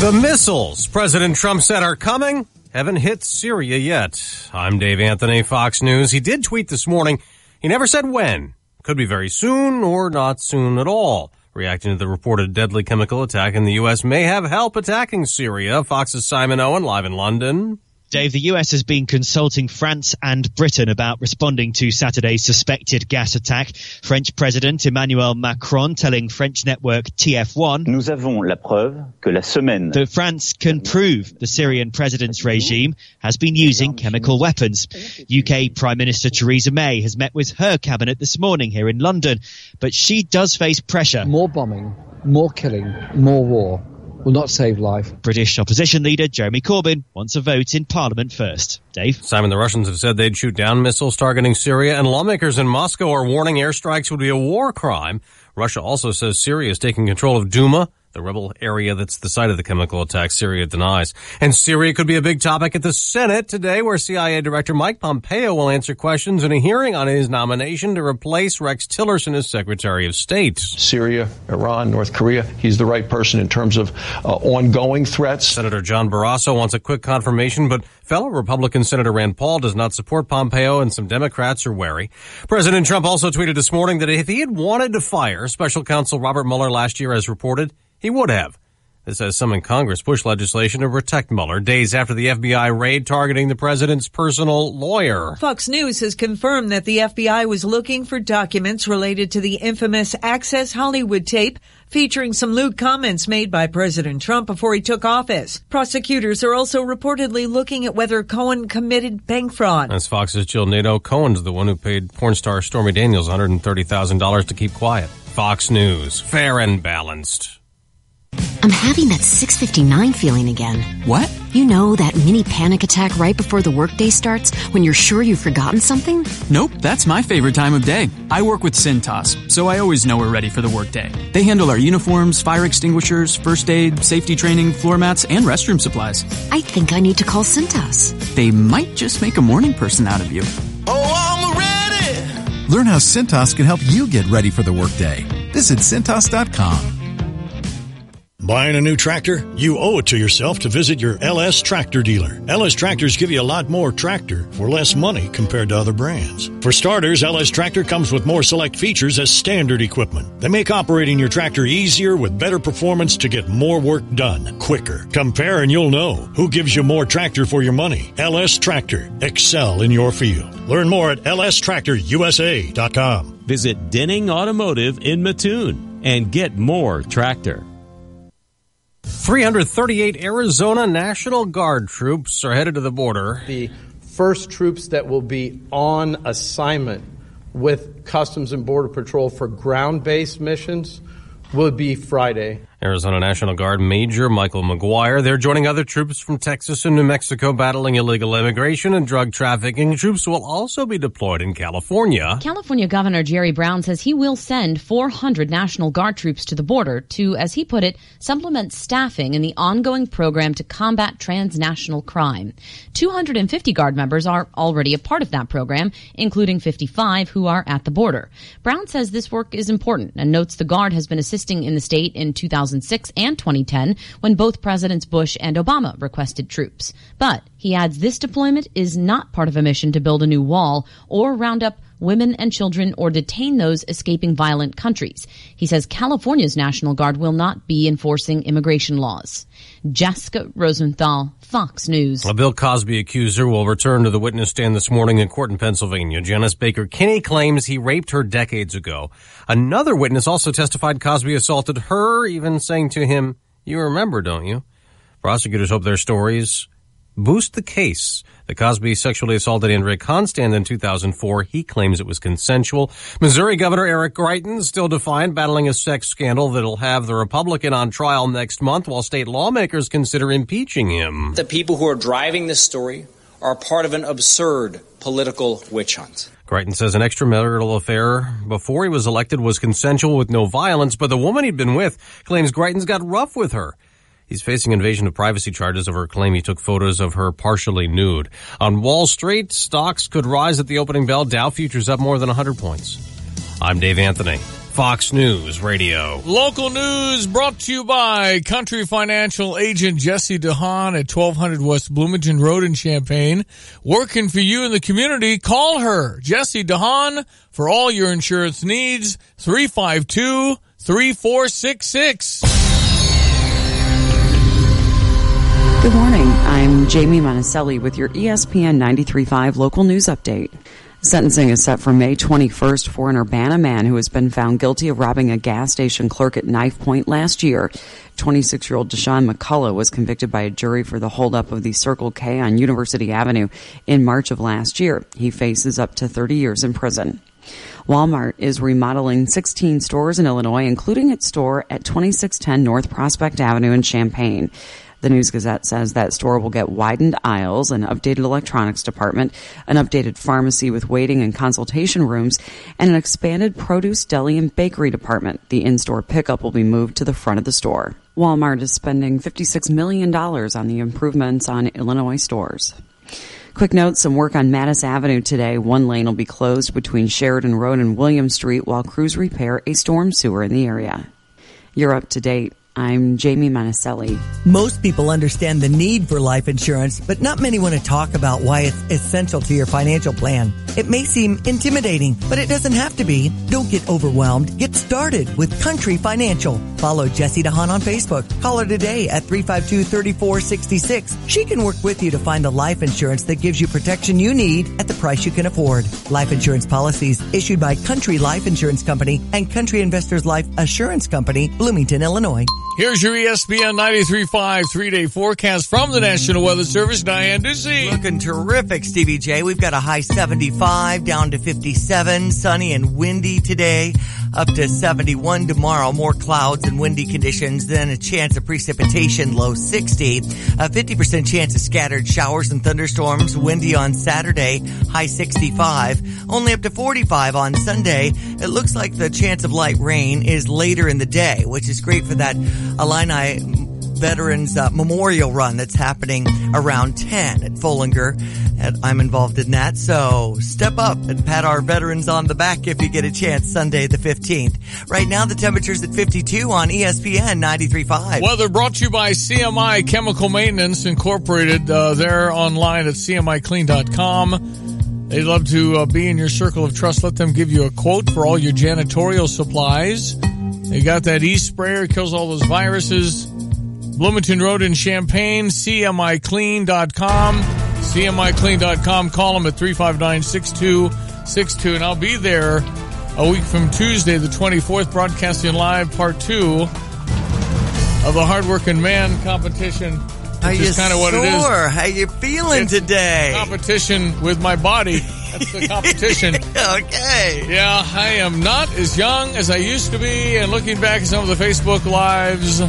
The missiles President Trump said are coming haven't hit Syria yet. I'm Dave Anthony, Fox News. He did tweet this morning. He never said when. Could be very soon or not soon at all. Reacting to the reported deadly chemical attack in the U.S. may have help attacking Syria. Fox's Simon Owen live in London. Dave, the US has been consulting France and Britain about responding to Saturday's suspected gas attack. French President Emmanuel Macron telling French network TF1 Nous avons la preuve que la semaine that France can prove the Syrian president's regime has been using chemical weapons. UK Prime Minister Theresa May has met with her cabinet this morning here in London, but she does face pressure. More bombing, more killing, more war will not save life. British opposition leader Jeremy Corbyn wants a vote in Parliament first. Dave? Simon, the Russians have said they'd shoot down missiles targeting Syria, and lawmakers in Moscow are warning airstrikes would be a war crime. Russia also says Syria is taking control of Duma, the rebel area that's the site of the chemical attack. Syria denies. And Syria could be a big topic at the Senate today, where CIA Director Mike Pompeo will answer questions in a hearing on his nomination to replace Rex Tillerson as Secretary of State. Syria, Iran, North Korea, he's the right person in terms of ongoing threats. Senator John Barrasso wants a quick confirmation, but fellow Republican Senator Rand Paul does not support Pompeo, and some Democrats are wary. President Trump also tweeted this morning that if he had wanted to fire Special Counsel Robert Mueller last year as reported, he would have. This as some in Congress push legislation to protect Mueller days after the FBI raid targeting the president's personal lawyer. Fox News has confirmed that the FBI was looking for documents related to the infamous Access Hollywood tape featuring some lewd comments made by President Trump before he took office. Prosecutors are also reportedly looking at whether Cohen committed bank fraud. As Fox's Jill Nato, Cohen's the one who paid porn star Stormy Daniels $130,000 to keep quiet. Fox News, fair and balanced. I'm having that 6:59 feeling again. What? You know, that mini panic attack right before the workday starts when you're sure you've forgotten something? Nope, that's my favorite time of day. I work with Cintas, so I always know we're ready for the workday. They handle our uniforms, fire extinguishers, first aid, safety training, floor mats, and restroom supplies. I think I need to call Cintas. They might just make a morning person out of you. Oh, I'm ready! Learn how Cintas can help you get ready for the workday. Visit Cintas.com. Buying a new tractor? You owe it to yourself to visit your LS Tractor dealer. LS Tractors give you a lot more tractor for less money compared to other brands. For starters, LS Tractor comes with more select features as standard equipment. They make operating your tractor easier with better performance to get more work done quicker. Compare and you'll know who gives you more tractor for your money. LS Tractor. Excel in your field. Learn more at lstractorusa.com. Visit Denning Automotive in Mattoon and get more tractor. 338 Arizona National Guard troops are headed to the border. The first troops that will be on assignment with Customs and Border Patrol for ground-based missions will be Friday. Arizona National Guard Major Michael McGuire. They're joining other troops from Texas and New Mexico battling illegal immigration and drug trafficking. Troops will also be deployed in California. California Governor Jerry Brown says he will send 400 National Guard troops to the border to, as he put it, supplement staffing in the ongoing program to combat transnational crime. 250 Guard members are already a part of that program, including 55 who are at the border. Brown says this work is important and notes the Guard has been assisting in the state in 2006 and 2010 when both Presidents Bush and Obama requested troops. But he adds this deployment is not part of a mission to build a new wall or round up women and children or detain those escaping violent countries. He says California's National Guard will not be enforcing immigration laws. Jessica Rosenthal, Fox News. A Bill Cosby accuser will return to the witness stand this morning in court in Pennsylvania. Janice Baker Kinney claims he raped her decades ago. Another witness also testified Cosby assaulted her, even saying to him, "You remember, don't you?" Prosecutors hope their stories boost the case. The Cosby sexually assaulted Andrea Constand in 2004. He claims it was consensual. Missouri Governor Eric Greitens still defiant, battling a sex scandal that'll have the Republican on trial next month while state lawmakers consider impeaching him. The people who are driving this story are part of an absurd political witch hunt. Greitens says an extramarital affair before he was elected was consensual with no violence, but the woman he'd been with claims Greitens got rough with her. He's facing invasion of privacy charges over a claim he took photos of her partially nude. On Wall Street, stocks could rise at the opening bell. Dow futures up more than 100 points. I'm Dave Anthony. Fox News Radio. Local news brought to you by Country Financial Agent Jesse DeHaan at 1200 West Bloomington Road in Champaign. Working for you in the community. Call her, Jesse DeHaan, for all your insurance needs. 352-3466. Good morning. I'm Jamie Monticelli with your ESPN 93.5 local news update. Sentencing is set for May 21st for an Urbana man who has been found guilty of robbing a gas station clerk at Knife Point last year. 26-year-old Deshaun McCullough was convicted by a jury for the holdup of the Circle K on University Avenue in March of last year. He faces up to 30 years in prison. Walmart is remodeling 16 stores in Illinois, including its store at 2610 North Prospect Avenue in Champaign. The News Gazette says that store will get widened aisles, an updated electronics department, an updated pharmacy with waiting and consultation rooms, and an expanded produce, deli, and bakery department. The in-store pickup will be moved to the front of the store. Walmart is spending $56 million on the improvements on Illinois stores. Quick note, some work on Mattis Avenue today. One lane will be closed between Sheridan Road and William Street while crews repair a storm sewer in the area. You're up to date. I'm Jamie Monticelli. Most people understand the need for life insurance, but not many want to talk about why it's essential to your financial plan. It may seem intimidating, but it doesn't have to be. Don't get overwhelmed. Get started with Country Financial. Follow Jessie DeHaan on Facebook. Call her today at 352-3466. She can work with you to find the life insurance that gives you protection you need at the price you can afford. Life insurance policies issued by Country Life Insurance Company and Country Investors Life Assurance Company, Bloomington, Illinois. Here's your ESPN 93.5 three-day forecast from the National Weather Service. Diane Ducey. Looking terrific, Stevie J. We've got a high 75 down to 57, sunny and windy today, up to 71 tomorrow. More clouds and windy conditions, then a chance of precipitation, low 60. A 50% chance of scattered showers and thunderstorms, windy on Saturday, high 65. Only up to 45 on Sunday. It looks like the chance of light rain is later in the day, which is great for that Illini Veterans Memorial Run that's happening around 10 at Follinger. And I'm involved in that, so step up and pat our veterans on the back if you get a chance Sunday the 15th. Right now the temperature's at 52 on ESPN 93.5. Weather brought to you by CMI Chemical Maintenance Incorporated. They're online at CMIClean.com. They'd love to be in your circle of trust. Let them give you a quote for all your janitorial supplies. They got that e-sprayer, kills all those viruses. Bloomington Road in Champaign, CMIClean.com. CMIClean.com. Call them at 359-6262. And I'll be there a week from Tuesday, the 24th, broadcasting live part 2 of the Hardworking Man competition. Which is kind of what it is. How you feeling today? Competition with my body. That's the competition. Okay. Yeah, I am not as young as I used to be. And looking back at some of the Facebook Lives,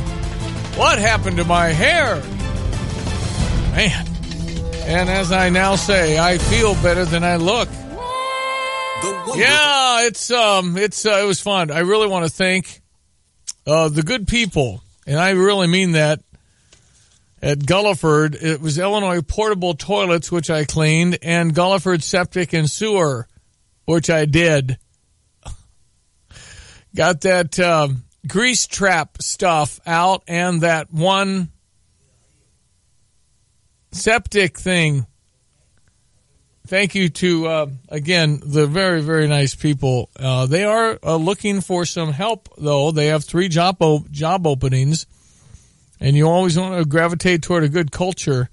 what happened to my hair? Man. And as I now say, I feel better than I look. Yeah, it was fun. I really want to thank the good people, and I really mean that. At Gulliford, it was Illinois Portable Toilets, which I cleaned, and Gulliford Septic and Sewer, which I did. Got that grease trap stuff out and that one septic thing. Thank you to, again, the very, very nice people. They are looking for some help, though. They have 3 job openings. And you always want to gravitate toward a good culture.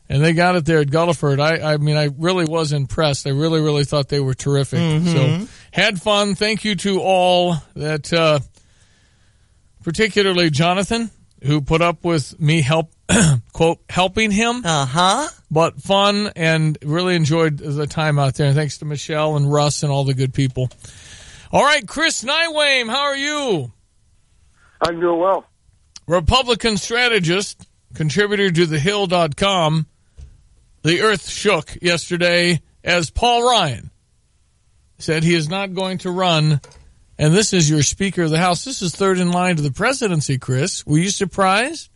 And they got it there at Gulliford. I mean, I really was impressed. I really, really thought they were terrific. Mm-hmm. So, had fun. Thank you to all that, particularly Jonathan, who put up with me quote, helping him. Uh-huh. But fun and really enjoyed the time out there. And thanks to Michelle and Russ and all the good people. All right, Chris Nywame, how are you? I'm doing well. Republican strategist, contributor to TheHill.com. The earth shook yesterday as Paul Ryan said he is not going to run. And this is your Speaker of the House. This is third in line to the presidency, Chris. Were you surprised?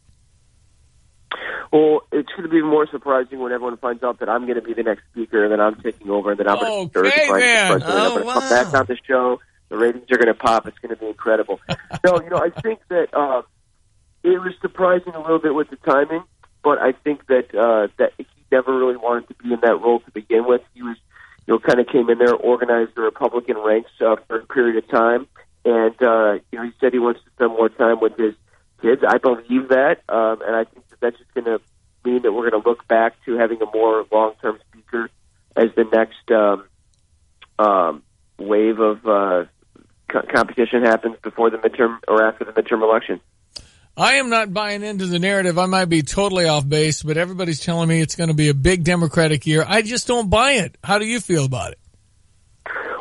Well, it's going to be more surprising when everyone finds out that I'm going to be the next speaker, and then I'm taking over, and then I'm going to be the president. I'm going to come back on the show The ratings are going to pop. It's going to be incredible. No, I think that it was surprising a little bit with the timing, but I think that he never really wanted to be in that role to begin with. He was, kind of came in there, organized the Republican ranks for a period of time, and he said he wants to spend more time with his kids. I believe that, and I think that's just going to mean that we're going to look back to having a more long-term speaker as the next wave of competition happens before the midterm or after the midterm election. I am not buying into the narrative. I might be totally off base, but everybody's telling me it's going to be a big Democratic year. I just don't buy it. How do you feel about it?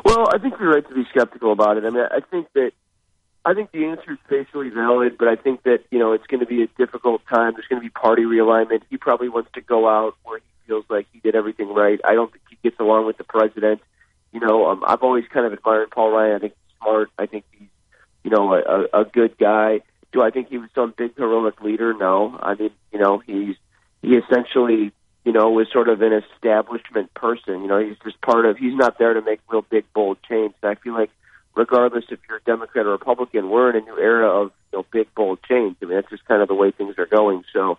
Well, I think you're right to be skeptical about it. I mean, I think the answer is facially valid, but I think that, it's going to be a difficult time. There's going to be party realignment. He probably wants to go out where he feels like he did everything right. I don't think he gets along with the president. I've always kind of admired Paul Ryan. I think he's smart. I think he's, a good guy. Do I think he was some big heroic leader? No. I mean, he essentially, was sort of an establishment person. He's just he's not there to make real big, bold change. And I feel like regardless if you're a Democrat or Republican, we're in a new era of, big, bold change. I mean, that's just kind of the way things are going. So,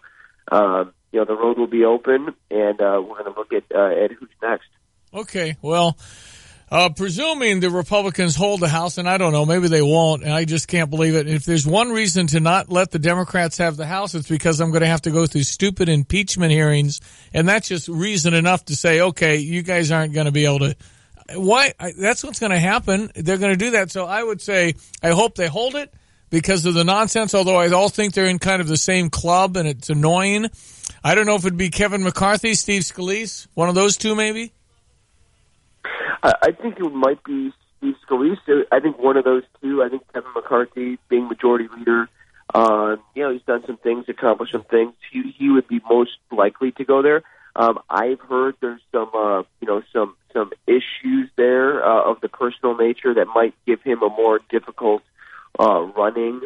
the road will be open, and we're going to look at who's next. Okay, well, presuming the Republicans hold the House, and I don't know, maybe they won't, and I just can't believe it. If there's one reason to not let the Democrats have the House, it's because I'm going to have to go through stupid impeachment hearings, and that's just reason enough to say, okay, you guys aren't going to be able to. Why? That's what's going to happen. They're going to do that. So I would say I hope they hold it because of the nonsense, although I all think they're in kind of the same club, and it's annoying. I don't know if it'd be Kevin McCarthy, Steve Scalise, one of those two maybe. I think it might be Steve Scalise. I think one of those two. I think Kevin McCarthy, being majority leader, he's done some things, accomplished some things. He would be most likely to go there. I've heard there's some issues there of the personal nature that might give him a more difficult running.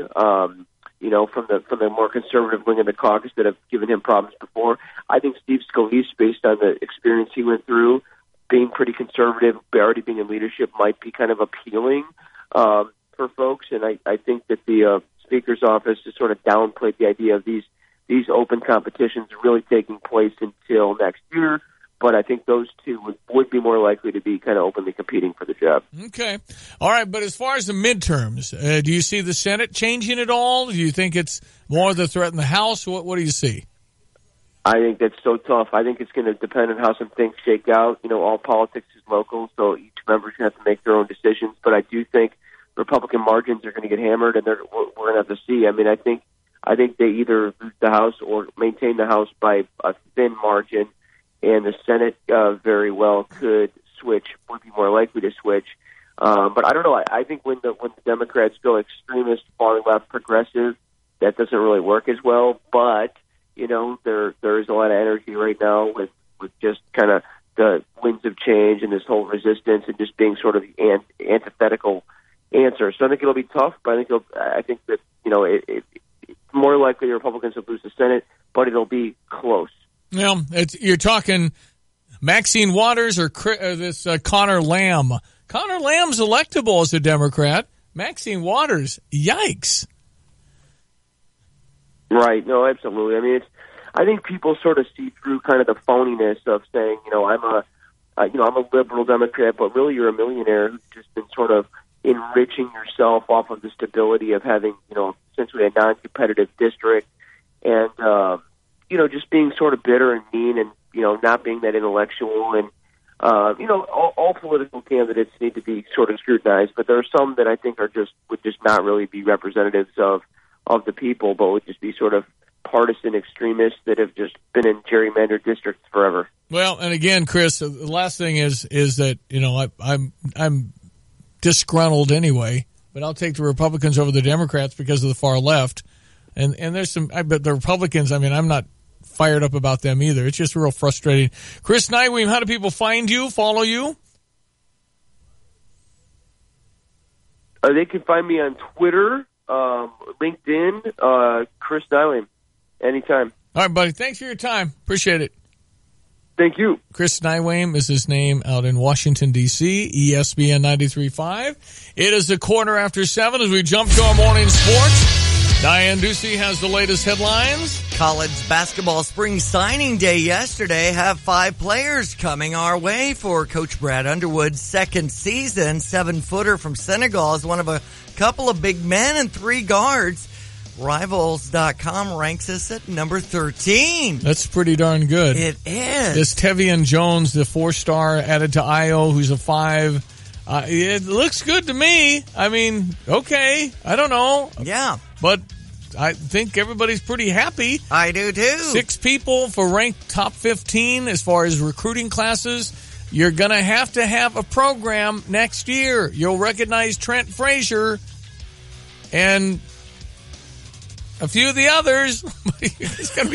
From the more conservative wing of the caucus that have given him problems before. I think Steve Scalise, based on the experience he went through, being pretty conservative, already being in leadership, might be kind of appealing for folks. And I think that the Speaker's office has sort of downplayed the idea of these open competitions really taking place until next year. But I think those two would be more likely to be kind of openly competing for the job. Okay. All right. But as far as the midterms, do you see the Senate changing at all? Do you think it's more the threat in the House? What do you see? I think that's so tough. I think it's going to depend on how some things shake out. All politics is local, so each member's going to have to make their own decisions. But I do think Republican margins are going to get hammered, and we're going to have to see. I mean, I think they either lose the House or maintain the House by a thin margin, and the Senate very well could switch, would be more likely to switch. But I don't know. I think when the Democrats go extremist, far left, progressive, that doesn't really work as well. But there is a lot of energy right now with just kind of the winds of change and this whole resistance and just being sort of the antithetical answer. So I think it'll be tough, but I think that it's more likely the Republicans will lose the Senate, but it'll be close. Well, you're talking Maxine Waters or this Connor Lamb. Connor Lamb's electable as a Democrat. Maxine Waters, yikes. Right. No, absolutely. I mean, I think people sort of see through kind of the phoniness of saying, I'm a liberal Democrat, but really you're a millionaire who's just been sort of enriching yourself off of the stability of having, essentially a non-competitive district and, just being sort of bitter and mean and, not being that intellectual. And, all political candidates need to be sort of scrutinized, but there are some that I think would just not really be representatives of the people, but would just be sort of partisan extremists that have just been in gerrymandered districts forever. Well, and again, Chris, the last thing is that I'm disgruntled anyway, but I'll take the Republicans over the Democrats because of the far left, and there's but the Republicans, I mean, I'm not fired up about them either. It's just real frustrating. Chris Nyweem, how do people find you, follow you? They can find me on Twitter. LinkedIn, Chris Nyweem, anytime. All right, buddy. Thanks for your time. Appreciate it. Thank you. Chris Nywame is his name out in Washington, D.C., ESPN 93.5. It is a 7:15 as we jump to our morning sports. Diane Ducey has the latest headlines. College basketball spring signing day yesterday. Have 5 players coming our way for Coach Brad Underwood's second season. 7-footer from Senegal is one of a couple of big men and 3 guards. Rivals.com ranks us at number 13. That's pretty darn good. It is. This Tevian Jones, the 4-star added to Io, who's a 5. It looks good to me. I mean, okay. I don't know. Yeah. But I think everybody's pretty happy. I do too. 6 people for ranked top 15 as far as recruiting classes. You're going to have a program next year. You'll recognize Trent Frazier and a few of the others. It's going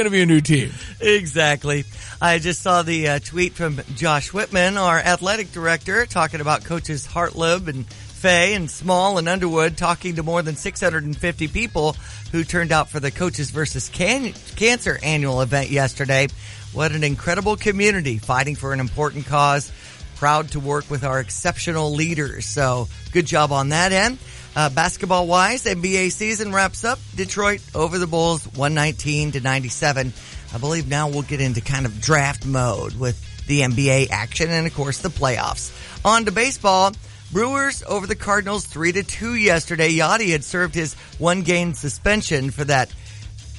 to be a new team. Exactly. I just saw the tweet from Josh Whitman, our athletic director, talking about coaches Hartleb and Fay and Small and Underwood, talking to more than 650 people who turned out for the Coaches versus Cancer annual event yesterday. What an incredible community fighting for an important cause. Proud to work with our exceptional leaders. So good job on that end. Basketball-wise, NBA season wraps up. Detroit over the Bulls 119-97. I believe now we'll get into kind of draft mode with the NBA action and, of course, the playoffs. On to baseball. Brewers over the Cardinals 3-2 yesterday. Yachty had served his 1-game suspension for that,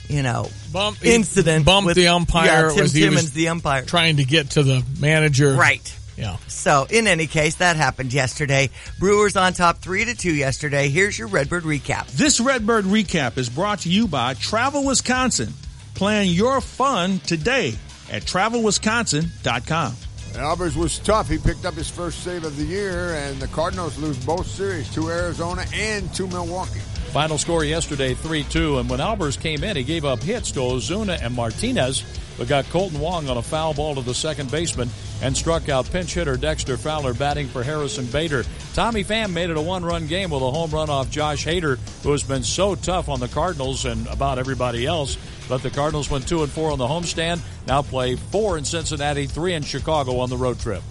incident. Bumped the umpire. Yeah, Tim Timmons, the umpire. Trying to get to the manager. Right. Yeah. So, in any case, that happened yesterday. Brewers on top 3-2 yesterday. Here's your Redbird recap. This Redbird recap is brought to you by Travel Wisconsin. Plan your fun today at TravelWisconsin.com. Albers was tough. He picked up his first save of the year, and the Cardinals lose both series to Arizona and to Milwaukee. Final score yesterday, 3-2, and when Albers came in, he gave up hits to Ozuna and Martinez, but got Colton Wong on a foul ball to the second baseman and struck out pinch hitter Dexter Fowler batting for Harrison Bader. Tommy Pham made it a 1-run game with a home run off Josh Hader, who has been so tough on the Cardinals and about everybody else. But the Cardinals went 2-4 on the homestand, now play 4 in Cincinnati, 3 in Chicago on the road trip.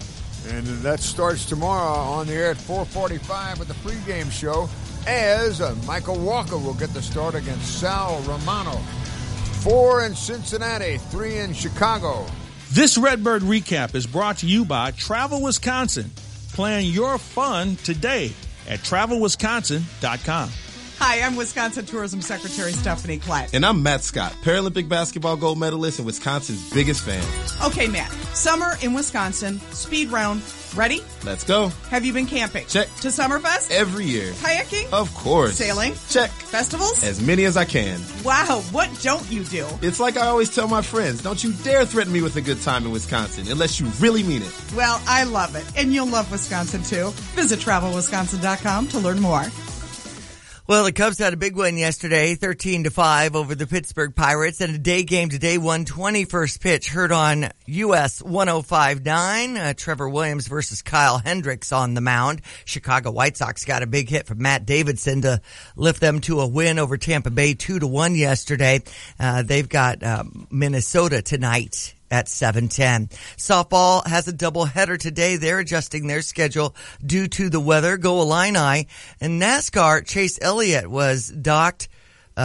And that starts tomorrow on the air at 4:45 with the pregame show, as Michael Walker will get the start against Sal Romano. 4 in Cincinnati, 3 in Chicago. This Redbird recap is brought to you by Travel Wisconsin. Plan your fun today at TravelWisconsin.com. Hi, I'm Wisconsin Tourism Secretary Stephanie Klett. And I'm Matt Scott, Paralympic basketball gold medalist and Wisconsin's biggest fan. Okay, Matt. Summer in Wisconsin, speed round. Ready? Let's go. Have you been camping? Check. To Summerfest? Every year. Kayaking? Of course. Sailing? Check. Festivals? As many as I can. Wow, what don't you do? It's like I always tell my friends, don't you dare threaten me with a good time in Wisconsin unless you really mean it. Well, I love it. And you'll love Wisconsin, too. Visit TravelWisconsin.com to learn more. Well, the Cubs had a big win yesterday, 13-5 over the Pittsburgh Pirates, and a day game today, 1:20 first pitch, heard on US 105.9. Trevor Williams versus Kyle Hendricks on the mound. Chicago White Sox got a big hit from Matt Davidson to lift them to a win over Tampa Bay 2-1 yesterday. They've got Minnesota tonight at 7:10. Softball has a doubleheader today. They're adjusting their schedule due to the weather. Go Illini. And NASCAR, Chase Elliott was docked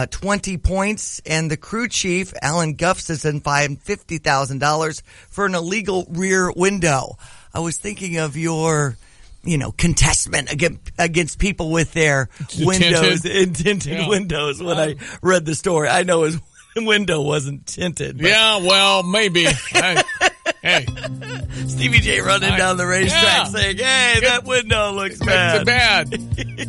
20 points, and the crew chief, Alan Gustafson, fined $50,000 for an illegal rear window. I was thinking of your contestment against people with their windows, tinted windows when I read the story. I know his window wasn't tinted. But. Yeah, well, maybe. Hey. Stevie J running down the racetrack saying, hey, that window looks bad.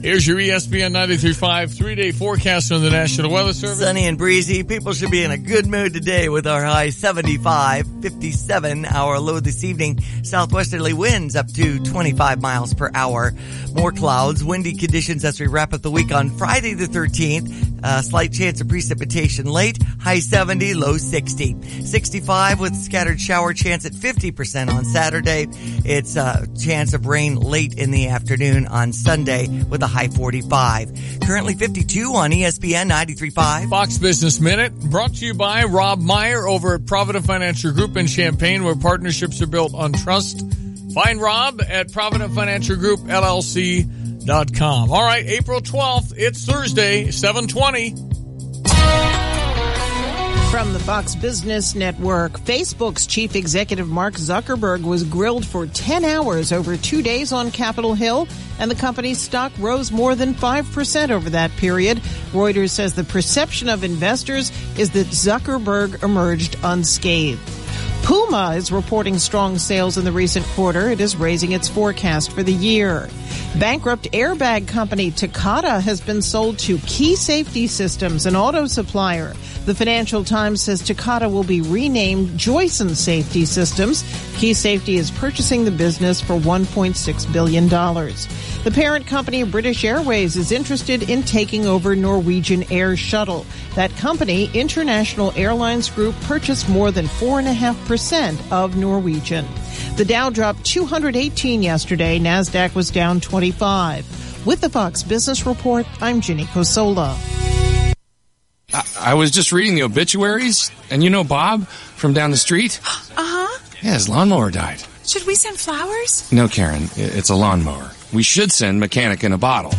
Here's your ESPN 93.5 3-day forecast from the National Weather Service. Sunny and breezy. People should be in a good mood today with our high 75, 57, our low this evening. Southwesterly winds up to 25 miles per hour. More clouds, windy conditions as we wrap up the week on Friday the 13th. Slight chance of precipitation late, high 70, low 60. 65 with scattered shower chance at 50% on Saturday. It's a chance of rain late in the afternoon on Sunday with a high 45. Currently 52 on ESPN 93.5. Fox Business Minute brought to you by Rob Meyer over at Provident Financial Group in Champaign, where partnerships are built on trust. Find Rob at Provident Financial Group, LLC.com. All right, April 12th, it's Thursday, 7:20. From the Fox Business Network, Facebook's chief executive Mark Zuckerberg was grilled for 10 hours over 2 days on Capitol Hill, and the company's stock rose more than 5% over that period. Reuters says the perception of investors is that Zuckerberg emerged unscathed. Puma is reporting strong sales in the recent quarter. It is raising its forecast for the year. Bankrupt airbag company Takata has been sold to Key Safety Systems, an auto supplier. The Financial Times says Takata will be renamed Joyson Safety Systems. Key Safety is purchasing the business for $1.6 billion. The parent company of British Airways is interested in taking over Norwegian Air Shuttle. That company, International Airlines Group, purchased more than 4.5% of Norwegian. The Dow dropped 218 yesterday. NASDAQ was down 25. With the Fox Business Report, I'm Ginny Cosola. I was just reading the obituaries, and you know Bob from down the street? Uh-huh. Yeah, his lawnmower died. Should we send flowers? No, Karen, it's a lawnmower. We should send Mechanic in a Bottle.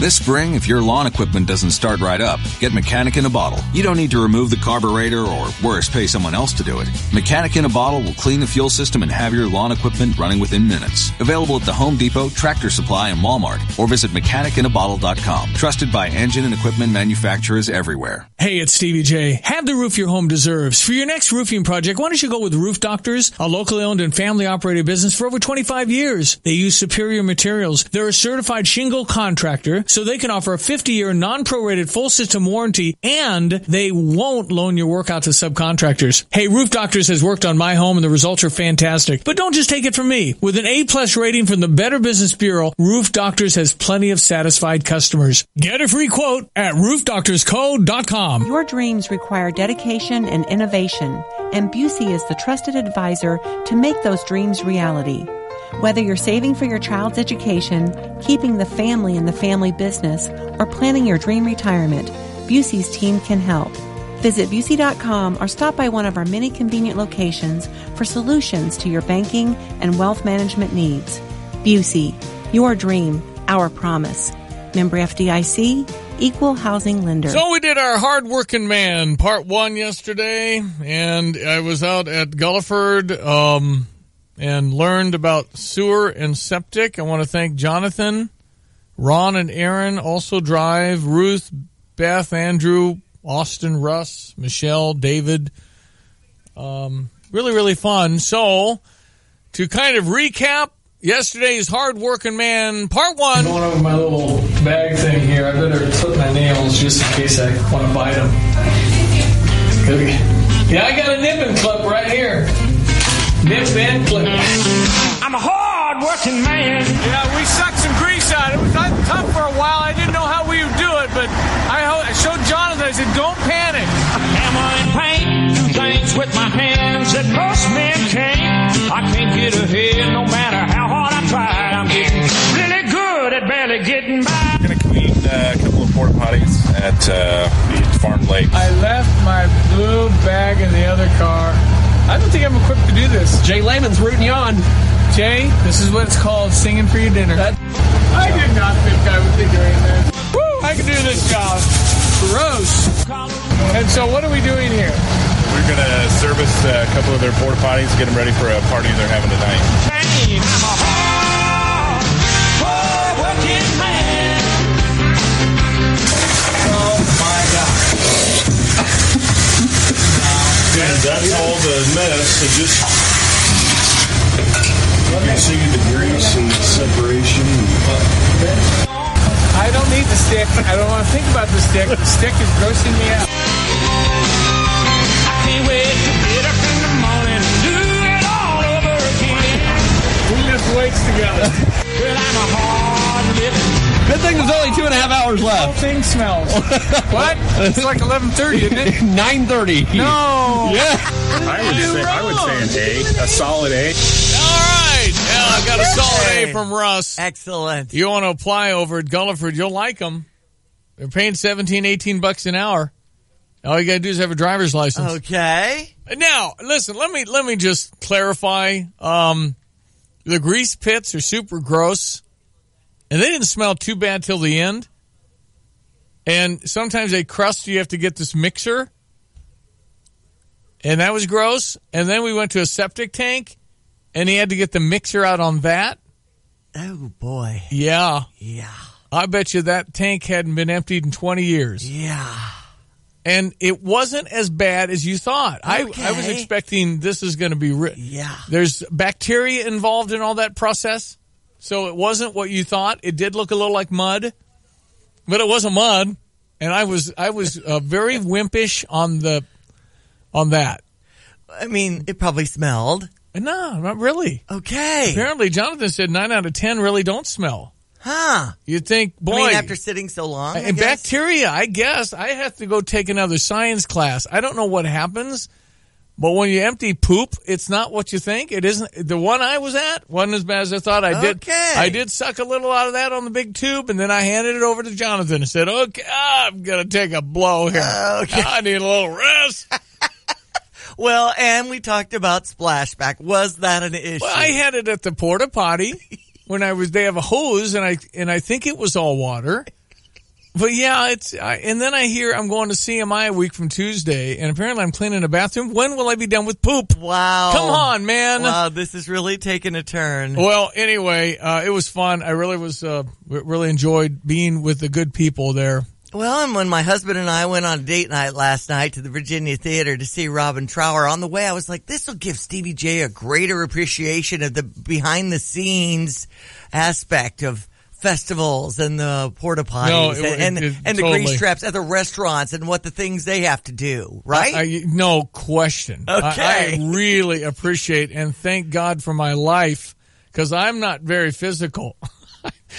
This spring, if your lawn equipment doesn't start right up, get Mechanic in a Bottle. You don't need to remove the carburetor or, worse, pay someone else to do it. Mechanic in a Bottle will clean the fuel system and have your lawn equipment running within minutes. Available at the Home Depot, Tractor Supply, and Walmart, or visit mechanicinaBottle.com. Trusted by engine and equipment manufacturers everywhere. Hey, it's Stevie J. Have the roof your home deserves. For your next roofing project, why don't you go with Roof Doctors, a locally owned and family-operated business for over 25 years. They use superior materials. They're a certified shingle contractor, so they can offer a 50-year non-prorated full system warranty, and they won't loan your work out to subcontractors. Hey, Roof Doctors has worked on my home, and the results are fantastic. But don't just take it from me. With an A-plus rating from the Better Business Bureau, Roof Doctors has plenty of satisfied customers. Get a free quote at roofdoctorsco.com. Your dreams require dedication and innovation, and Busey is the trusted advisor to make those dreams reality. Whether you're saving for your child's education, keeping the family in the family business, or planning your dream retirement, Busey's team can help. Visit Busey.com or stop by one of our many convenient locations for solutions to your banking and wealth management needs. Busey, your dream, our promise. Member FDIC, Equal Housing Lender. So we did our Hard-Working Man, Part 1 yesterday, and I was out at Gulliford, and learned about sewer and septic. I want to thank Jonathan, Ron and Aaron, also Drive, Ruth, Beth, Andrew, Austin, Russ, Michelle, David. Really, really fun. So, to kind of recap, yesterday's Hard-Working Man, Part 1. Going over my little bag thing here. I better clip my nails just in case I want to bite them. Yeah, I got a nip and clip right here. Nip and clip. I'm a hard-working man. Yeah, we sucked some grease out. It was tough for a while. I didn't know how we would do it, but I showed Jonathan. I said, don't panic. Hammer and paint, do things with my hands that most men can't. I can't get ahead no matter how hard I try. I'm getting really good at barely getting by. I'm going to clean a couple of porta potties at Farm Lake. I left my blue bag in the other car. I don't think I'm equipped to do this. Jay Lehman's rooting you on. Jay, this is what it's called, singing for your dinner. I did not think I would be doing this. Woo, I can do this job. Gross. And so what are we doing here? We're going to service a couple of their porta potties, get them ready for a party they're having tonight. I'm a hard-working man. Oh, my God. And that's all the mess. So just you can see the grease and the separation. I don't need the stick. I don't want to think about the stick. The stick is grossing me out. I can't wait to get up in the morning and do it all over again. We lift weights together. Well, I'm a hard-living Good thing there's only 2.5 hours The whole left. thing smells. What? It's like 11:30, isn't it? 9:30. No. Yeah. I would say an A, a solid A. All right. Yeah, I got a solid A from Russ. Excellent. You want to apply over at Gulliford, you'll like them. They're paying $17-18 an hour. All you got to do is have a driver's license. Okay. Now, listen, let me just clarify. The grease pits are super gross, and they didn't smell too bad till the end. And sometimes they crust, you have to get this mixer. And that was gross. And then we went to a septic tank, and he had to get the mixer out on that. Oh, boy. Yeah. Yeah. I bet you that tank hadn't been emptied in 20 years. Yeah. And it wasn't as bad as you thought. Okay. I was expecting this is going to be... Yeah. There's bacteria involved in all that process, so it wasn't what you thought. It did look a little like mud, but it wasn't mud. And I was very wimpish on that. I mean, it probably smelled. No, not really. Okay. Apparently, Jonathan said 9 out of 10 really don't smell. Huh. You'd think, boy. I mean, after sitting so long, and bacteria, I guess. I have to go take another science class. I don't know what happens, but when you empty poop, it's not what you think. It isn't. The one I was at wasn't as bad as I thought. I did suck a little out of that on the big tube, and then I handed it over to Jonathan and said, okay, I'm going to take a blow here. Okay. I need a little rest. Well, and we talked about splashback. Was that an issue? Well, I had it at the porta potty. When they have a hose, and I think it was all water. But yeah, and then I hear I'm going to CMI a week from Tuesday, and apparently I'm cleaning a bathroom. When will I be done with poop? Wow. Come on, man. Wow, this is really taking a turn. Well, anyway, it was fun. I really really enjoyed being with the good people there. Well, and when my husband and I went on date night last night to the Virginia Theater to see Robin Trower, on the way I was like, this will give Stevie J a greater appreciation of the behind-the-scenes aspect of festivals and the porta potties and the totally. grease traps at the restaurants and what the things they have to do, right? No question. Okay. I really appreciate and thank God for my life, because I'm not very physical.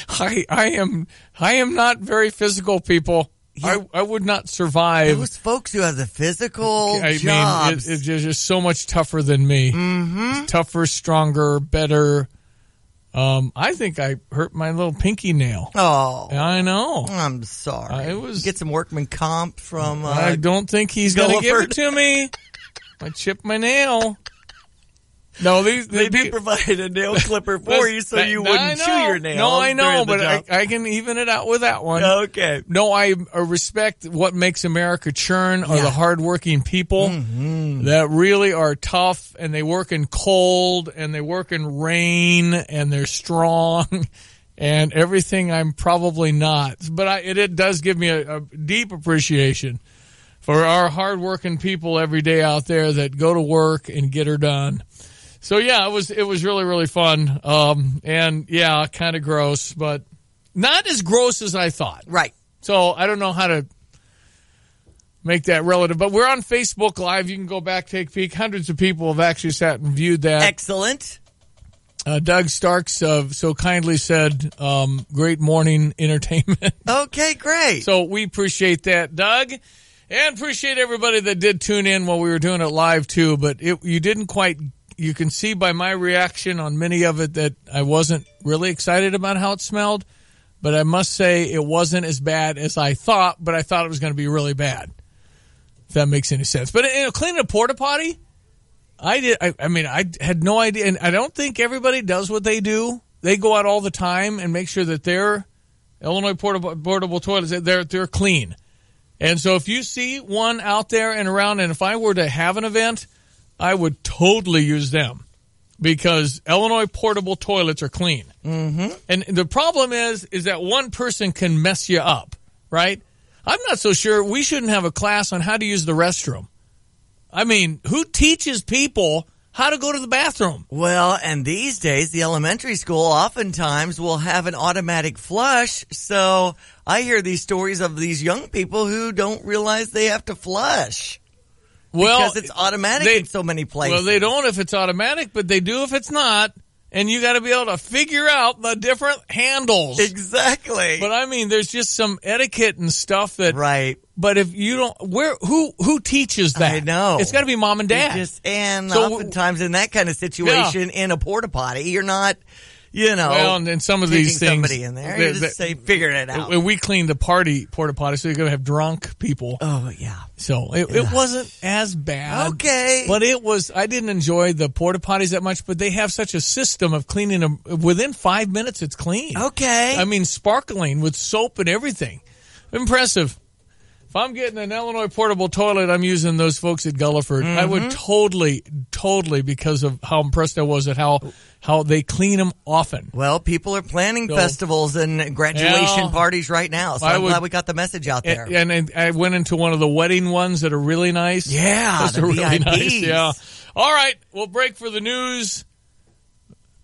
I am not very physical, people. Yeah. I would not survive. Those folks who have the physical jobs. I mean, it's just so much tougher than me. Mm-hmm. Tougher, stronger, better. I think I hurt my little pinky nail. Oh. I know. I'm sorry. Get some workman comp from I don't think he's going to give it to me. I chipped my nail. No, they do provide a nail clipper for you so you wouldn't chew your nails. No, I know, but I can even it out with that one. Okay. No, I respect what makes America churn are the hardworking people that really are tough, and they work in cold, and they work in rain, and they're strong, and everything I'm probably not. But it does give me a deep appreciation for our hardworking people every day out there that go to work and get her done. So yeah, it was really, really fun. And yeah, kind of gross, but not as gross as I thought. Right. So I don't know how to make that relative, but we're on Facebook Live. You can go back, take a peek. Hundreds of people have actually sat and viewed that. Excellent. Doug Starks so kindly said, great morning entertainment. Okay, great. So we appreciate that, Doug. And appreciate everybody that did tune in while we were doing it live too, but you didn't quite. You can see by my reaction on many of it that I wasn't really excited about how it smelled, but I must say it wasn't as bad as I thought, but I thought it was going to be really bad, if that makes any sense. But cleaning a porta potty, I had no idea, and I don't think everybody does what they do. They go out all the time and make sure that their Illinois portable toilets, they're clean. And so if you see one out there and around, and if I were to have an event, I would totally use them, because Illinois portable toilets are clean. Mm-hmm. And the problem is that one person can mess you up, right? I'm not so sure we shouldn't have a class on how to use the restroom. I mean, who teaches people how to go to the bathroom? Well, and these days, the elementary school oftentimes will have an automatic flush. So I hear these stories of these young people who don't realize they have to flush. Well, because it's automatic in so many places. Well, they don't if it's automatic, but they do if it's not. and you got to be able to figure out the different handles. Exactly. But I mean, there's just some etiquette and stuff that. Right. But if you don't, who teaches that? I know. It's got to be mom and dad. Oftentimes in that kind of situation, in a porta potty, you're not, Well, and some of these things, somebody in there, you just say, figure it out. We cleaned the porta potty, so you're going to have drunk people. Oh, yeah. So it wasn't as bad. Okay. But I didn't enjoy the porta potties that much, but they have such a system of cleaning them. Within 5 minutes, it's clean. Okay. I mean, sparkling with soap and everything. Impressive. If I'm getting an Illinois portable toilet, I'm using those folks at Gulliford. Mm-hmm. I would totally, because of how impressed I was at how they clean them often. Well, people are planning festivals and graduation parties right now, so I'm glad we got the message out there. And I went into one of the wedding ones that are really nice. Yeah, those are really nice. Yeah. All right, we'll break for the news.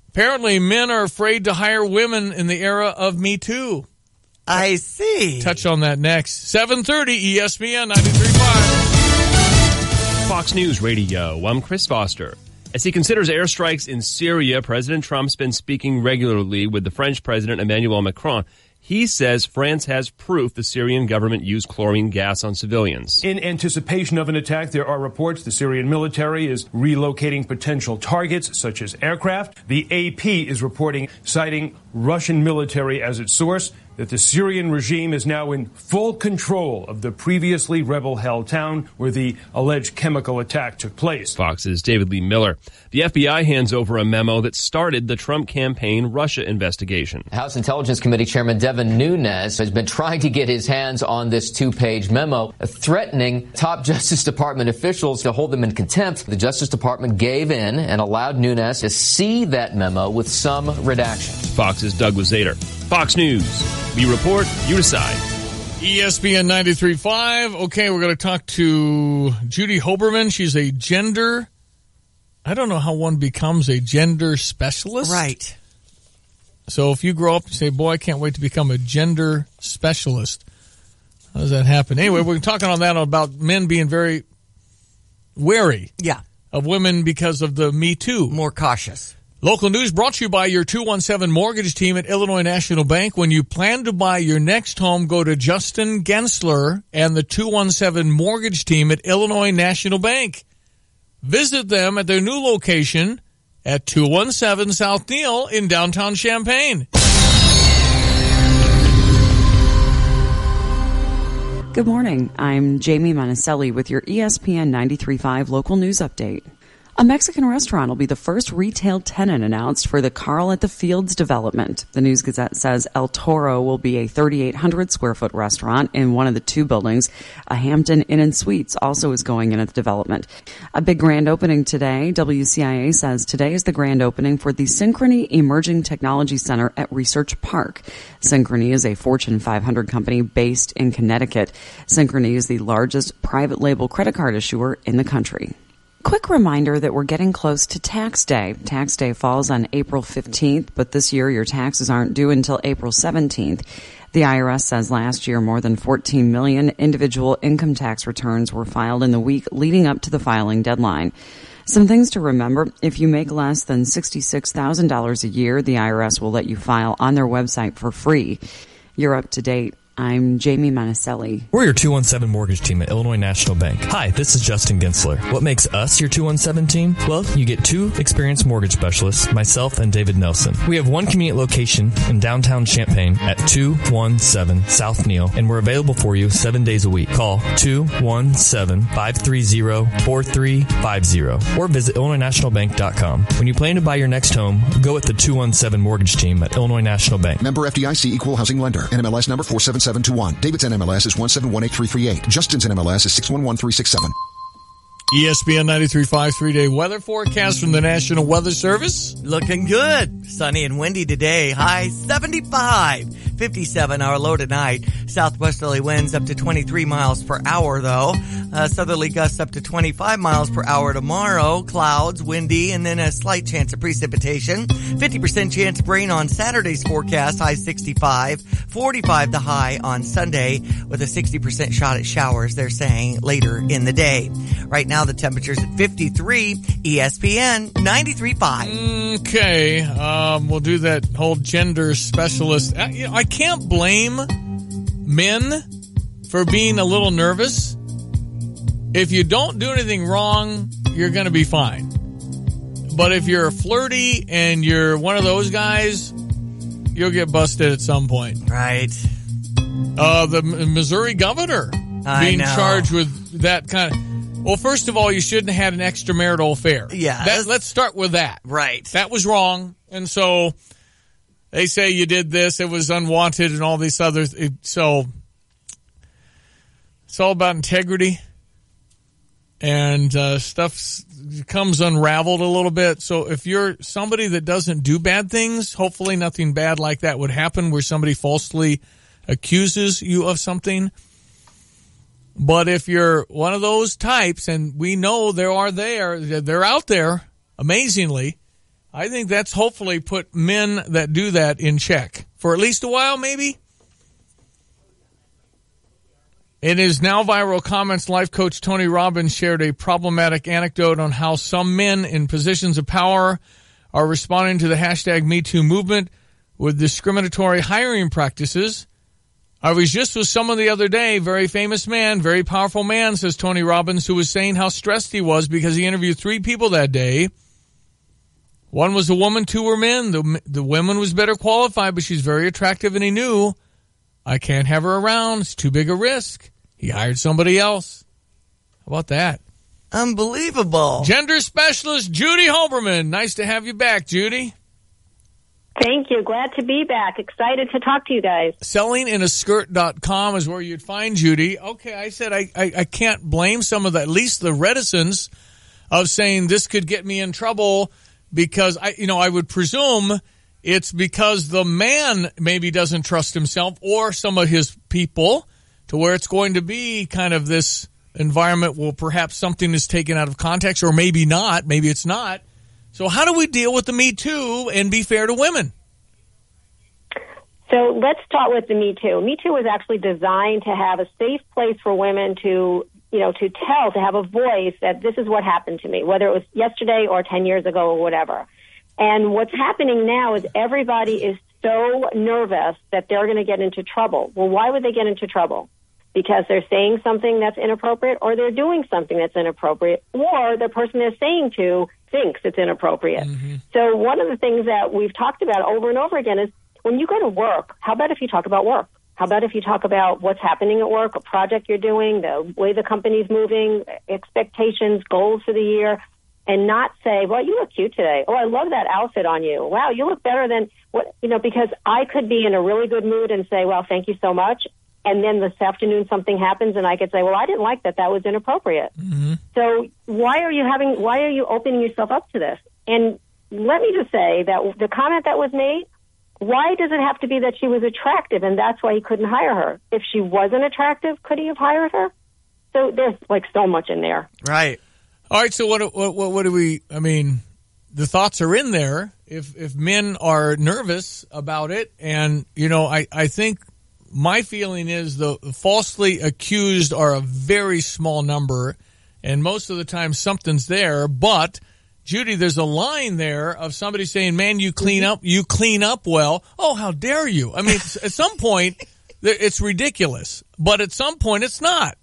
Apparently, men are afraid to hire women in the era of Me Too. I see. Touch on that next. 7:30 ESPN 93.5. Fox News Radio. I'm Chris Foster. As he considers airstrikes in Syria, President Trump's been speaking regularly with the French President Emmanuel Macron. He says France has proof the Syrian government used chlorine gas on civilians. In anticipation of an attack, there are reports the Syrian military is relocating potential targets, such as aircraft. The AP is reporting, citing Russian military as its source, that the Syrian regime is now in full control of the previously rebel-held town where the alleged chemical attack took place. Fox's David Lee Miller. The FBI hands over a memo that started the Trump campaign Russia investigation. House Intelligence Committee Chairman Devin Nunes has been trying to get his hands on this two-page memo, threatening top Justice Department officials to hold them in contempt. The Justice Department gave in and allowed Nunes to see that memo with some redaction. Fox's Douglas Zader. Fox News. We report, you decide. ESPN 93.5. Okay, we're going to talk to Judy Hoberman. She's a I don't know how one becomes a gender specialist. Right. So if you grow up and say, boy, I can't wait to become a gender specialist, how does that happen? Anyway, we're talking on that about men being very wary of women because of the Me Too. More cautious. Local news brought to you by your 217 mortgage team at Illinois National Bank. When you plan to buy your next home, go to Justin Gensler and the 217 mortgage team at Illinois National Bank. Visit them at their new location at 217 South Neal in downtown Champaign. Good morning. I'm Jamie Monticelli with your ESPN 93.5 local news update. A Mexican restaurant will be the first retail tenant announced for the Carl at the Fields development. The News Gazette says El Toro will be a 3,800 square foot restaurant in one of the two buildings. A Hampton Inn and Suites also is going in at the development. A big grand opening today. WCIA says today is the grand opening for the Synchrony Emerging Technology Center at Research Park. Synchrony is a Fortune 500 company based in Connecticut. Synchrony is the largest private label credit card issuer in the country. Quick reminder that we're getting close to Tax Day. Tax Day falls on April 15th, but this year your taxes aren't due until April 17th. The IRS says last year more than 14 million individual income tax returns were filed in the week leading up to the filing deadline. Some things to remember. If you make less than $66,000 a year, the IRS will let you file on their website for free. You're up to date. I'm Jamie Monticelli. We're your 217 mortgage team at Illinois National Bank. Hi, this is Justin Gensler. What makes us your 217 team? Well, you get two experienced mortgage specialists, myself and David Nelson. We have one convenient location in downtown Champaign at 217 South Neal, and we're available for you 7 days a week. Call 217-530-4350 or visit IllinoisNationalBank.com. When you plan to buy your next home, go with the 217 mortgage team at Illinois National Bank. Member FDIC, Equal Housing Lender. NMLS number 47721. David's NMLS is 1718338. Justin's NMLS is 611367. ESPN 93.5 3-day weather forecast from the National Weather Service. Looking good. Sunny and windy today. High 75. 57 our low tonight. Southwesterly winds up to 23 miles per hour, though. Southerly gusts up to 25 miles per hour tomorrow. Clouds, windy, and then a slight chance of precipitation. 50% chance of rain on Saturday's forecast, high 65. 45 the high on Sunday with a 60% shot at showers, they're saying, later in the day. Right now, the temperature's at 53. ESPN 93.5. Okay. We'll do that whole gender specialist. I can't blame men for being a little nervous. If you don't do anything wrong, you're going to be fine. But if you're flirty and you're one of those guys, you'll get busted at some point. Right. The Missouri governor being charged with that kind of... Well, first of all, you shouldn't have had an extramarital affair. Yeah. Let's start with that. Right. That was wrong. And so they say you did this, it was unwanted and all these others. So it's all about integrity. And stuff comes unraveled a little bit. So if you're somebody that doesn't do bad things, hopefully nothing bad like that would happen where somebody falsely accuses you of something. But if you're one of those types, and we know they're out there, amazingly, I think that's hopefully put men that do that in check for at least a while, maybe. In his now viral comments, life coach Tony Robbins shared a problematic anecdote on how some men in positions of power are responding to the hashtag #MeToo movement with discriminatory hiring practices. I was just with someone the other day, very famous man, very powerful man, says Tony Robbins, who was saying how stressed he was because he interviewed 3 people that day. One was a woman, 2 were men. The woman was better qualified, but she's very attractive, and he knew, I can't have her around. It's too big a risk. He hired somebody else. How about that? Unbelievable. Gender specialist Judy Hoberman. Nice to have you back, Judy. Thank you. Glad to be back. Excited to talk to you guys. Sellininaskirt.com is where you'd find Judy. Okay, I said I can't blame some of the, at least the reticence of saying this could get me in trouble because I would presume it's because the man maybe doesn't trust himself or some of his people to where it's going to be kind of this environment where perhaps something is taken out of context or maybe not. Maybe it's not. So how do we deal with the Me Too and be fair to women? So let's start with the Me Too. Me Too was actually designed to have a safe place for women to have a voice that this is what happened to me, whether it was yesterday or 10 years ago or whatever. And what's happening now is everybody is so nervous that they're going to get into trouble. Well, why would they get into trouble? Because they're saying something that's inappropriate or they're doing something that's inappropriate or the person they're saying to thinks it's inappropriate. Mm-hmm. So one of the things that we've talked about over and over again is when you go to work, how about if you talk about work? How about if you talk about what's happening at work, a project you're doing, the way the company's moving, expectations, goals for the year, and not say, well, you look cute today. Oh, I love that outfit on you. Wow, you look better than what, because I could be in a really good mood and say, well, thank you so much. And then this afternoon something happens and I could say, well, I didn't like that. That was inappropriate. Mm-hmm. So why are you opening yourself up to this? And let me just say that the comment that was made, why does it have to be that she was attractive and that's why he couldn't hire her? If she wasn't attractive, could he have hired her? So there's so much in there. Right. All right. So what do we, the thoughts are in there if men are nervous about it. And, I think my feeling is the falsely accused are a very small number and most of the time something's there. But Judy, there's a line there of somebody saying, man, you clean up well. Oh, how dare you? At some point it's ridiculous, but at some point it's not.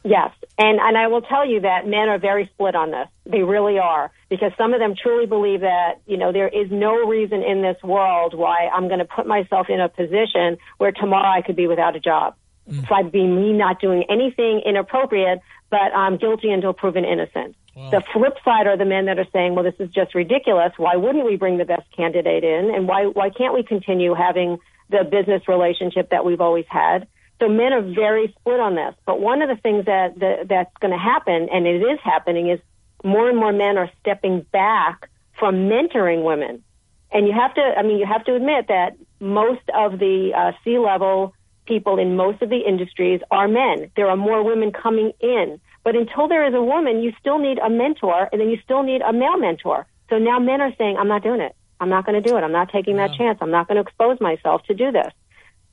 Yes, and I will tell you that men are very split on this. They really are, because some of them truly believe that, there is no reason in this world why I'm going to put myself in a position where tomorrow I could be without a job. Mm. So I'd be me not doing anything inappropriate, but I'm guilty until proven innocent. Wow. The flip side are the men that are saying, well, this is just ridiculous. Why wouldn't we bring the best candidate in? And why can't we continue having the business relationship that we've always had? So men are very split on this. But one of the things that's going to happen, and it is happening, is more and more men are stepping back from mentoring women. And you have to admit that most of the C-level people in most of the industries are men. There are more women coming in. But until there is a woman, you still need a mentor, and then you still need a male mentor. So now men are saying, I'm not doing it. I'm not going to do it. I'm not taking that chance. I'm not going to expose myself to do this.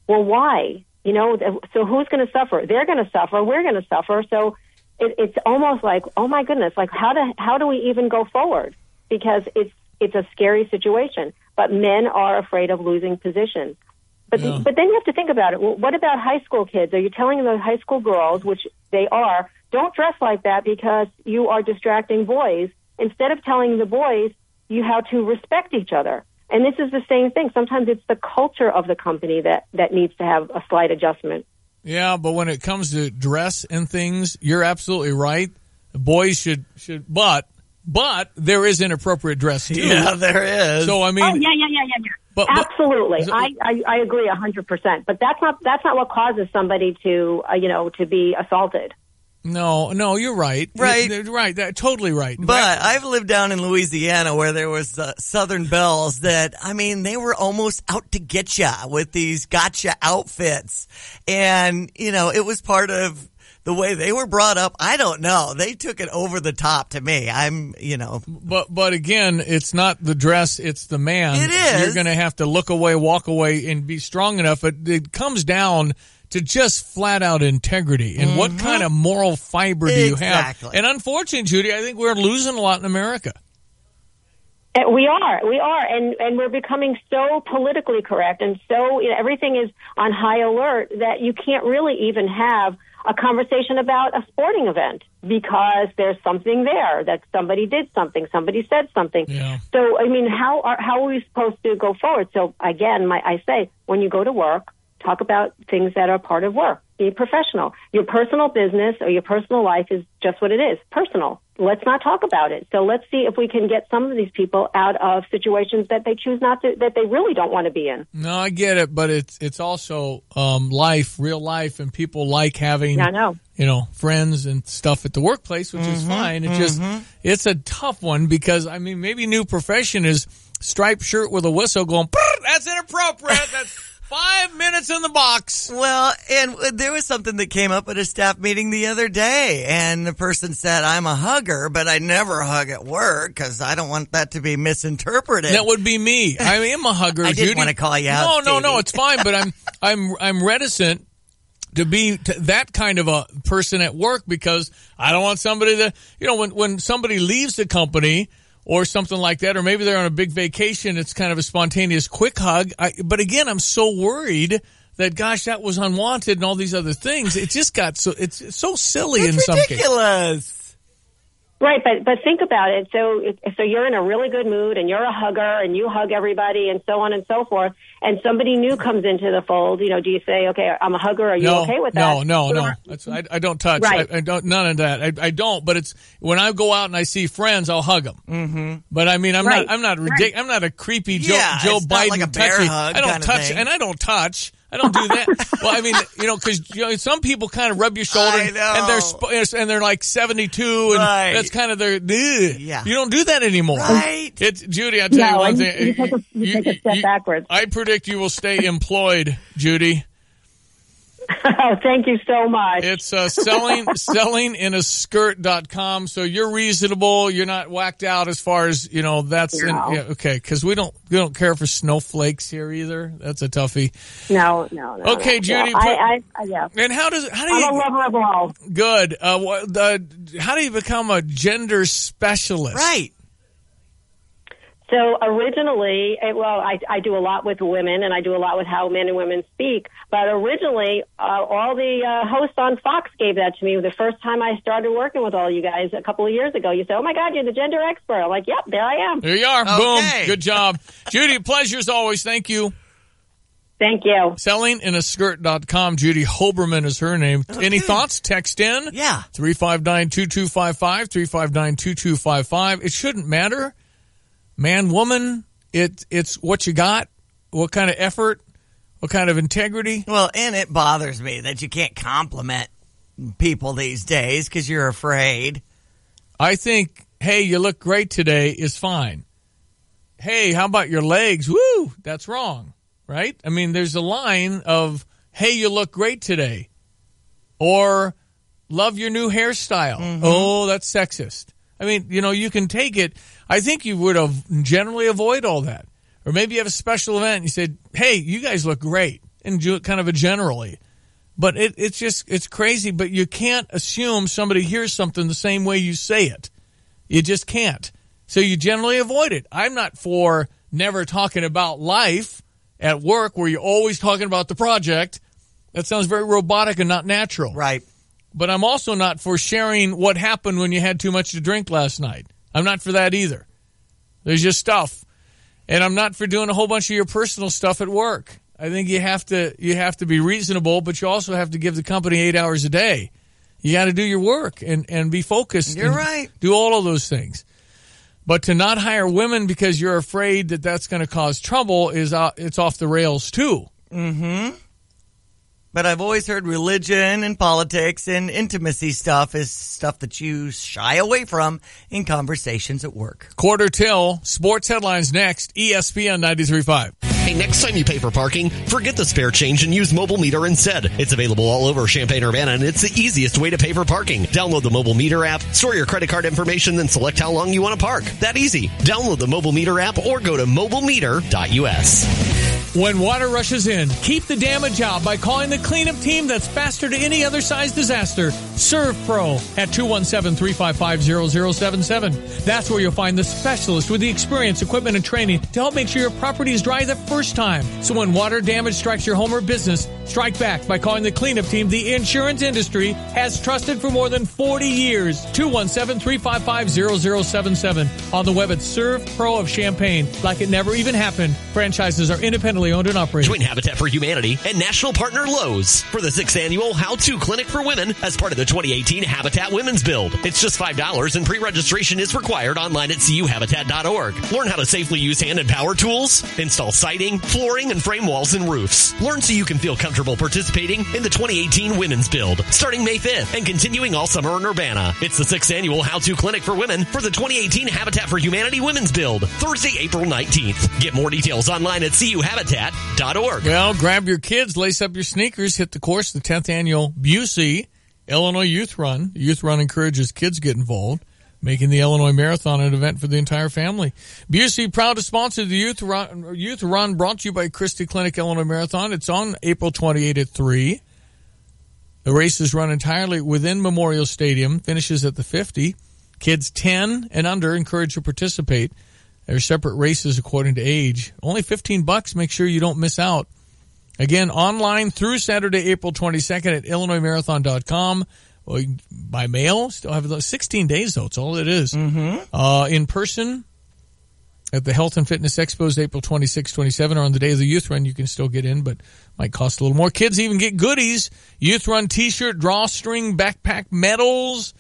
Well, why? You know, so who's going to suffer? They're going to suffer. We're going to suffer. So it's almost like, oh my goodness, like how do we even go forward? Because it's a scary situation. But men are afraid of losing position. But but then you have to think about it. Well, what about high school kids? Are you telling the high school girls, which they are, don't dress like that because you are distracting boys, instead of telling the boys you how to respect each other? And this is the same thing. Sometimes it's the culture of the company that needs to have a slight adjustment. Yeah, but when it comes to dress and things, you're absolutely right. Boys should but there is inappropriate dress too. Yeah, there is. So I mean, oh yeah. But, absolutely, I agree 100%. But that's not what causes somebody to to be assaulted. No, you're right. Right. Totally right. But I've lived down in Louisiana where there was Southern Belles that, I mean, they were almost out to get ya with these gotcha outfits. And, it was part of the way they were brought up. I don't know. They took it over the top to me. But again, it's not the dress, it's the man. It is. You're going to have to look away, walk away, and be strong enough. It comes down to just flat out integrity and what kind of moral fiber do you have? And unfortunately, Judy, I think we're losing a lot in America. We are, and we're becoming so politically correct, and so everything is on high alert that you can't really even have a conversation about a sporting event because there's something there that somebody did something, somebody said something. Yeah. So, I mean, how are we supposed to go forward? So, again, I say, when you go to work, talk about things that are part of work. Be professional. Your personal business or your personal life is just what it is, personal. Let's not talk about it. So let's see if we can get some of these people out of situations that they choose not to, that they really don't want to be in. No, I get it, but it's also life, real life, and people like having friends and stuff at the workplace, which is fine. It's a tough one because maybe new profession is striped shirt with a whistle going. That's inappropriate. That's 5 minutes in the box. Well, and there was something that came up at a staff meeting the other day, and the person said, I'm a hugger, but I never hug at work because I don't want that to be misinterpreted. That would be me. I am a hugger, I Judy. didn't want to call you out, No, it's fine, but I'm reticent to be that kind of a person at work because I don't want somebody that, when somebody leaves the company or something like that, or maybe they're on a big vacation, it's kind of a spontaneous quick hug. But again, I'm so worried that, gosh, that was unwanted and all these other things. It just got it's so silly in some cases. It's ridiculous. Right, but think about it. So you're in a really good mood and you're a hugger and you hug everybody and so on and so forth. And somebody new comes into the fold. Do you say, okay, I'm a hugger? Are you okay with that? No. I don't touch. Right. I don't. None of that. I don't. But it's when I go out and I see friends, I'll hug them. Mm-hmm. But I'm not ridiculous. I'm not a creepy Joe Biden like a bear hug. I don't touch, and I don't touch. I don't do that. Well, because some people kind of rub your shoulder, and they're like 72, and that's kind of their. Yeah. You don't do that anymore, right? Judy, I tell you one thing. You take a step backwards. I predict you will stay employed, Judy. Oh, thank you so much. It's sellinginaskirt.com. So you're reasonable. You're not whacked out as far as, that's okay. Because we don't care for snowflakes here either. That's a toughie. No. Okay, Judy. Yeah. And how do you? I'm a lover of all. Good. How do you become a gender specialist? Right. So originally, I do a lot with women, and I do a lot with how men and women speak. But originally, all the hosts on Fox gave that to me the first time I started working with all you guys a couple of years ago. You said, "Oh my God, you're the gender expert." I'm like, "Yep, there I am." There you are. Okay. Boom. Good job, Judy. Pleasure as always. Thank you. Thank you. Sellinginaskirt.com. Judy Hoberman is her name. Okay. Any thoughts? Text in. Yeah. 359-2255. 359-2255. It shouldn't matter. Man, woman, it's what you got, what kind of effort, what kind of integrity. Well, and it bothers me that you can't compliment people these days because you're afraid. I think, hey, you look great today is fine. Hey, how about your legs? Woo, that's wrong, right? There's a line of, hey, you look great today. Or love your new hairstyle. Mm-hmm. Oh, that's sexist. I mean, you can take it. I think you would have generally avoid all that. Or maybe you have a special event and you said, hey, you guys look great. And do it kind of a generally. But it's crazy. But you can't assume somebody hears something the same way you say it. You just can't. So you generally avoid it. I'm not for never talking about life at work where you're always talking about the project. That sounds very robotic and not natural. Right. But I'm also not for sharing what happened when you had too much to drink last night. I'm not for that either. There's just stuff. And I'm not for doing a whole bunch of your personal stuff at work. I think you have to be reasonable, but you also have to give the company 8 hours a day. You got to do your work and be focused. You're right. Do all of those things. But to not hire women because you're afraid that that's going to cause trouble it's off the rails too. Mm-hmm. But I've always heard religion and politics and intimacy stuff is stuff that you shy away from in conversations at work. Quarter till, sports headlines next, ESPN 93.5. Hey, next time you pay for parking, forget the spare change and use Mobile Meter instead. It's available all over Champaign-Urbana, and it's the easiest way to pay for parking. Download the Mobile Meter app, store your credit card information, then select how long you want to park. That easy. Download the Mobile Meter app or go to mobilemeter.us. When water rushes in, keep the damage out by calling the cleanup team that's faster to any other size disaster. Serve Pro at 217-355-0077. That's where you'll find the specialist with the experience, equipment, and training to help make sure your property is dry the first time. So when water damage strikes your home or business, strike back by calling the cleanup team the insurance industry has trusted for more than 40 years. 217-355-0077. On the web at Serve Pro of Champaign. Like it never even happened. Franchises are independently owned and operated. Join Habitat for Humanity and national partner Lowe's for the 6th annual How-To Clinic for Women as part of the 2018 Habitat Women's Build. It's just $5 and pre-registration is required online at cuhabitat.org. Learn how to safely use hand and power tools, install siding, flooring, and frame walls and roofs. Learn so you can feel comfortable participating in the 2018 Women's Build, starting May 5th and continuing all summer in Urbana. It's the 6th annual How-To Clinic for Women for the 2018 Habitat for Humanity Women's Build, Thursday, April 19th. Get more details online at cuhabitat.org. Well, grab your kids, lace up your sneakers, hit the course, the 10th annual Busey Illinois Youth Run. The Youth Run encourages kids to get involved, making the Illinois Marathon an event for the entire family. Busey, proud to sponsor the Youth Run, brought to you by Christie Clinic Illinois Marathon. It's on April 28 at 3. The race is run entirely within Memorial Stadium, finishes at the 50. Kids 10 and under encouraged to participate. There are separate races according to age. Only $15. Make sure you don't miss out. Again, online through Saturday, April 22nd at IllinoisMarathon.com. By mail, still have 16 days, though. It's all it is. Mm-hmm. In person at the Health and Fitness Expos, April 26, 27, or on the day of the Youth Run, you can still get in, but might cost a little more. Kids even get goodies. Youth Run T-shirt, drawstring, backpack, medals,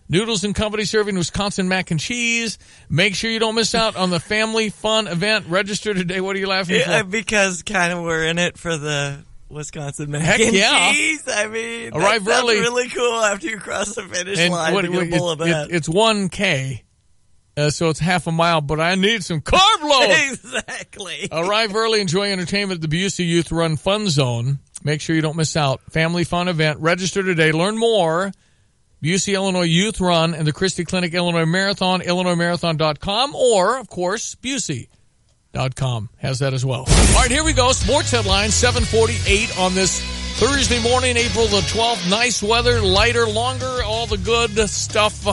Noodles and Company serving Wisconsin mac and cheese. Make sure you don't miss out on the family fun event. Register today. What are you laughing for? Because kind of we're in it for the Wisconsin mac Heck and yeah. cheese. I mean, arrive early. That's really cool after you cross the finish and line to get a bowl of that. It's 1K, so it's half a mile, but I need some carb load. Exactly. Arrive early. Enjoy entertainment at the Busey Youth Run Fun Zone. Make sure you don't miss out. Family fun event. Register today. Learn more. Busey Illinois Youth Run and the Christie Clinic Illinois Marathon, IllinoisMarathon.com, or, of course, Busey.com has that as well. All right, here we go. Sports headlines, 7:48 on this Thursday morning, April the 12th. Nice weather, lighter, longer, all the good stuff.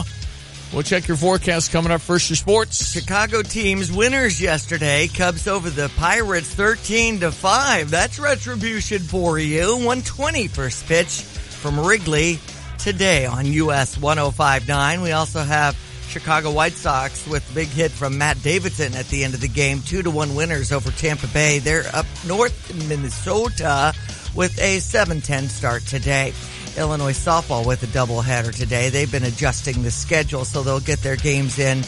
We'll check your forecast coming up. First, your sports. Chicago teams winners yesterday. Cubs over the Pirates 13-5. That's retribution for you. 120 first pitch from Wrigley today on US 105.9. We also have Chicago White Sox with a big hit from Matt Davidson at the end of the game. 2-1 winners over Tampa Bay. They're up north in Minnesota with a 7-10 start today. Illinois softball with a doubleheader today. They've been adjusting the schedule so they'll get their games in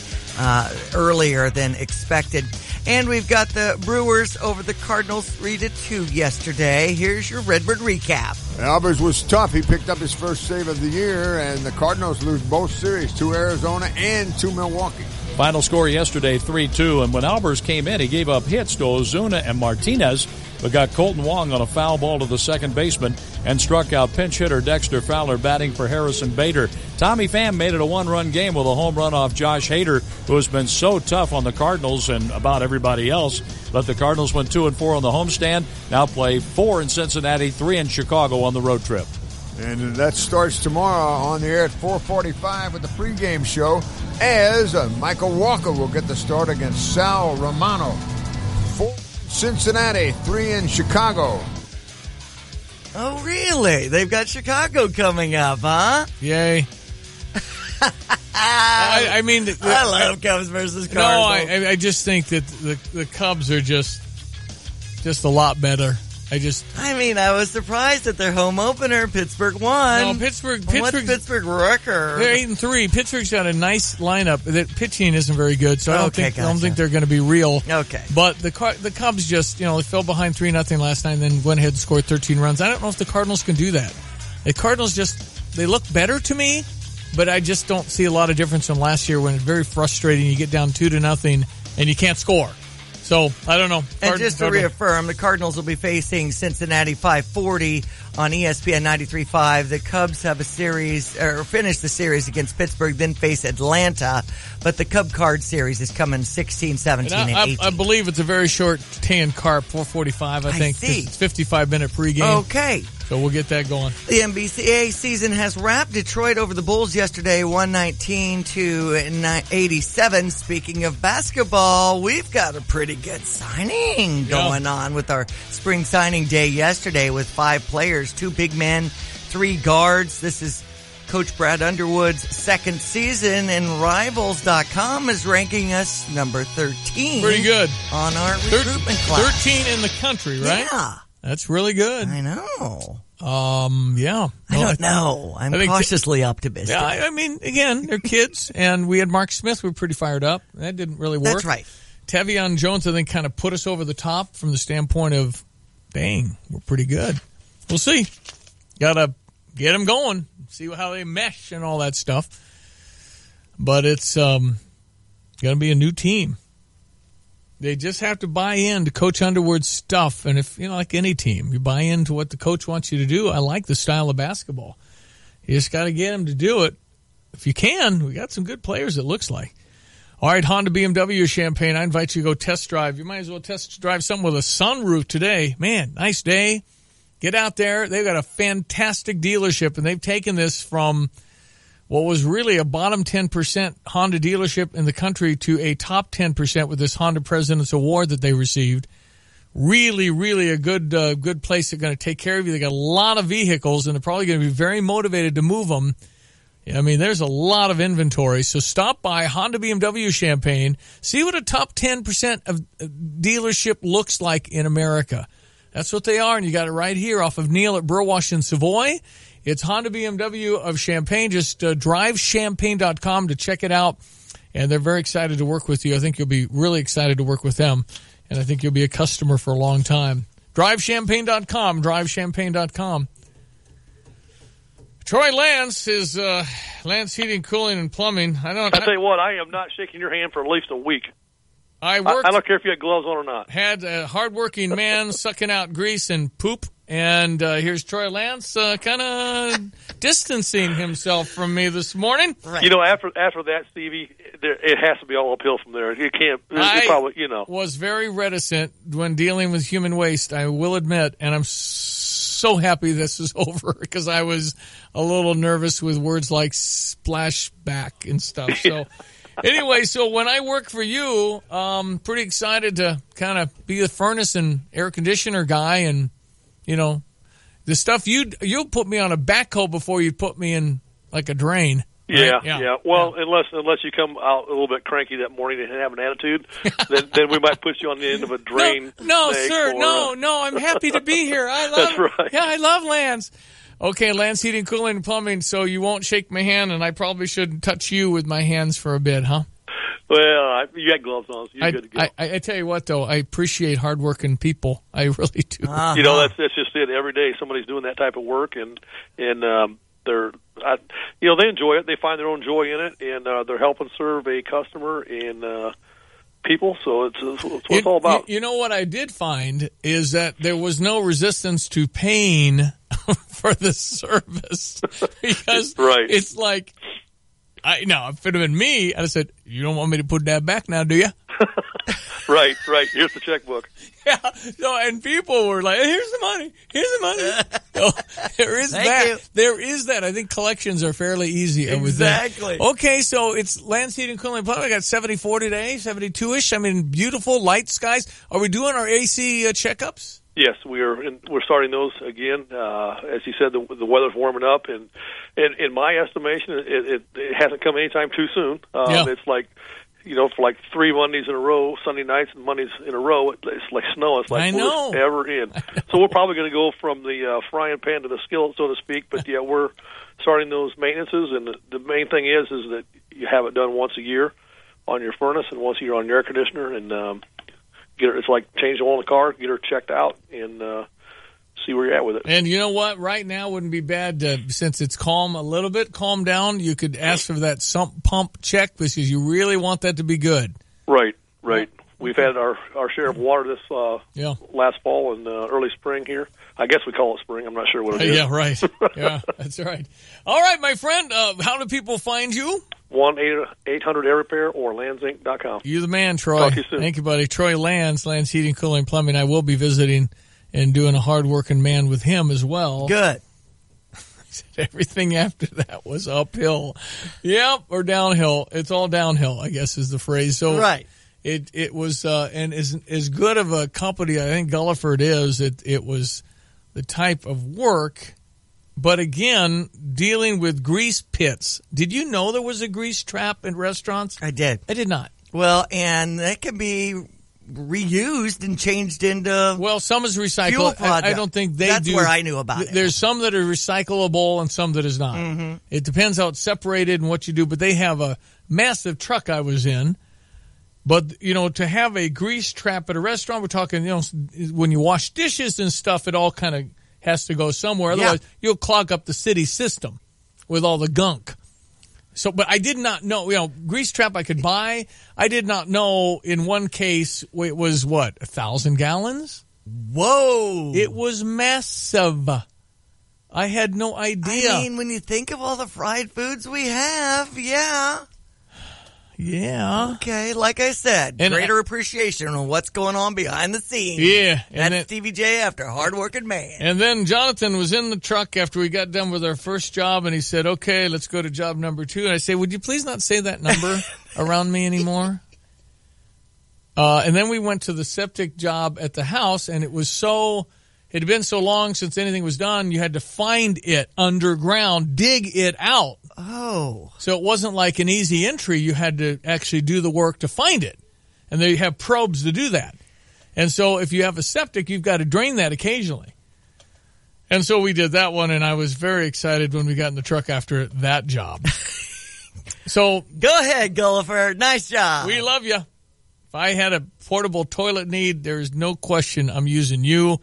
earlier than expected. And we've got the Brewers over the Cardinals 3-2 yesterday. Here's your Redbird recap. Albers was tough. He picked up his first save of the year, and the Cardinals lose both series, to Arizona and to Milwaukee. Final score yesterday, 3-2. And when Albers came in, he gave up hits to Ozuna and Martinez, but got Colton Wong on a foul ball to the second baseman and struck out pinch hitter Dexter Fowler batting for Harrison Bader. Tommy Pham made it a one-run game with a home run off Josh Hader, who has been so tough on the Cardinals and about everybody else. But the Cardinals went 2-4 on the homestand, now play 4 in Cincinnati, 3 in Chicago on the road trip. And that starts tomorrow on the air at 4:45 with the pregame show, as Michael Walker will get the start against Sal Romano. 4 in Cincinnati, 3 in Chicago. Oh, really? They've got Chicago coming up, huh? Yay. I mean, I love Cubs versus Cardinals. No, I just think that the Cubs are just a lot better. I was surprised at their home opener. Pittsburgh won. No, Pittsburgh. What's Pittsburgh record? They're 8-3. Pittsburgh's got a nice lineup. The pitching isn't very good, so I don't think they're going to be real. Okay. But the Cubs just, they fell behind 3-0 last night and then went ahead and scored 13 runs. I don't know if the Cardinals can do that. The Cardinals they look better to me, but I just don't see a lot of difference from last year when it's very frustrating. You get down 2-0 and you can't score. So, I don't know. And just to reaffirm, the Cardinals will be facing Cincinnati 5:40 on ESPN 93.5. The Cubs have finish the series against Pittsburgh, then face Atlanta. But the Cub Card series is coming 16, 17, and 18. I believe it's a very short tan carp, 4:45, I think. See. It's 55-minute pregame. Okay. So we'll get that going. The NBCA season has wrapped. Detroit over the Bulls yesterday, 119-87. Speaking of basketball, we've got a pretty good signing going on with our spring signing day yesterday with 5 players, 2 big men, 3 guards. This is Coach Brad Underwood's second season, and Rivals.com is ranking us number 13. Pretty good. On our recruitment class. 13 in the country, right? Yeah. That's really good. I know. Yeah. I don't know. I'm cautiously optimistic. Yeah, I mean, again, they're kids, and we had Mark Smith. We were pretty fired up. That didn't really work. That's right. Tevion Jones, I think, kind of put us over the top from the standpoint of, dang, we're pretty good. We'll see. Got to get them going, see how they mesh and all that stuff. But it's going to be a new team. They just have to buy into Coach Underwood's stuff. And if, like any team, you buy into what the coach wants you to do. I like the style of basketball. You just got to get them to do it. If you can, we got some good players, it looks like. All right, Honda BMW Champaign, I invite you to go test drive. You might as well test drive something with a sunroof today. Man, nice day. Get out there. They've got a fantastic dealership, and they've taken this from what was really a bottom 10% Honda dealership in the country to a top 10% with this Honda President's Award that they received. Really, really a good place. They're going to take care of you. They got a lot of vehicles, and they're probably going to be very motivated to move them. I mean, there's a lot of inventory. So stop by Honda BMW Champaign. See what a top 10% of dealership looks like in America. That's what they are, and you got it right here off of Neal at Burwash and Savoy. It's Honda BMW of Champaign. Just drivechampaign.com to check it out, and they're very excited to work with you. I think you'll be really excited to work with them, and I think you'll be a customer for a long time. Drivechampaign.com, drivechampaign.com. Troy Lance is Lance Heating, Cooling, and Plumbing. I tell you what, I am not shaking your hand for at least a week. I don't care if you had gloves on or not. Had a hardworking man sucking out grease and poop, and here's Troy Lance kind of distancing himself from me this morning. Right. After that, Stevie, it has to be all uphill from there. You can't. Was very reticent when dealing with human waste, I will admit, and I'm so happy this is over because I was a little nervous with words like splashback and stuff. So. Anyway, so when I work for you, pretty excited to kind of be the furnace and air conditioner guy, and the stuff you'll put me on a backhoe before you put me in like a drain. Right? Yeah. Well, unless you come out a little bit cranky that morning and have an attitude, then we might put you on the end of a drain. No, sir. No. I'm happy to be here. That's right. Yeah, I love Lance. Okay, Lance Heating, Cooling, and Plumbing, so you won't shake my hand, and I probably shouldn't touch you with my hands for a bit, huh? Well, you got gloves on, so you're good to go. I tell you what, though, I appreciate hardworking people. I really do. That's just it. Every day somebody's doing that type of work, and they enjoy it. They find their own joy in it, and they're helping serve a customer and people. So it's what it's all about. You know what I did find is that there was no resistance to paying for the service because it's like, if it had been me, I'd have said, "You don't want me to put that back now, do you?" Right. Here's the checkbook. Yeah. So, and people were like, "Here's the money. Here's the money." So, there is that. There is that. I think collections are fairly easy with that. Exactly. Okay, so it's Lance Heating, Cooling, and Plumbing. I got 74 today, 72-ish. I mean, beautiful light skies. Are we doing our AC checkups? Yes, we're starting those again. As you said, the weather's warming up, and in my estimation, it hasn't come anytime too soon. It's like, for like 3 Mondays in a row, Sunday nights and Mondays in a row, it's like snow. It's like we're ever in. So we're probably going to go from the frying pan to the skillet, so to speak. But yeah, we're starting those maintenances, and the main thing is that you have it done once a year on your furnace and once a year on your air conditioner, and it's like change the oil in the car, get her checked out, and see where you're at with it. And you know what? Right now wouldn't be bad since it's calm a little bit, calm down. You could ask for that sump pump check because you really want that to be good. Right. We've had our share of water this last fall and early spring here. I guess we call it spring. I'm not sure what it is. Yeah, right. Yeah, that's right. All right, my friend, how do people find you? 1-800-AIR-REPAIR or landsinc.com. You're the man, Troy. Talk to you soon. Thank you, buddy. Troy Lands Heating, Cooling, Plumbing. I will be visiting and doing a hard-working man with him as well. Good. Everything after that was uphill. Yep, or downhill. It's all downhill, I guess is the phrase. So right. It was, and as good of a company I think Gulliford is, it was the type of work. But again, dealing with grease pits. Did you know there was a grease trap in restaurants? I did. I did not. Well, and that can be reused and changed into some is recyclable. Fuel product. I don't think they That's do. where I knew about it. There's some that are recyclable and some that is not. Mm-hmm. It depends how it's separated and what you do. But they have a massive truck I was in. But, to have a grease trap at a restaurant, we're talking, when you wash dishes and stuff, it all kind of has to go somewhere. Otherwise, you'll clog up the city system with all the gunk. So, but I did not know, grease trap I could buy. I did not know in one case it was 1,000 gallons? Whoa. It was massive. I had no idea. I mean, when you think of all the fried foods we have, yeah. Okay, like I said, greater appreciation on what's going on behind the scenes. Yeah. That's Stevie J after hard-working man. And then Jonathan was in the truck after we got done with our first job, and he said, okay, let's go to job number 2. And I say, would you please not say that number around me anymore? And then we went to the septic job at the house, and it had been so long since anything was done, you had to find it underground, dig it out. Oh. So it wasn't like an easy entry. You had to actually do the work to find it. And they have probes to do that. And so if you have a septic, you've got to drain that occasionally. And so we did that one, and I was very excited when we got in the truck after that job. So go ahead, Gulliver. Nice job. We love you. If I had a portable toilet need, there's no question I'm using you.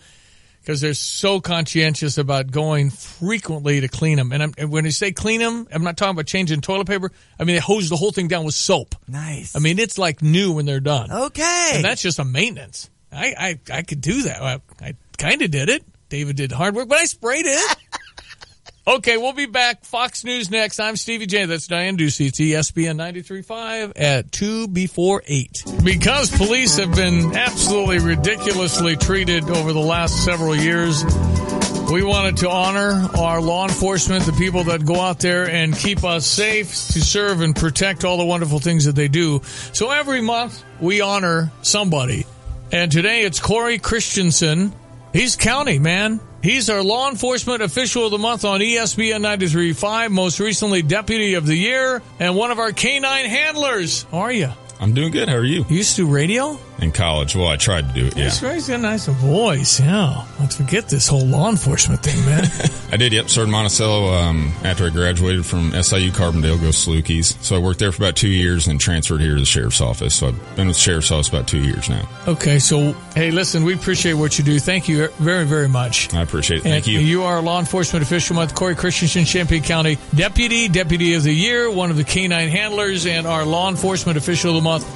Because they're so conscientious about going frequently to clean them. And when I say clean them, I'm not talking about changing toilet paper. I mean, they hose the whole thing down with soap. Nice. I mean, it's like new when they're done. Okay. And that's just a maintenance. I could do that. I kind of did it. David did hard work, but I sprayed it. Okay, we'll be back. Fox News next. I'm Stevie J. That's Diane Ducey. It's ESPN 93.5 at 2 before 8. Because police have been absolutely ridiculously treated over the last several years, we wanted to honor our law enforcement, the people that go out there and keep us safe, to serve and protect all the wonderful things that they do. So every month, we honor somebody. And today, it's Corey Christensen. He's county, man. He's our law enforcement official of the month on ESPN 93.5, most recently Deputy of the Year, and one of our canine handlers. How are you? I'm doing good. How are you? You used to do radio? in college. Well, I tried to do it, yeah. That's right. He's got a nice voice, yeah. Let's forget this whole law enforcement thing, man. I did, yep. Started Monticello after I graduated from SIU Carbondale, go Salukis. So I worked there for about 2 years and transferred here to the sheriff's office. So I've been with the sheriff's office about 2 years now. Okay, so, hey, listen, we appreciate what you do. Thank you very, very much. I appreciate it. Thank you. You are Law Enforcement Official Month. Corey Christensen, Champaign County Deputy of the Year, one of the K-9 handlers, and our Law Enforcement Official of the Month.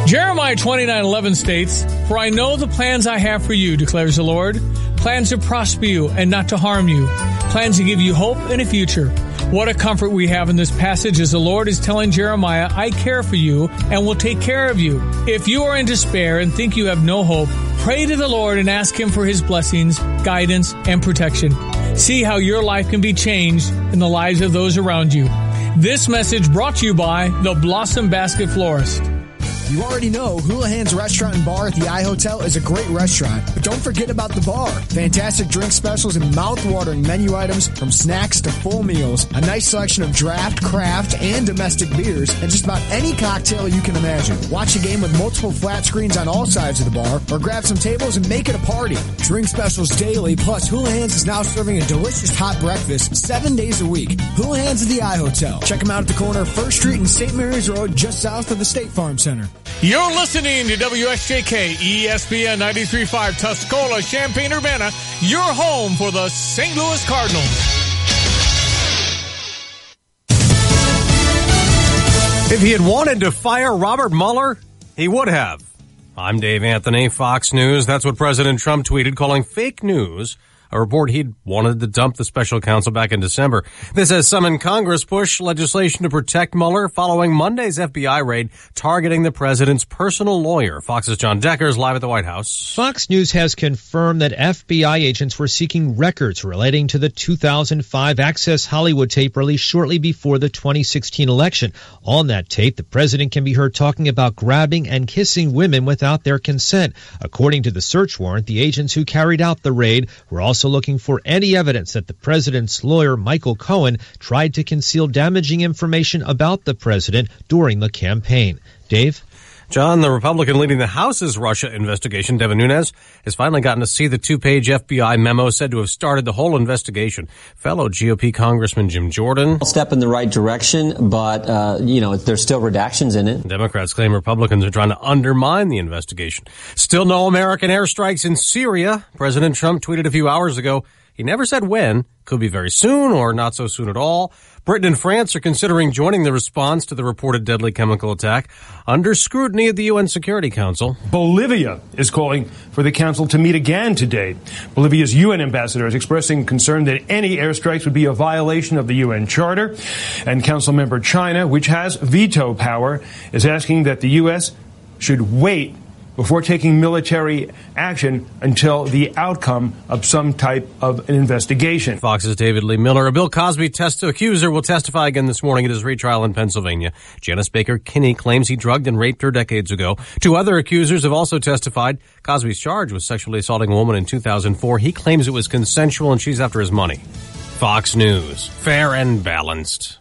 Jeremiah 29:11 states, "For I know the plans I have for you, declares the Lord, plans to prosper you and not to harm you, plans to give you hope and a future." What a comfort we have in this passage as the Lord is telling Jeremiah, I care for you and will take care of you. If you are in despair and think you have no hope, pray to the Lord and ask Him for His blessings, guidance, and protection. See how your life can be changed in the lives of those around you. This message brought to you by the Blossom Basket Florist. You already know Houlihan's Restaurant and Bar at the iHotel is a great restaurant, but don't forget about the bar. Fantastic drink specials and mouth-watering menu items from snacks to full meals. A nice selection of draft, craft, and domestic beers, and just about any cocktail you can imagine. Watch a game with multiple flat screens on all sides of the bar, or grab some tables and make it a party. Drink specials daily, plus Houlihan's is now serving a delicious hot breakfast 7 days a week. Houlihan's at the iHotel. Check them out at the corner of 1st Street and St. Mary's Road, just south of the State Farm Center. You're listening to WSJK ESPN 93.5 Tuscola, Champaign-Urbana, your home for the St. Louis Cardinals. If he had wanted to fire Robert Mueller, he would have. I'm Dave Anthony, Fox News. That's what President Trump tweeted, calling fake news a report he'd wanted to dump the special counsel back in December. This has summoned Congress push legislation to protect Mueller following Monday's FBI raid targeting the president's personal lawyer. Fox's John Decker is live at the White House. Fox News has confirmed that FBI agents were seeking records relating to the 2005 Access Hollywood tape released shortly before the 2016 election. On that tape, the president can be heard talking about grabbing and kissing women without their consent. According to the search warrant, the agents who carried out the raid were also looking for any evidence that the president's lawyer, Michael Cohen, tried to conceal damaging information about the president during the campaign. Dave? John, the Republican leading the House's Russia investigation, Devin Nunes, has finally gotten to see the 2-page FBI memo said to have started the whole investigation. Fellow GOP Congressman Jim Jordan. A step in the right direction, but, there's still redactions in it. Democrats claim Republicans are trying to undermine the investigation. Still no American airstrikes in Syria. President Trump tweeted a few hours ago. He never said when. Could be very soon or not so soon at all. Britain and France are considering joining the response to the reported deadly chemical attack under scrutiny at the UN Security Council. Bolivia is calling for the council to meet again today. Bolivia's UN ambassador is expressing concern that any airstrikes would be a violation of the UN Charter. And council member China, which has veto power, is asking that the U.S. should wait before taking military action until the outcome of some type of an investigation. Fox's David Lee Miller. A Bill Cosby accuser will testify again this morning at his retrial in Pennsylvania. Janice Baker Kinney claims he drugged and raped her decades ago. 2 other accusers have also testified. Cosby's charge was sexually assaulting a woman in 2004. He claims it was consensual and she's after his money. Fox News. Fair and balanced.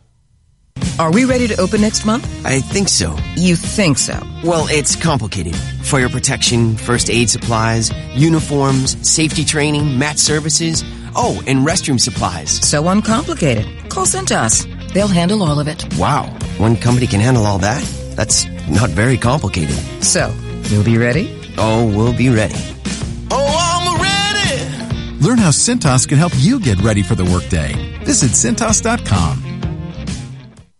Are we ready to open next month? I think so. You think so? Well, it's complicated. Fire protection, first aid supplies, uniforms, safety training, mat services, and restroom supplies. So uncomplicated. Call Cintas. They'll handle all of it. Wow. One company can handle all that? That's not very complicated. So, you'll be ready? Oh, we'll be ready. I'm ready! Learn how Cintas can help you get ready for the workday. Visit Cintas.com.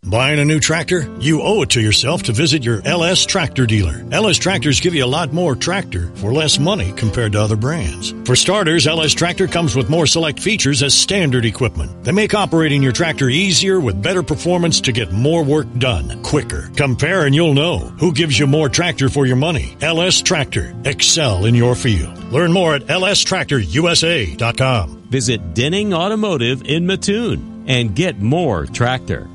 Buying a new tractor? You owe it to yourself to visit your LS Tractor dealer. LS Tractors give you a lot more tractor for less money compared to other brands. For starters, LS Tractor comes with more select features as standard equipment. They make operating your tractor easier with better performance to get more work done quicker. Compare and you'll know who gives you more tractor for your money. LS Tractor. Excel in your field. Learn more at lstractorusa.com. Visit Denning Automotive in Mattoon and get more tractor.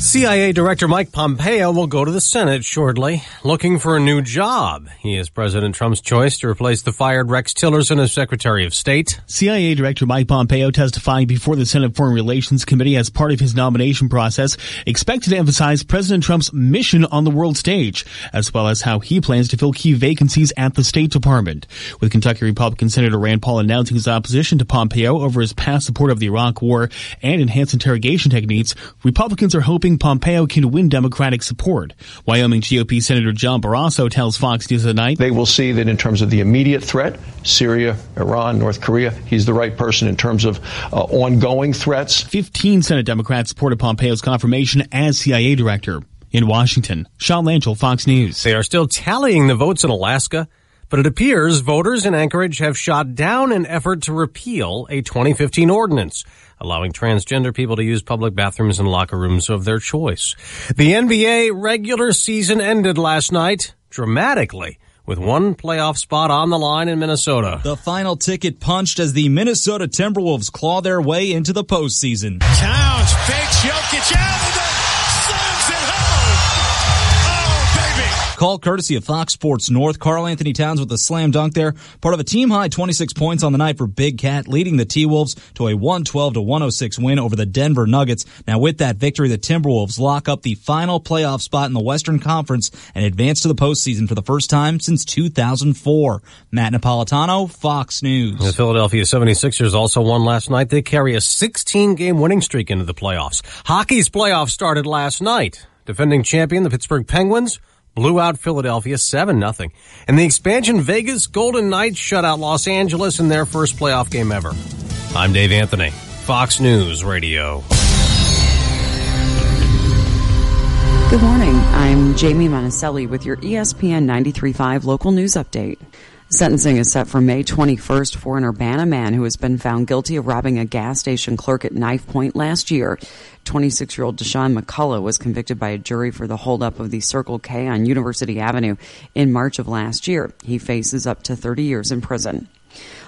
CIA Director Mike Pompeo will go to the Senate shortly, looking for a new job. He is President Trump's choice to replace the fired Rex Tillerson as Secretary of State. CIA Director Mike Pompeo testifying before the Senate Foreign Relations Committee as part of his nomination process, expected to emphasize President Trump's mission on the world stage, as well as how he plans to fill key vacancies at the State Department. With Kentucky Republican Senator Rand Paul announcing his opposition to Pompeo over his past support of the Iraq War and enhanced interrogation techniques, Republicans are hoping Pompeo can win Democratic support. Wyoming GOP Senator John Barrasso tells Fox News tonight they will see that in terms of the immediate threat, Syria, Iran, North Korea, he's the right person in terms of ongoing threats. 15 Senate Democrats supported Pompeo's confirmation as CIA director. In Washington, Sean Lanchel, Fox News. They are still tallying the votes in Alaska, but it appears voters in Anchorage have shot down an effort to repeal a 2015 ordinance allowing transgender people to use public bathrooms and locker rooms of their choice. The NBA regular season ended last night dramatically with one playoff spot on the line in Minnesota. The final ticket punched as the Minnesota Timberwolves claw their way into the postseason. Towns fakes Jokic out and then slams it home. Oh, baby. Call courtesy of Fox Sports North. Karl Anthony Towns with a slam dunk there. Part of a team-high 26 points on the night for Big Cat, leading the T-Wolves to a 112-106 win over the Denver Nuggets. Now with that victory, the Timberwolves lock up the final playoff spot in the Western Conference and advance to the postseason for the first time since 2004. Matt Napolitano, Fox News. The Philadelphia 76ers also won last night. They carry a 16-game winning streak into the playoffs. Hockey's playoffs started last night. Defending champion, the Pittsburgh Penguins, blew out Philadelphia 7-0. And the expansion Vegas Golden Knights shut out Los Angeles in their first playoff game ever. I'm Dave Anthony, Fox News Radio. Good morning. I'm Jamie Monticelli with your ESPN 93.5 local news update. Sentencing is set for May 21st for an Urbana man who has been found guilty of robbing a gas station clerk at knife point last year. 26-year-old Deshaun McCullough was convicted by a jury for the holdup of the Circle K on University Avenue in March of last year. He faces up to 30 years in prison.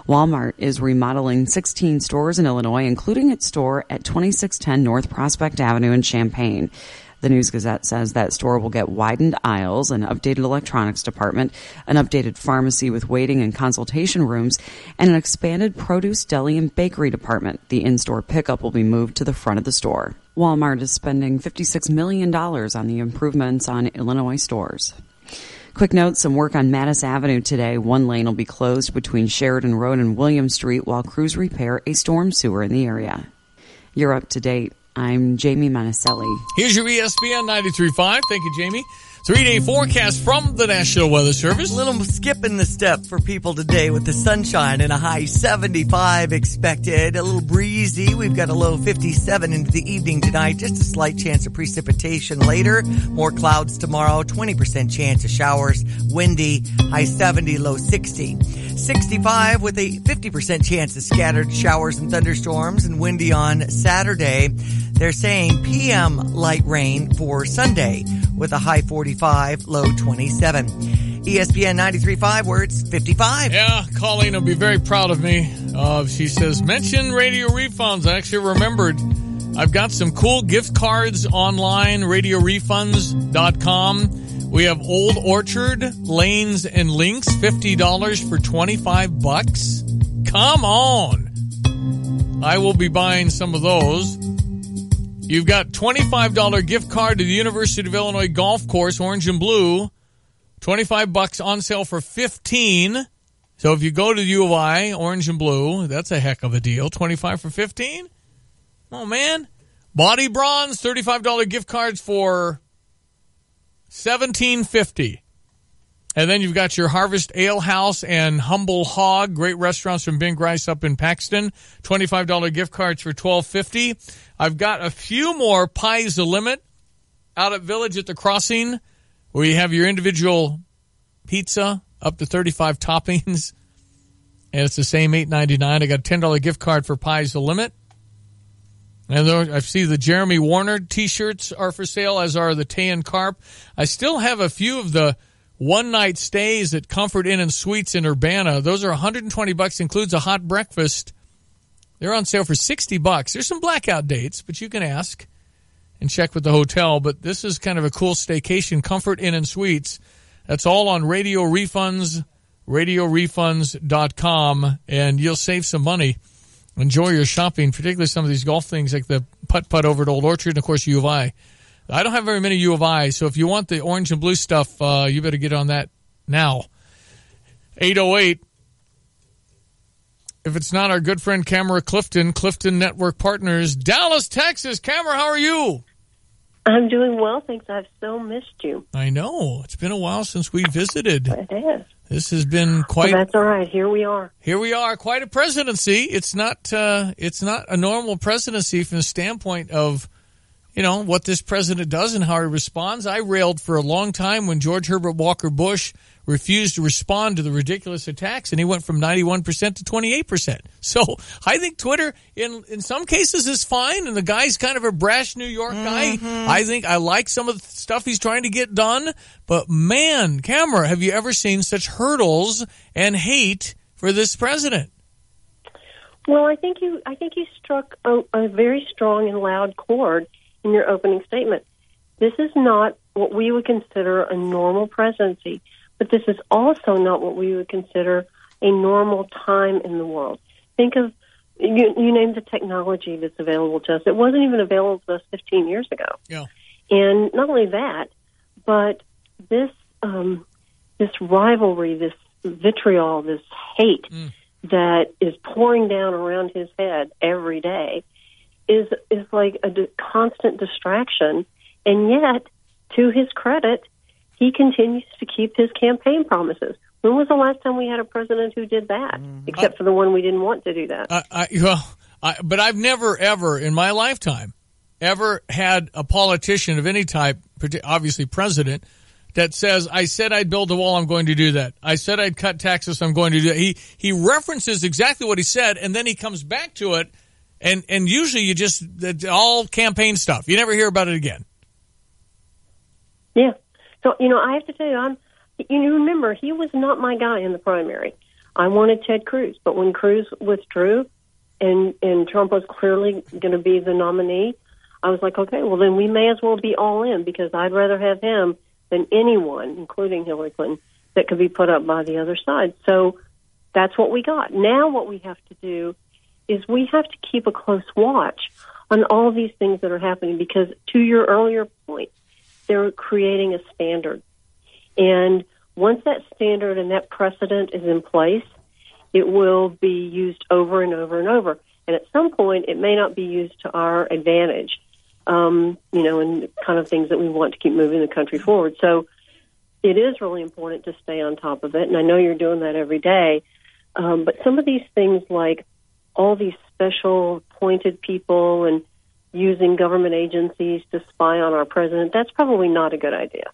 Walmart is remodeling 16 stores in Illinois, including its store at 2610 North Prospect Avenue in Champaign. The News Gazette says that store will get widened aisles, an updated electronics department, an updated pharmacy with waiting and consultation rooms, and an expanded produce, deli, and bakery department. The in-store pickup will be moved to the front of the store. Walmart is spending $56 million on the improvements on Illinois stores. Quick note, some work on Mattis Avenue today. One lane will be closed between Sheridan Road and William Street while crews repair a storm sewer in the area. You're up to date. I'm Jamie Monticelli. Here's your ESPN 93.5. Thank you, Jamie. 3-day forecast from the National Weather Service. A little skip in the step for people today with the sunshine and a high 75 expected. A little breezy. We've got a low 57 into the evening tonight. Just a slight chance of precipitation later. More clouds tomorrow. 20% chance of showers. Windy. High 70, low 60. 65 with a 50% chance of scattered showers and thunderstorms and windy on Saturday. They're saying PM light rain for Sunday with a high 45, low 27. ESPN 93.5 where it's 55. Yeah, Colleen will be very proud of me. She says, mention radio refunds. I actually remembered. I've got some cool gift cards online, radiorefunds.com. We have Old Orchard, Lanes and Links, $50 for $25. Come on. I will be buying some of those. You've got $25 gift card to the University of Illinois Golf Course, orange and blue. $25 on sale for $15. So if you go to U of I, orange and blue, that's a heck of a deal. $25 for $15? Oh, man. Body Bronze, $35 gift cards for $17.50. And then you've got your Harvest Ale House and Humble Hog, great restaurants from Bing Grice up in Paxton. $25 gift cards for $12.50. I've got a few more Pies the Limit out at Village at the Crossing, where you have your individual pizza up to 35 toppings, and it's the same $8.99. I got a $10 gift card for Pies the Limit. And I see the Jeremy Warner T-shirts are for sale, as are the Tay and Carp. I still have a few of the one-night stays at Comfort Inn and Suites in Urbana. Those are $120, includes a hot breakfast. They're on sale for $60. There's some blackout dates, but you can ask. and check with the hotel. But this is kind of a cool staycation, Comfort Inn and Suites. That's all on Radio Refunds, radiorefunds.com, and you'll save some money. Enjoy your shopping, particularly some of these golf things like the putt-putt over at Old Orchard and, of course, U of I. I don't have very many U of I, so if you want the orange and blue stuff, you better get on that now. 808. If it's not our good friend Camera Clifton Network Partners, Dallas, Texas. Camera, how are you? I'm doing well, thanks. I've so missed you. I know. It's been a while since we visited. It is. This has been quite... Well, that's all right. Here we are. Quite a presidency. It's not a normal presidency from the standpoint of, what this president does and how he responds. I railed for a long time when George Herbert Walker Bush refused to respond to the ridiculous attacks, and he went from 91% to 28%. So I think Twitter, in some cases, is fine, and the guy's kind of a brash New York guy. I think I like some of the stuff he's trying to get done, but man, Camera, have you ever seen such hurdles and hate for this president? Well, I think you struck a very strong and loud chord in your opening statement. This is not what we would consider a normal presidency, but this is also not what we would consider a normal time in the world. Think of, you named the technology that's available to us. It wasn't even available to us 15 years ago. Yeah. And not only that, but this rivalry, this vitriol, this hate that is pouring down around his head every day is like a constant distraction. And yet, to his credit, he continues to keep his campaign promises. When was the last time we had a president who did that, except for the one we didn't want to do that? But I've never, ever, in my lifetime, ever had a politician of any type, obviously president, that says, I said I'd build a wall, I'm going to do that. I said I'd cut taxes, I'm going to do that. He references exactly what he said, and then he comes back to it, and usually it's all campaign stuff. You never hear about it again. Yeah. So, I have to tell you, remember, he was not my guy in the primary. I wanted Ted Cruz, but when Cruz withdrew and Trump was clearly going to be the nominee, I was like, okay, well, then we may as well be all in, because I'd rather have him than anyone, including Hillary Clinton, that could be put up by the other side. So that's what we got. Now what we have to do is we have to keep a close watch on all these things that are happening, because to your earlier point, they're creating a standard. And once that standard and that precedent is in place, it will be used over and over and over. And at some point, it may not be used to our advantage, and kind of things that we want to keep moving the country forward. So it is really important to stay on top of it. And I know you're doing that every day. But some of these things, like all these special appointed people and using government agencies to spy on our president, that's probably not a good idea.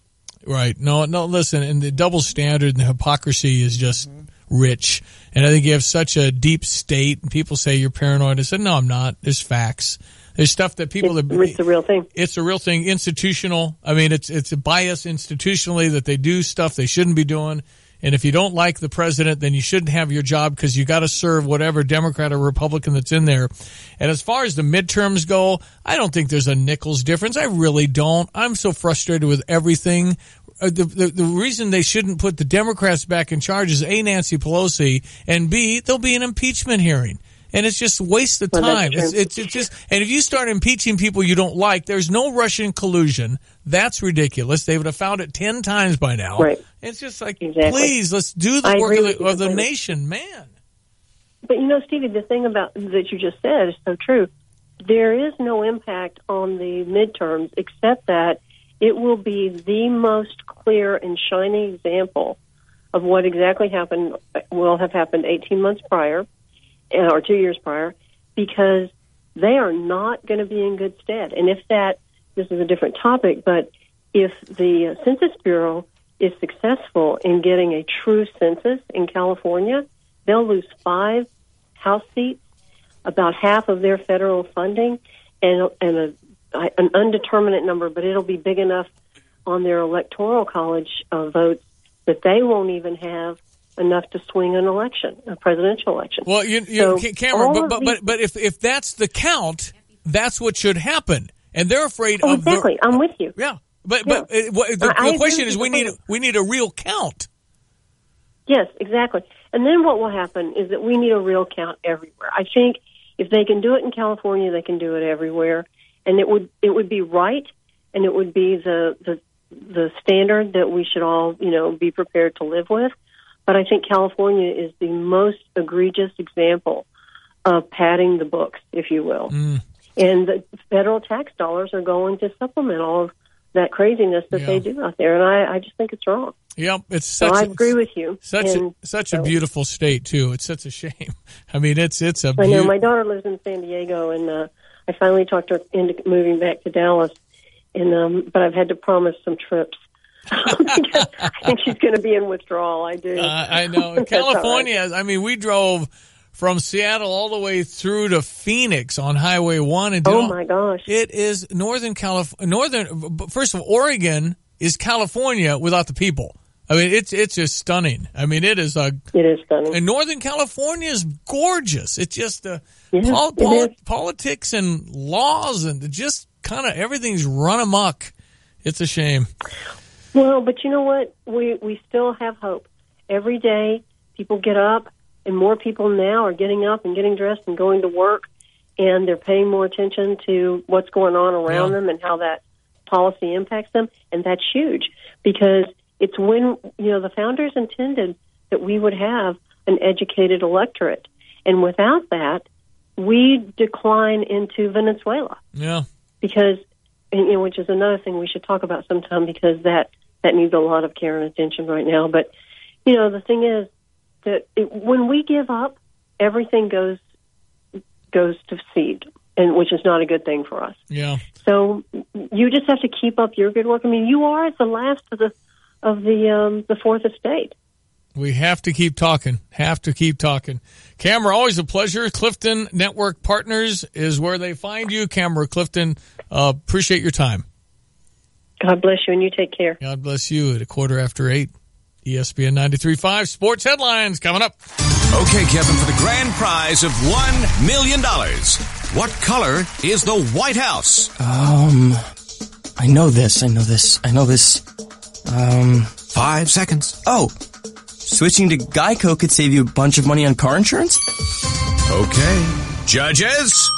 Right. No, listen, and the double standard and the hypocrisy is just rich. And I think you have such a deep state, and people say you're paranoid. I said, no, I'm not. There's facts. There's stuff that people... It's a real thing. It's a real thing. Institutional. I mean, it's a bias institutionally that they do stuff they shouldn't be doing. And if you don't like the president, then you shouldn't have your job, because you got to serve whatever Democrat or Republican that's in there. And as far as the midterms go, I don't think there's a nickel's difference. I really don't. I'm so frustrated with everything. The reason they shouldn't put the Democrats back in charge is A, Nancy Pelosi, and B, there'll be an impeachment hearing. And it's just a waste of time. It's just, and if you start impeaching people you don't like, there's no Russian collusion. That's ridiculous. They would have found it 10 times by now. Right. It's just like, please, let's do the work of the nation, man. But Stevie, the thing about that you just said is so true. There is no impact on the midterms, except that it will be the most clear and shining example of what exactly will have happened 18 months prior, or 2 years prior, because they are not going to be in good stead. And this is a different topic, but if the Census Bureau is successful in getting a true census in California, they'll lose 5 House seats, about half of their federal funding, and an undeterminate number, but it'll be big enough on their electoral college votes that they won't even have enough to swing an election, a presidential election. Well, Cameron, but if that's the count, that's what should happen. And they're afraid of exactly. I'm with you. Yeah. But the question is we need a real count. Yes, exactly. And then what will happen is that we need a real count everywhere. I think if they can do it in California, they can do it everywhere. And it would be right, and it would be the standard that we should all, be prepared to live with. But I think California is the most egregious example of padding the books, if you will. And the federal tax dollars are going to supplement all of that craziness that they do out there. And I just think it's wrong. Yep, I agree with you. Such a beautiful state too. It's such a shame. I mean, it's a. I know my daughter lives in San Diego, and I finally talked her into moving back to Dallas, and but I've had to promise some trips. Because I think she's going to be in withdrawal. I do. I know. California. Right. I mean, we drove from Seattle all the way through to Phoenix on Highway 1. And my gosh! It is Northern California. First of all, Oregon is California without the people. I mean, it's just stunning. I mean, it is stunning. And Northern California is gorgeous. It's just politics and laws and just kind of everything's run amok. It's a shame. Well, but you know what? We still have hope. Every day, people get up, and more people now are getting up and getting dressed and going to work, and they're paying more attention to what's going on around them and how that policy impacts them, and that's huge because it's when, the founders intended that we would have an educated electorate. And without that, we decline into Venezuela. Yeah. Because, which is another thing we should talk about sometime because that needs a lot of care and attention right now. But, the thing is that when we give up, everything goes to seed, and which is not a good thing for us. Yeah. So you just have to keep up your good work. I mean, you are the last of the fourth estate. We have to keep talking. Camera, always a pleasure. Clifton Network Partners is where they find you. Camera Clifton, appreciate your time. God bless you, and you take care. God bless you. At 8:15, ESPN 93.5 Sports Headlines coming up. Okay, Kevin, for the grand prize of $1 million, what color is the White House? I know this. 5 seconds. Oh, switching to Geico could save you a bunch of money on car insurance? Okay. Judges?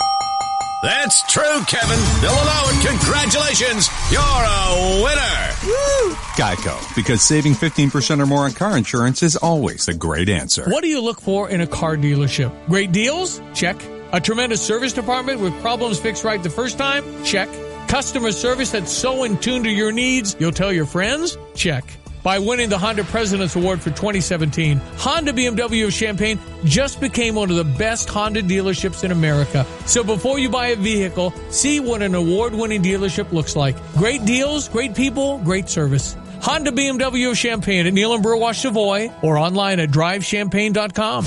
That's true, Kevin. They'll allow it. Congratulations. You're a winner. Woo! Geico, because saving 15% or more on car insurance is always a great answer. What do you look for in a car dealership? Great deals? Check. A tremendous service department with problems fixed right the first time? Check. Customer service that's so in tune to your needs, you'll tell your friends? Check. By winning the Honda President's Award for 2017, Honda BMW of Champaign just became one of the best Honda dealerships in America. So before you buy a vehicle, see what an award-winning dealership looks like. Great deals, great people, great service. Honda BMW of Champaign at Neal and Burwash Savoy or online at drivechampaign.com.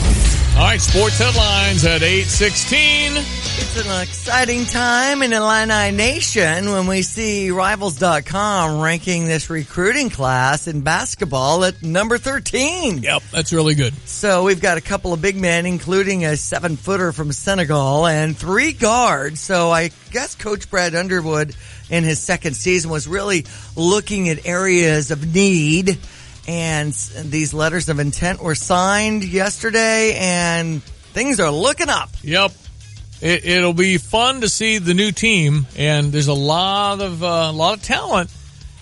All right, sports headlines at 8:16. It's an exciting time in Illini Nation when we see Rivals.com ranking this recruiting class in basketball at number 13. Yep, that's really good. So we've got a couple of big men, including a 7-footer from Senegal and 3 guards. So I guess Coach Brad Underwood in his second season was really looking at areas of need. And these letters of intent were signed yesterday, and things are looking up. Yep. It'll be fun to see the new team, and there's a lot of talent.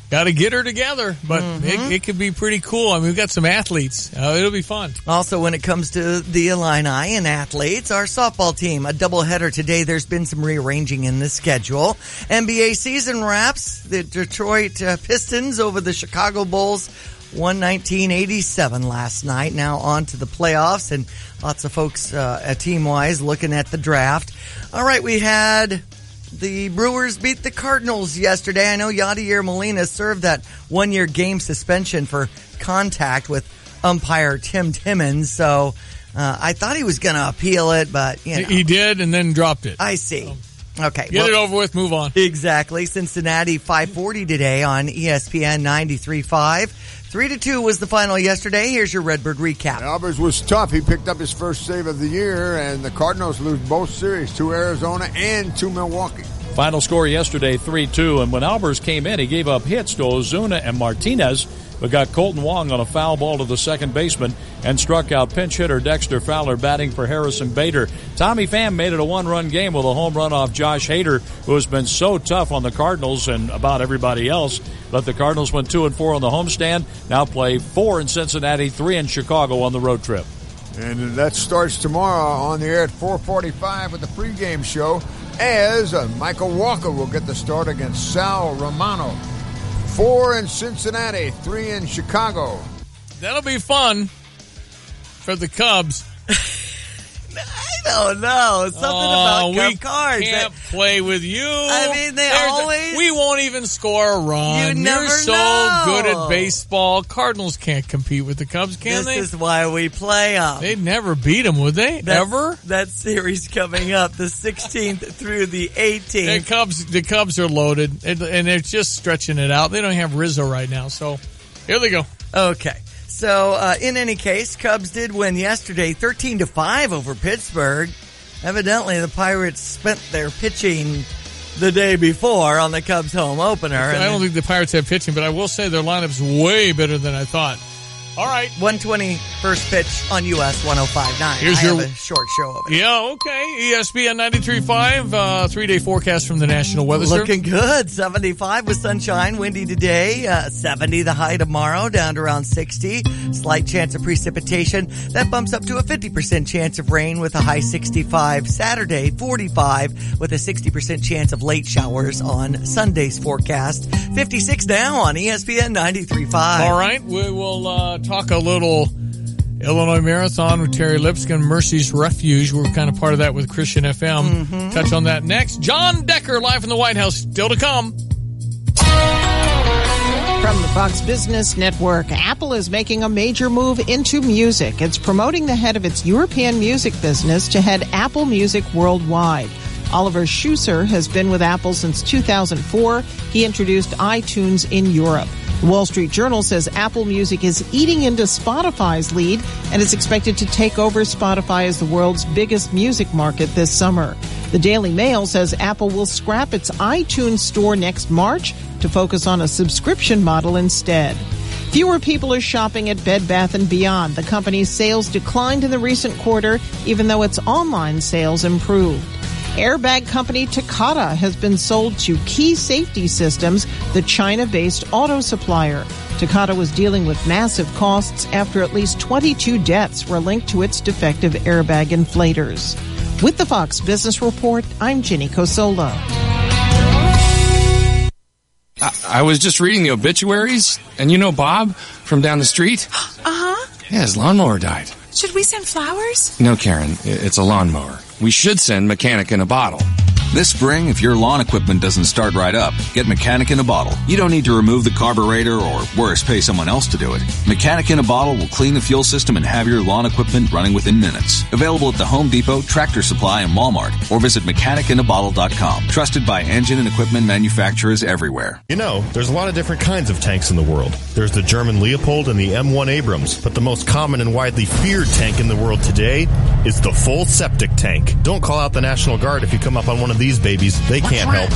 Got to get her together, but it could be pretty cool. I mean, we've got some athletes. It'll be fun. Also, when it comes to the Illini and athletes, our softball team, a doubleheader today. There's been some rearranging in the schedule. NBA season wraps. The Detroit Pistons over the Chicago Bulls. 119-87 last night. Now on to the playoffs, and lots of folks team-wise looking at the draft. All right, we had the Brewers beat the Cardinals yesterday. I know Yadier Molina served that 1-year game suspension for contact with umpire Tim Timmons, so I thought he was going to appeal it, but he did and then dropped it. I see. Okay. Get it over with, move on. Exactly. Cincinnati 540 today on ESPN 93.5. 3-2 was the final yesterday. Here's your Redbird recap. Albers was tough. He picked up his first save of the year, and the Cardinals lose both series to Arizona and to Milwaukee. Final score yesterday, 3-2. And when Albers came in, he gave up hits to Ozuna and Martinez, but got Colton Wong on a foul ball to the second baseman and struck out pinch hitter Dexter Fowler batting for Harrison Bader. Tommy Pham made it a one-run game with a home run off Josh Hader, who has been so tough on the Cardinals and about everybody else. But the Cardinals went 2-4 on the homestand, now play 4 in Cincinnati, 3 in Chicago on the road trip. And that starts tomorrow on the air at 4:45 with the pregame show, as Michael Walker will get the start against Sal Romano. 4 in Cincinnati, 3 in Chicago. That'll be fun for the Cubs. I don't know. Something about Cub cards. We can't play with you. I mean, we won't even score a run. You're so good at baseball. Cardinals can't compete with the Cubs, can they? This is why we play them. They'd never beat them, would they? Ever? That series coming up the 16th through the 18th. The Cubs are loaded, and they're just stretching it out. They don't have Rizzo right now, so here they go. Okay. So, in any case, Cubs did win yesterday 13-5 over Pittsburgh. Evidently, the Pirates spent their pitching the day before on the Cubs home opener. I don't think the Pirates have pitching, but I will say their lineup's way better than I thought. All right. 1:20 first pitch on US 105.9. Here's a short show of it. Yeah, okay. ESPN 93.5, 3-day forecast from the National Weather Service. Looking good. 75 with sunshine, windy today. 70 the high tomorrow, down to around 60. Slight chance of precipitation. That bumps up to a 50% chance of rain with a high 65. Saturday, 45 with a 60% chance of late showers on Sunday's forecast. 56 now on ESPN 93.5. All right. We will talk a little Illinois Marathon with Terry Lipscomb, Mercy's Refuge. We're kind of part of that with Christian FM. Mm-hmm. Touch on that next. John Decker live from the White House. Still to come. From the Fox Business Network, Apple is making a major move into music. It's promoting the head of its European music business to head Apple Music worldwide. Oliver Schuster has been with Apple since 2004. He introduced iTunes in Europe. The Wall Street Journal says Apple Music is eating into Spotify's lead and is expected to take over Spotify as the world's biggest music market this summer. The Daily Mail says Apple will scrap its iTunes store next March to focus on a subscription model instead. Fewer people are shopping at Bed Bath & Beyond. The company's sales declined in the recent quarter, even though its online sales improved. Airbag company Takata has been sold to Key Safety Systems, the China-based auto supplier. Takata was dealing with massive costs after at least 22 deaths were linked to its defective airbag inflators. With the Fox Business Report, I'm Ginny Cosola. I was just reading the obituaries, and you know Bob from down the street? Uh-huh. Yeah, his lawnmower died. Should we send flowers? No, Karen, it's a lawnmower. We should send Mechanic in a Bottle. This spring, if your lawn equipment doesn't start right up, get Mechanic in a Bottle. You don't need to remove the carburetor or, worse, pay someone else to do it. Mechanic in a Bottle will clean the fuel system and have your lawn equipment running within minutes. Available at the Home Depot, Tractor Supply, and Walmart, or visit mechanicinaBottle.com. Trusted by engine and equipment manufacturers everywhere. You know, there's a lot of different kinds of tanks in the world. There's the German Leopold and the M1 Abrams, but the most common and widely feared tank in the world today is the full septic tank. Don't call out the National Guard if you come up on one of these babies. They can't help.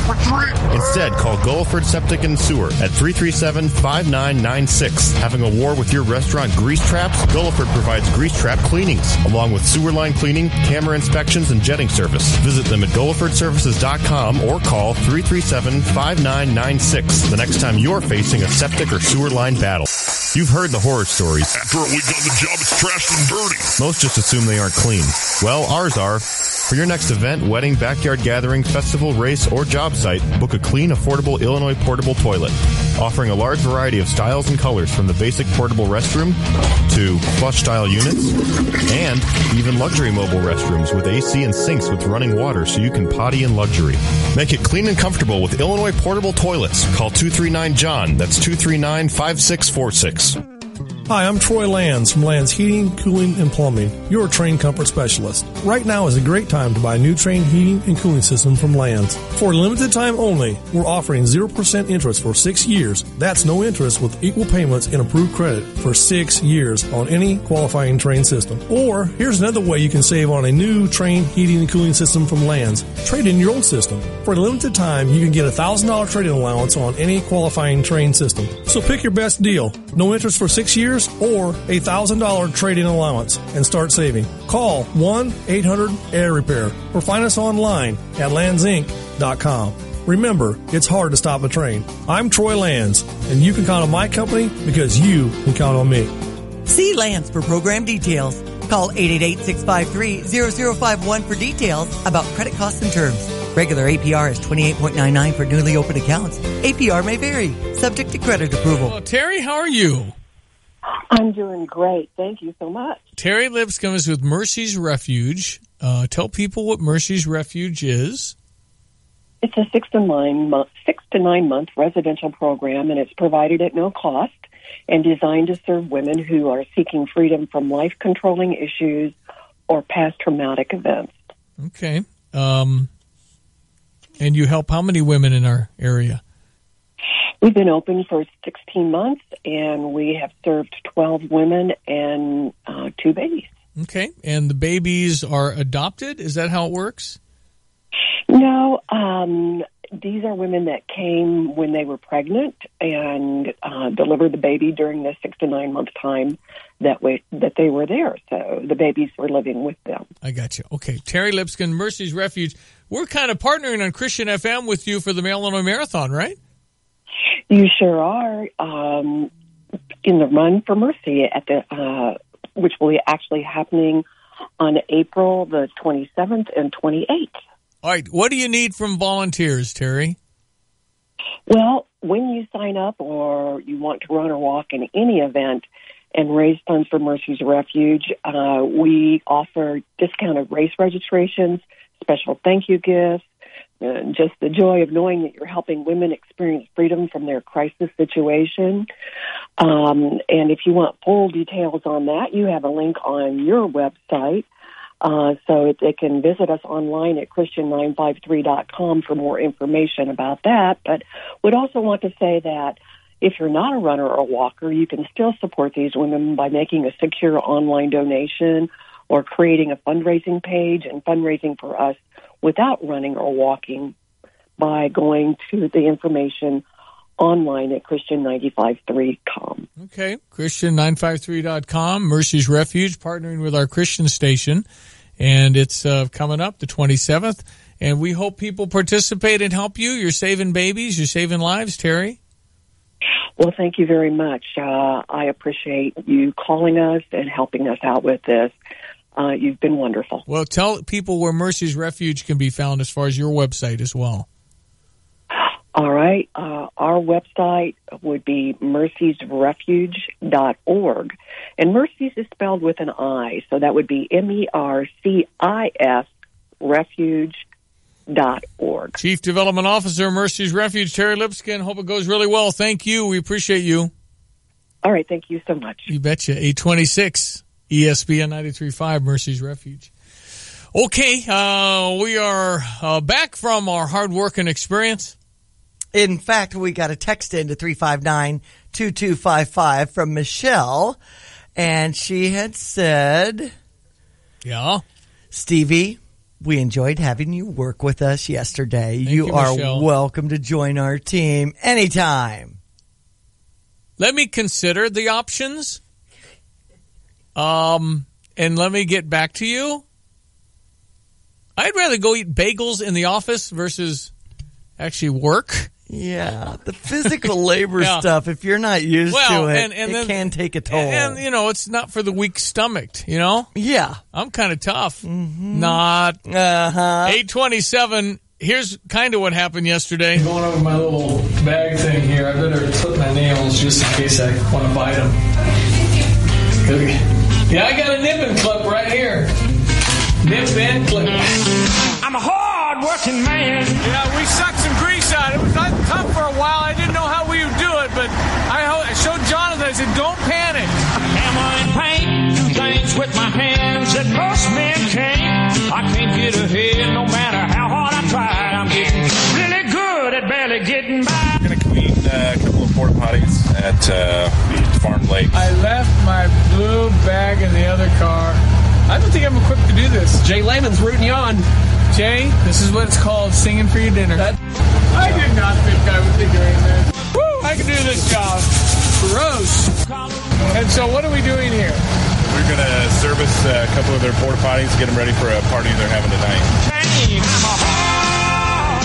Instead, call Gulliford Septic and Sewer at 337-5996. Having a war with your restaurant grease traps? Gulliford provides grease trap cleanings, along with sewer line cleaning, camera inspections, and jetting service. Visit them at gullifordservices.com or call 337-5996 the next time you're facing a septic or sewer line battle. You've heard the horror stories. After a week on the job, it's trashed and dirty. Most just assume they aren't clean. Well, ours are. For your next event, wedding, backyard gathering, festival, race, or job site, book a clean, affordable Illinois portable toilet. Offering a large variety of styles and colors from the basic portable restroom to flush-style units and even luxury mobile restrooms with AC and sinks with running water so you can potty in luxury. Make it clean and comfortable with Illinois portable toilets. Call 239-JOHN. That's 239-5646. Hi, I'm Troy Lands from Lands Heating, Cooling, and Plumbing, your Trane Comfort Specialist. Right now is a great time to buy a new Trane heating and cooling system from Lands. For a limited time only, we're offering 0% interest for 6 years. That's no interest with equal payments and approved credit for 6 years on any qualifying Trane system. Or, here's another way you can save on a new Trane heating and cooling system from Lands. Trade in your old system. For a limited time, you can get a $1,000 trade-in allowance on any qualifying Trane system. So pick your best deal. No interest for 6 years or a $1,000 trade-in allowance and start saving. Call 1-800-AIR-REPAIR or find us online at landsinc.com. Remember, it's hard to stop a train. I'm Troy Lands, and you can count on my company because you can count on me. See Lands for program details. Call 888-653-0051 for details about credit costs and terms. Regular APR is 28.99 for newly opened accounts. APR may vary, subject to credit approval. Well, Terry, how are you? I'm doing great. Thank you so much. Terry Lipscomb is with Mercy's Refuge. Tell people what Mercy's Refuge is. It's a 6 to 9 month residential program, and it's provided at no cost and designed to serve women who are seeking freedom from life-controlling issues or past traumatic events. Okay. And you help how many women in our area? We've been open for 16 months, and we have served 12 women and 2 babies. Okay. And the babies are adopted? Is that how it works? No. These are women that came when they were pregnant and delivered the baby during the 6 to 9 month time that they were there. So the babies were living with them. I got you. Okay. Terry Lipscomb, Mercy's Refuge. We're kind of partnering on Christian FM with you for the Illinois Marathon, right? You sure are. In the Run for Mercy at the which will be actually happening on April the 27th and 28th. All right. What do you need from volunteers, Terry? Well, when you sign up or you want to run or walk in any event and raise funds for Mercy's Refuge, we offer discounted race registrations, special thank you gifts, just the joy of knowing that you're helping women experience freedom from their crisis situation. And if you want full details on that, you have a link on your website. So they can visit us online at Christian953.com for more information about that. But would also want to say that if you're not a runner or walker, you can still support these women by making a secure online donation or creating a fundraising page and fundraising for us without running or walking by going to the information online at Christian953.com. Okay, Christian953.com, Mercy's Refuge, partnering with our Christian station. And it's coming up the 27th. And we hope people participate and help you. You're saving babies. You're saving lives, Terry. Well, thank you very much. I appreciate you calling us and helping us out with this. You've been wonderful. Well, tell people where Mercy's Refuge can be found as far as your website as well. All right. Our website would be mercysrefuge.org. And Mercy's is spelled with an I, so that would be MERCIS refuge.org. Chief Development Officer, Mercy's Refuge, Terry Lipscomb. Hope it goes really well. Thank you. We appreciate you. All right. Thank you so much. You betcha. 826 ESPN 93.5, Mercy's Refuge. Okay. We are back from our hard work and experience. In fact, we got a text into 359-2255 from Michelle, and she had said, "Yeah, Stevie, we enjoyed having you work with us yesterday. You are Michelle. Welcome to join our team anytime. Let me consider the options, and let me get back to you. I'd rather go eat bagels in the office versus actually work." Yeah, the physical labor stuff, if you're not used to it, it can take a toll. And, it's not for the weak-stomached, Yeah. I'm kind of tough. Mm-hmm. Not. 827. Here's kind of what happened yesterday. Going over my little bag thing here, I better clip my nails just in case I want to bite them. Yeah, I got a nip and clip right here. Nip and clip. I'm a hard-working man. Yeah, we sucked some grease out. It was tough for a while. I didn't know how we would do it, but I showed Jonathan. I said, don't panic. porta potties at Farm Lake. I left my blue bag in the other car. I don't think I'm equipped to do this. Jay Lehman's rooting you on. Jay, this is what it's called, singing for your dinner. I did not think I would be doing this. Woo, I can do this job. Gross. And so what are we doing here? We're going to service a couple of their porta potties, get them ready for a party they're having tonight. I'm a hard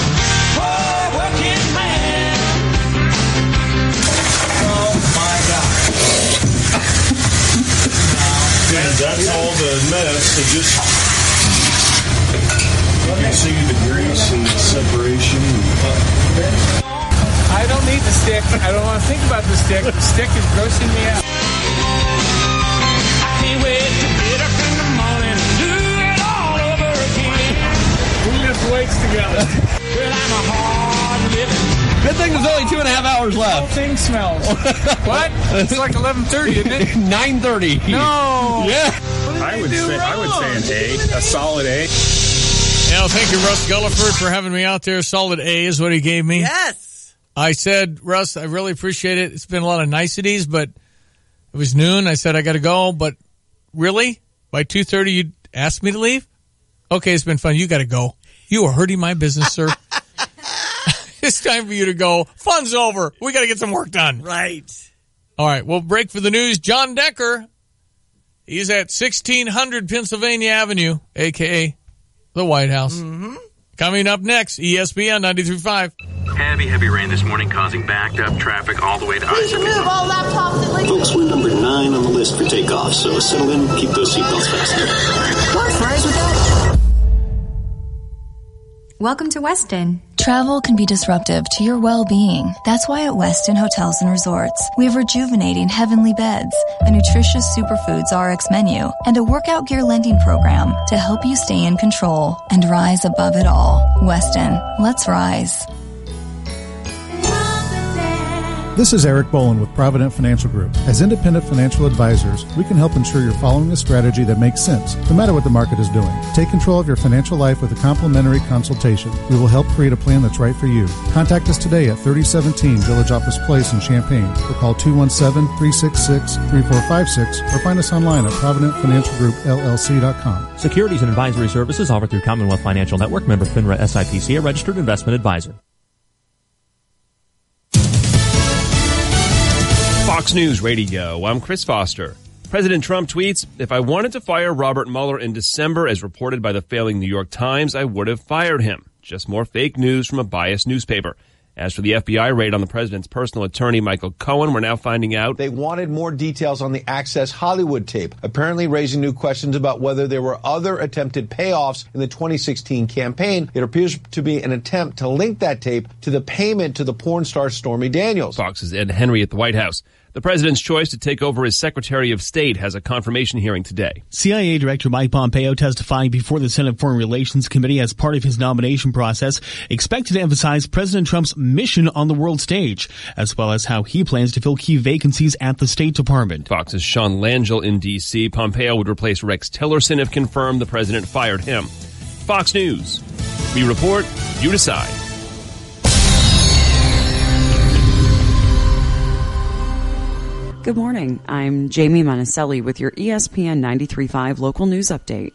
working man. Oh my God. And that's all the mess. So just you can see the grease and the separation. I don't need the stick. I don't want to think about the stick. The stick is grossing me out. I can't wait to get up in the morning and do it all over again. We lift weights together. Well, I'm a hard living. Good thing there's only 2.5 hours The left. whole thing smells. What? It's like 11:30, isn't it? 9:30. No. Yeah. I would say an A, a solid A. Yeah, thank you, Russ Gulliford, for having me out there. Solid A is what he gave me. Yes. I said, Russ, I really appreciate it. It's been a lot of niceties, but it was noon. I said, I got to go. But really? By 2:30, you'd ask me to leave? Okay, it's been fun. You got to go. You are hurting my business, sir. It's time for you to go. Fun's over. We got to get some work done. Right. All right, we'll break for the news. John Decker, he's at 1600 Pennsylvania Avenue, a.k.a. the White House. Mm-hmm. Coming up next, ESPN 93.5. Heavy rain this morning causing backed up traffic all the way to Please remove all laptops and Folks, we're number 9 on the list for takeoff, so settle in, keep those seatbelts fastened. What fries with that? Welcome to Westin. Travel can be disruptive to your well-being. That's why at Westin Hotels and Resorts, we have rejuvenating heavenly beds, a nutritious superfoods RX menu, and a workout gear lending program to help you stay in control and rise above it all. Westin, let's rise. This is Eric Boland with Provident Financial Group. As independent financial advisors, we can help ensure you're following a strategy that makes sense, no matter what the market is doing. Take control of your financial life with a complimentary consultation. We will help create a plan that's right for you. Contact us today at 3017 Village Office Place in Champaign, or call 217-366-3456, or find us online at ProvidentFinancialGroupLLC.com. Securities and advisory services offered through Commonwealth Financial Network, member FINRA SIPC, a registered investment advisor. Fox News Radio. I'm Chris Foster. President Trump tweets, "If I wanted to fire Robert Mueller in December, as reported by the failing New York Times, I would have fired him." Just more fake news from a biased newspaper. As for the FBI raid on the president's personal attorney, Michael Cohen, we're now finding out they wanted more details on the Access Hollywood tape, apparently raising new questions about whether there were other attempted payoffs in the 2016 campaign. It appears to be an attempt to link that tape to the payment to the porn star Stormy Daniels. Fox's Ed Henry at the White House. The president's choice to take over as Secretary of State has a confirmation hearing today. CIA Director Mike Pompeo testifying before the Senate Foreign Relations Committee as part of his nomination process, expected to emphasize President Trump's mission on the world stage, as well as how he plans to fill key vacancies at the State Department. Fox's Sean Langell in D.C. Pompeo would replace Rex Tillerson if confirmed. The president fired him. Fox News. We report, you decide. Good morning. I'm Jamie Monticelli with your ESPN 93.5 local news update.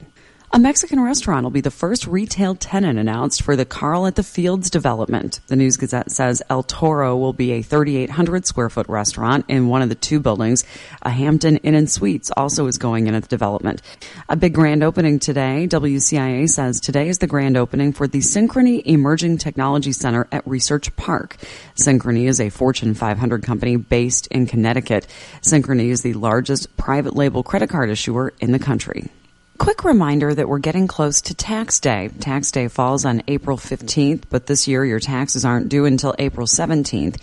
A Mexican restaurant will be the first retail tenant announced for the Carl at the Fields development. The News Gazette says El Toro will be a 3,800 square foot restaurant in one of the two buildings. A Hampton Inn and Suites also is going in at the development. A big grand opening today. WCIA says today is the grand opening for the Synchrony Emerging Technology Center at Research Park. Synchrony is a Fortune 500 company based in Connecticut. Synchrony is the largest private label credit card issuer in the country. Quick reminder that we're getting close to Tax Day. Tax Day falls on April 15th, but this year your taxes aren't due until April 17th.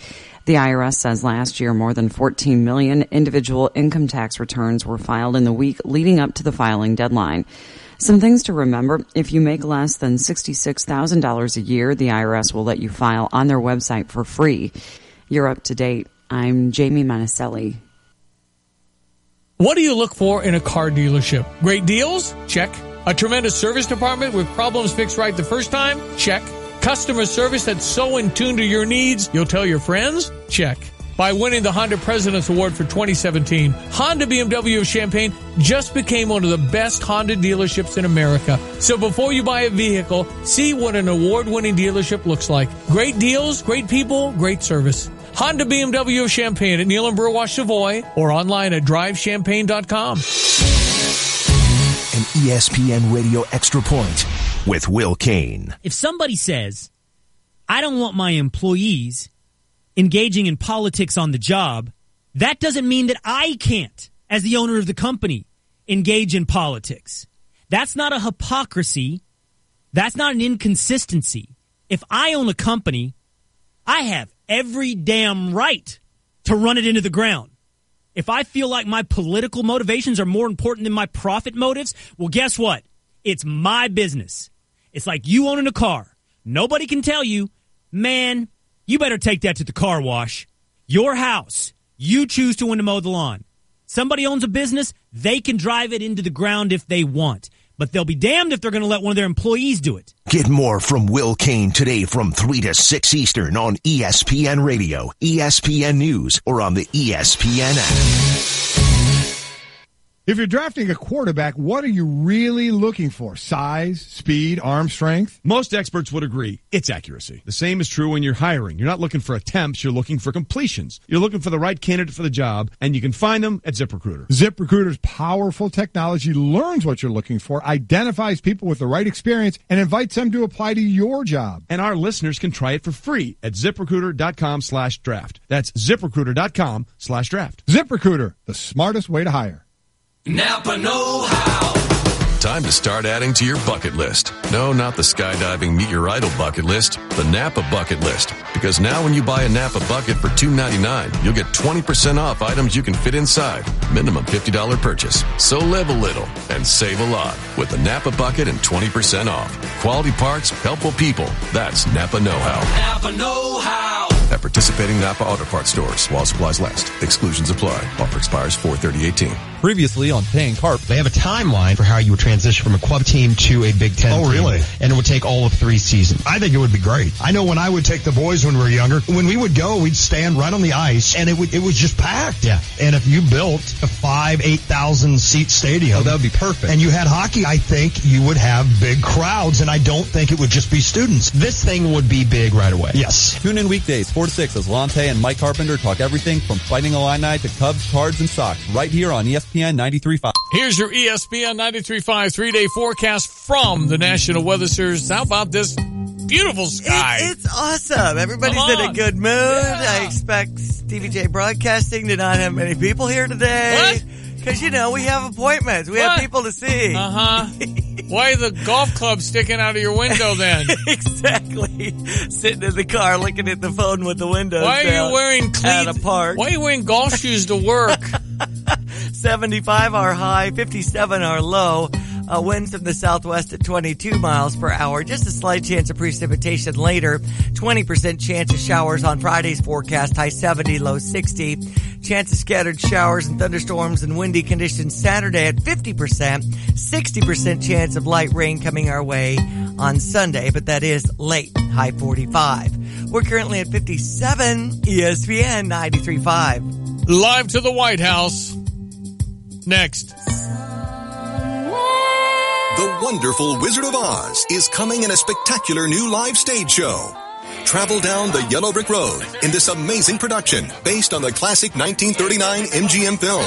The IRS says last year more than 14 million individual income tax returns were filed in the week leading up to the filing deadline. Some things to remember: if you make less than $66,000 a year, the IRS will let you file on their website for free. You're up to date. I'm Jamie Monticelli. What do you look for in a car dealership? Great deals? Check. A tremendous service department with problems fixed right the first time? Check. Customer service that's so in tune to your needs, you'll tell your friends? Check. by winning the Honda President's Award for 2017, Honda BMW of Champaign just became one of the best Honda dealerships in America. So before you buy a vehicle, see what an award-winning dealership looks like. Great deals, great people, great service. Honda BMW of Champaign at Neal and Burwash Savoy or online at drivechampaign.com. An ESPN Radio Extra Point with Will Kane. If somebody says, I don't want my employees engaging in politics on the job, that doesn't mean that I can't, as the owner of the company, engage in politics. That's not a hypocrisy. That's not an inconsistency. If I own a company, I have every damn right to run it into the ground. If I feel like my political motivations are more important than my profit motives, well, guess what? It's my business. It's like you owning a car. Nobody can tell you, man, you better take that to the car wash. Your house, you choose to when to mow the lawn. Somebody owns a business, they can drive it into the ground if they want. But they'll be damned if they're going to let one of their employees do it. Get more from Will Kane today from 3 to 6 Eastern on ESPN Radio, ESPN News, or on the ESPN app. If you're drafting a quarterback, what are you really looking for? Size, speed, arm strength? Most experts would agree it's accuracy. The same is true when you're hiring. You're not looking for attempts, you're looking for completions. You're looking for the right candidate for the job, and you can find them at ZipRecruiter. ZipRecruiter's powerful technology learns what you're looking for, identifies people with the right experience, and invites them to apply to your job. And our listeners can try it for free at ZipRecruiter.com/draft. That's ZipRecruiter.com/draft. ZipRecruiter, the smartest way to hire. Napa know-how. Time to start adding to your bucket list. No, not the skydiving meet your idol bucket list, the Napa bucket list. Because now when you buy a Napa bucket for $2.99, you'll get 20% off items you can fit inside. Minimum $50 purchase. So live a little and save a lot with the Napa bucket and 20% off. Quality parts, helpful people. That's Napa know-how. Napa know-how. At participating Napa Auto Parts stores while supplies last. Exclusions apply. Offer expires 4/30/18. Previously on Paying Carp, they have a timeline for how you would transition from a club team to a Big Ten team. Oh, really? And it would take all of 3 seasons. I think it would be great. I know when I would take the boys when we were younger, when we would go, we'd stand right on the ice, and it was just packed. Yeah. And if you built a 8,000 seat stadium, that would be perfect. And you had hockey, I think you would have big crowds, and I don't think it would just be students. This thing would be big right away. Yes. Tune in weekdays 4 to 6 as Lante and Mike Carpenter talk everything from Fighting Illini to Cubs, Cards, and Sox right here on ESPN 93.5. Here's your ESPN 93.5 3-day forecast from the National Weather Service. How about this beautiful sky? It's awesome. Everybody's in a good mood. Yeah. I expect Stevie J Broadcasting to not have many people here today. What? Because, we have appointments. We have people to see. Uh-huh. Why the golf club sticking out of your window then? Exactly. Sitting in the car looking at the phone with the windows Why are you wearing at a park? Why are you wearing golf shoes to work? 75 our high, 57 our low. Winds from the southwest at 22 miles per hour. Just a slight chance of precipitation later. 20% chance of showers on Friday's forecast. High 70, low 60. Chance of scattered showers and thunderstorms and windy conditions Saturday at 50%. 60% chance of light rain coming our way on Sunday, but that is late. High 45. We're currently at 57. ESPN 93.5. Live to the White House. Next. The Wonderful Wizard of Oz is coming in a spectacular new live stage show. Travel down the Yellow Brick Road in this amazing production based on the classic 1939 MGM film.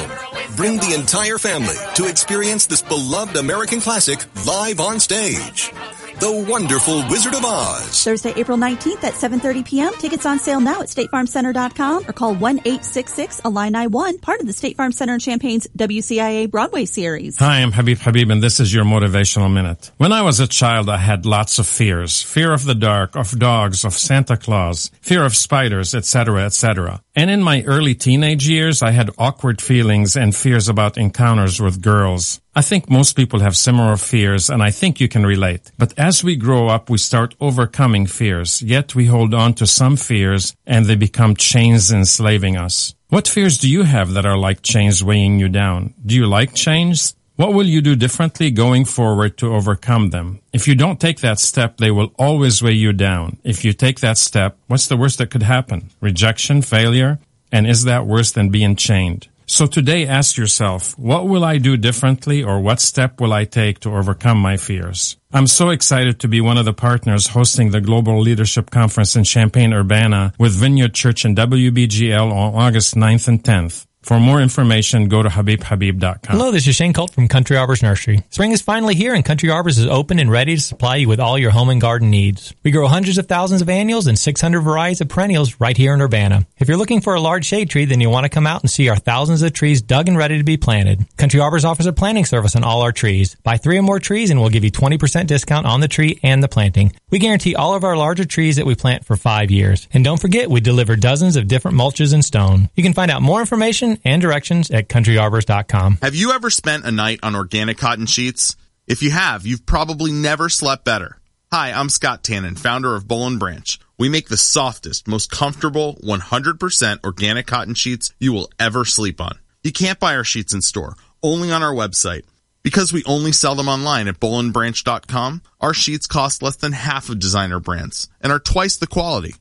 Bring the entire family to experience this beloved American classic live on stage. The Wonderful Wizard of Oz. Thursday, April 19th at 7:30 p.m. Tickets on sale now at StateFarmCenter.com or call 1-866-ILLINI-1, part of the State Farm Center in Champaign's WCIA Broadway series. Hi, I'm Habib, and this is your Motivational Minute. When I was a child, I had lots of fears. Fear of the dark, of dogs, of Santa Claus, fear of spiders, etc., etc. And in my early teenage years, I had awkward feelings and fears about encounters with girls. I think most people have similar fears, and I think you can relate. But as we grow up, we start overcoming fears, yet we hold on to some fears, and they become chains enslaving us. What fears do you have that are like chains weighing you down? Do you like chains? What will you do differently going forward to overcome them? If you don't take that step, they will always weigh you down. If you take that step, what's the worst that could happen? Rejection? Failure? And is that worse than being chained? So today ask yourself, what will I do differently, or what step will I take to overcome my fears? I'm so excited to be one of the partners hosting the Global Leadership Conference in Champaign-Urbana with Vineyard Church and WBGL on August 9th and 10th. For more information, go to HabibHabib.com. Hello, this is Shane Colt from Country Arbors Nursery. Spring is finally here, and Country Arbors is open and ready to supply you with all your home and garden needs. We grow hundreds of thousands of annuals and 600 varieties of perennials right here in Urbana. If you're looking for a large shade tree, then you want to come out and see our thousands of trees dug and ready to be planted. Country Arbors offers a planting service on all our trees. Buy 3 or more trees, and we'll give you 20% discount on the tree and the planting. We guarantee all of our larger trees that we plant for 5 years. And don't forget, we deliver dozens of different mulches and stone. You can find out more information and directions at countryarbors.com. Have you ever spent a night on organic cotton sheets? If you have, you've probably never slept better. Hi, I'm Scott Tannen, founder of Boll & Branch. We make the softest, most comfortable, 100% organic cotton sheets you will ever sleep on. You can't buy our sheets in store, only on our website. Because we only sell them online at bollandbranch.com, our sheets cost less than half of designer brands and are twice the quality.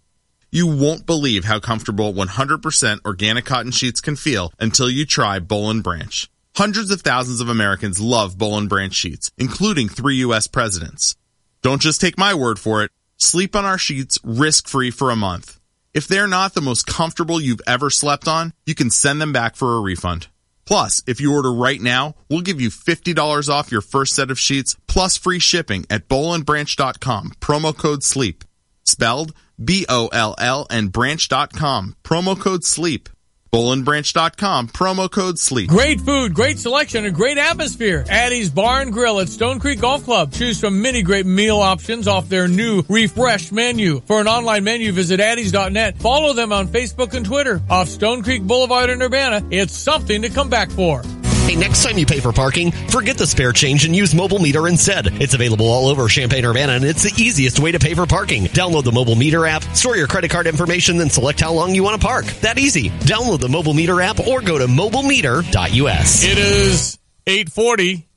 You won't believe how comfortable 100% organic cotton sheets can feel until you try Boll & Branch. Hundreds of thousands of Americans love Boll & Branch sheets, including 3 U.S. presidents. Don't just take my word for it. Sleep on our sheets risk-free for a month. If they're not the most comfortable you've ever slept on, you can send them back for a refund. Plus, if you order right now, we'll give you $50 off your first set of sheets, plus free shipping at bollandbranch.com, promo code SLEEP. Spelled BOLL and branch.com, promo code SLEEP. bollandbranch.com, promo code SLEEP. Great food, great selection, and great atmosphere. Addie's Bar and Grill at Stone Creek Golf Club. Choose from many great meal options off their new refreshed menu. For an online menu, visit addies.net. Follow them on Facebook and Twitter. Off Stone Creek Boulevard in Urbana, it's something to come back for. Hey, next time you pay for parking, forget the spare change and use Mobile Meter instead. It's available all over Champaign-Urbana, and it's the easiest way to pay for parking. Download the Mobile Meter app, store your credit card information, then select how long you want to park. That easy. Download the Mobile Meter app or go to mobilemeter.us. It is 840,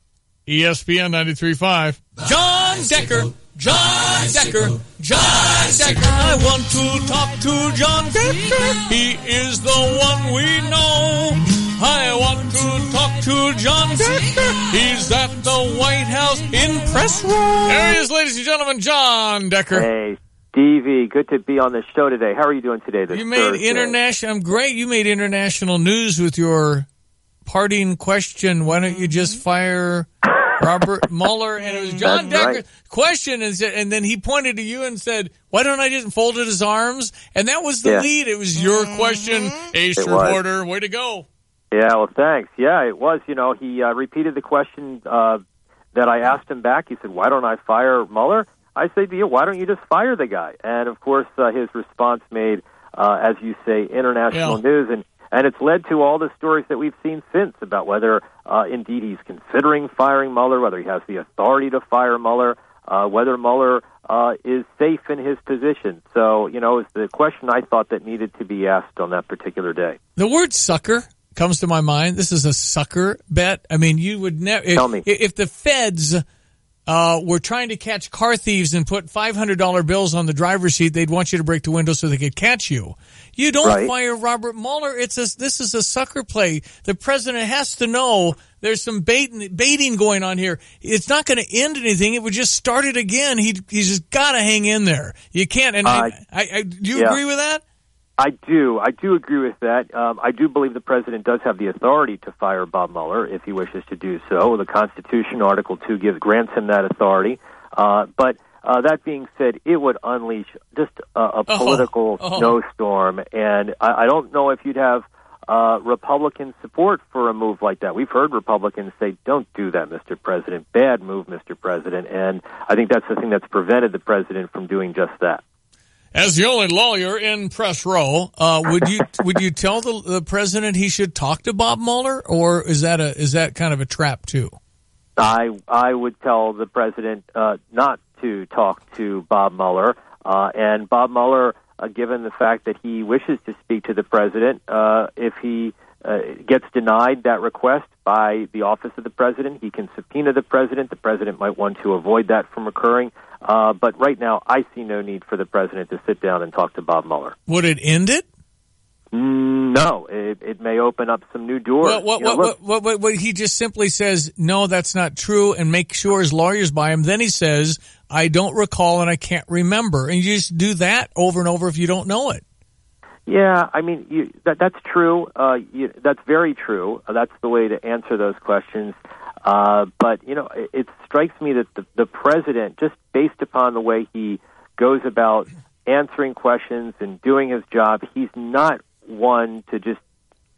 ESPN 93.5. John Decker. John Decker, John Decker. I want to talk to John Decker. He is the one we know. I want to talk to John Decker. He's at the White House in press room. There he is, ladies and gentlemen, John Decker. Hey, Stevie, good to be on the show today. How are you doing today? You made international. I'm great. You made international news with your parting question. Why don't you just fire Robert Mueller? And it was John Decker's question, and then he pointed to you and said, why don't I just folded his arms? And that was the lead. It was your question, Ace reporter. Way to go. Yeah, well, thanks. Yeah, it was. You know, he repeated the question that I asked him back. He said, why don't I fire Mueller? I said to you, why don't you just fire the guy? And, of course, his response made, as you say, international news. And it's led to all the stories that we've seen since about whether, indeed, he's considering firing Mueller, whether he has the authority to fire Mueller, whether Mueller is safe in his position. So, you know, it's the question I thought that needed to be asked on that particular day. The word sucker comes to my mind. This is a sucker bet. I mean, you would never. If the feds were trying to catch car thieves and put $500 bills on the driver's seat, they'd want you to break the window so they could catch you. You don't fire Robert Mueller. This is a sucker play. The president has to know there's some baiting going on here. It's not going to end anything. It would just start it again. He's just got to hang in there. You can't. And do you agree with that? I do. I do agree with that. I do believe the president does have the authority to fire Bob Mueller if he wishes to do so. The Constitution, Article 2, grants him that authority. But that being said, it would unleash just a political snowstorm. And I don't know if you'd have Republican support for a move like that. We've heard Republicans say, don't do that, Mr. President. Bad move, Mr. President. And I think that's the thing that's prevented the president from doing just that. As the only lawyer in press row, would you tell the president he should talk to Bob Mueller, or is that kind of a trap too? I would tell the president not to talk to Bob Mueller, and Bob Mueller, given the fact that he wishes to speak to the president, if he gets denied that request by the office of the president, he can subpoena the president. The president might want to avoid that from occurring. But right now, I see no need for the president to sit down and talk to Bob Mueller. Would it end it? No, it may open up some new doors. What he just simply says, no, that's not true, and make sure his lawyers buy him. Then he says, I don't recall and I can't remember. And you just do that over and over if you don't know it. Yeah, I mean, that's true. That's very true. That's the way to answer those questions. But, it strikes me that the president, just based upon the way he goes about answering questions and doing his job, he's not one to just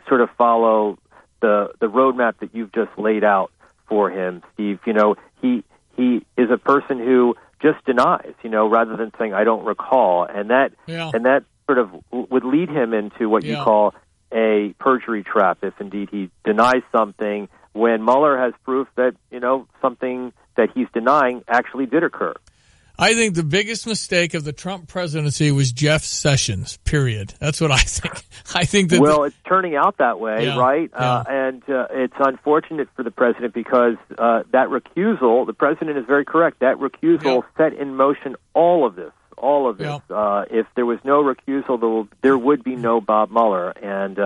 sort of follow the roadmap that you've just laid out for him, Steve. He is a person who just denies, rather than saying, I don't recall. And that sort of would lead him into what you call a perjury trap if indeed he denies something when Mueller has proof that, something that he's denying actually did occur. I think the biggest mistake of the Trump presidency was Jeff Sessions, period. That's what I think. I think that... Well, it's turning out that way, right? Yeah. And it's unfortunate for the president because that recusal, the president is very correct, that recusal set in motion all of this. If there was no recusal, there would be no Bob Mueller, and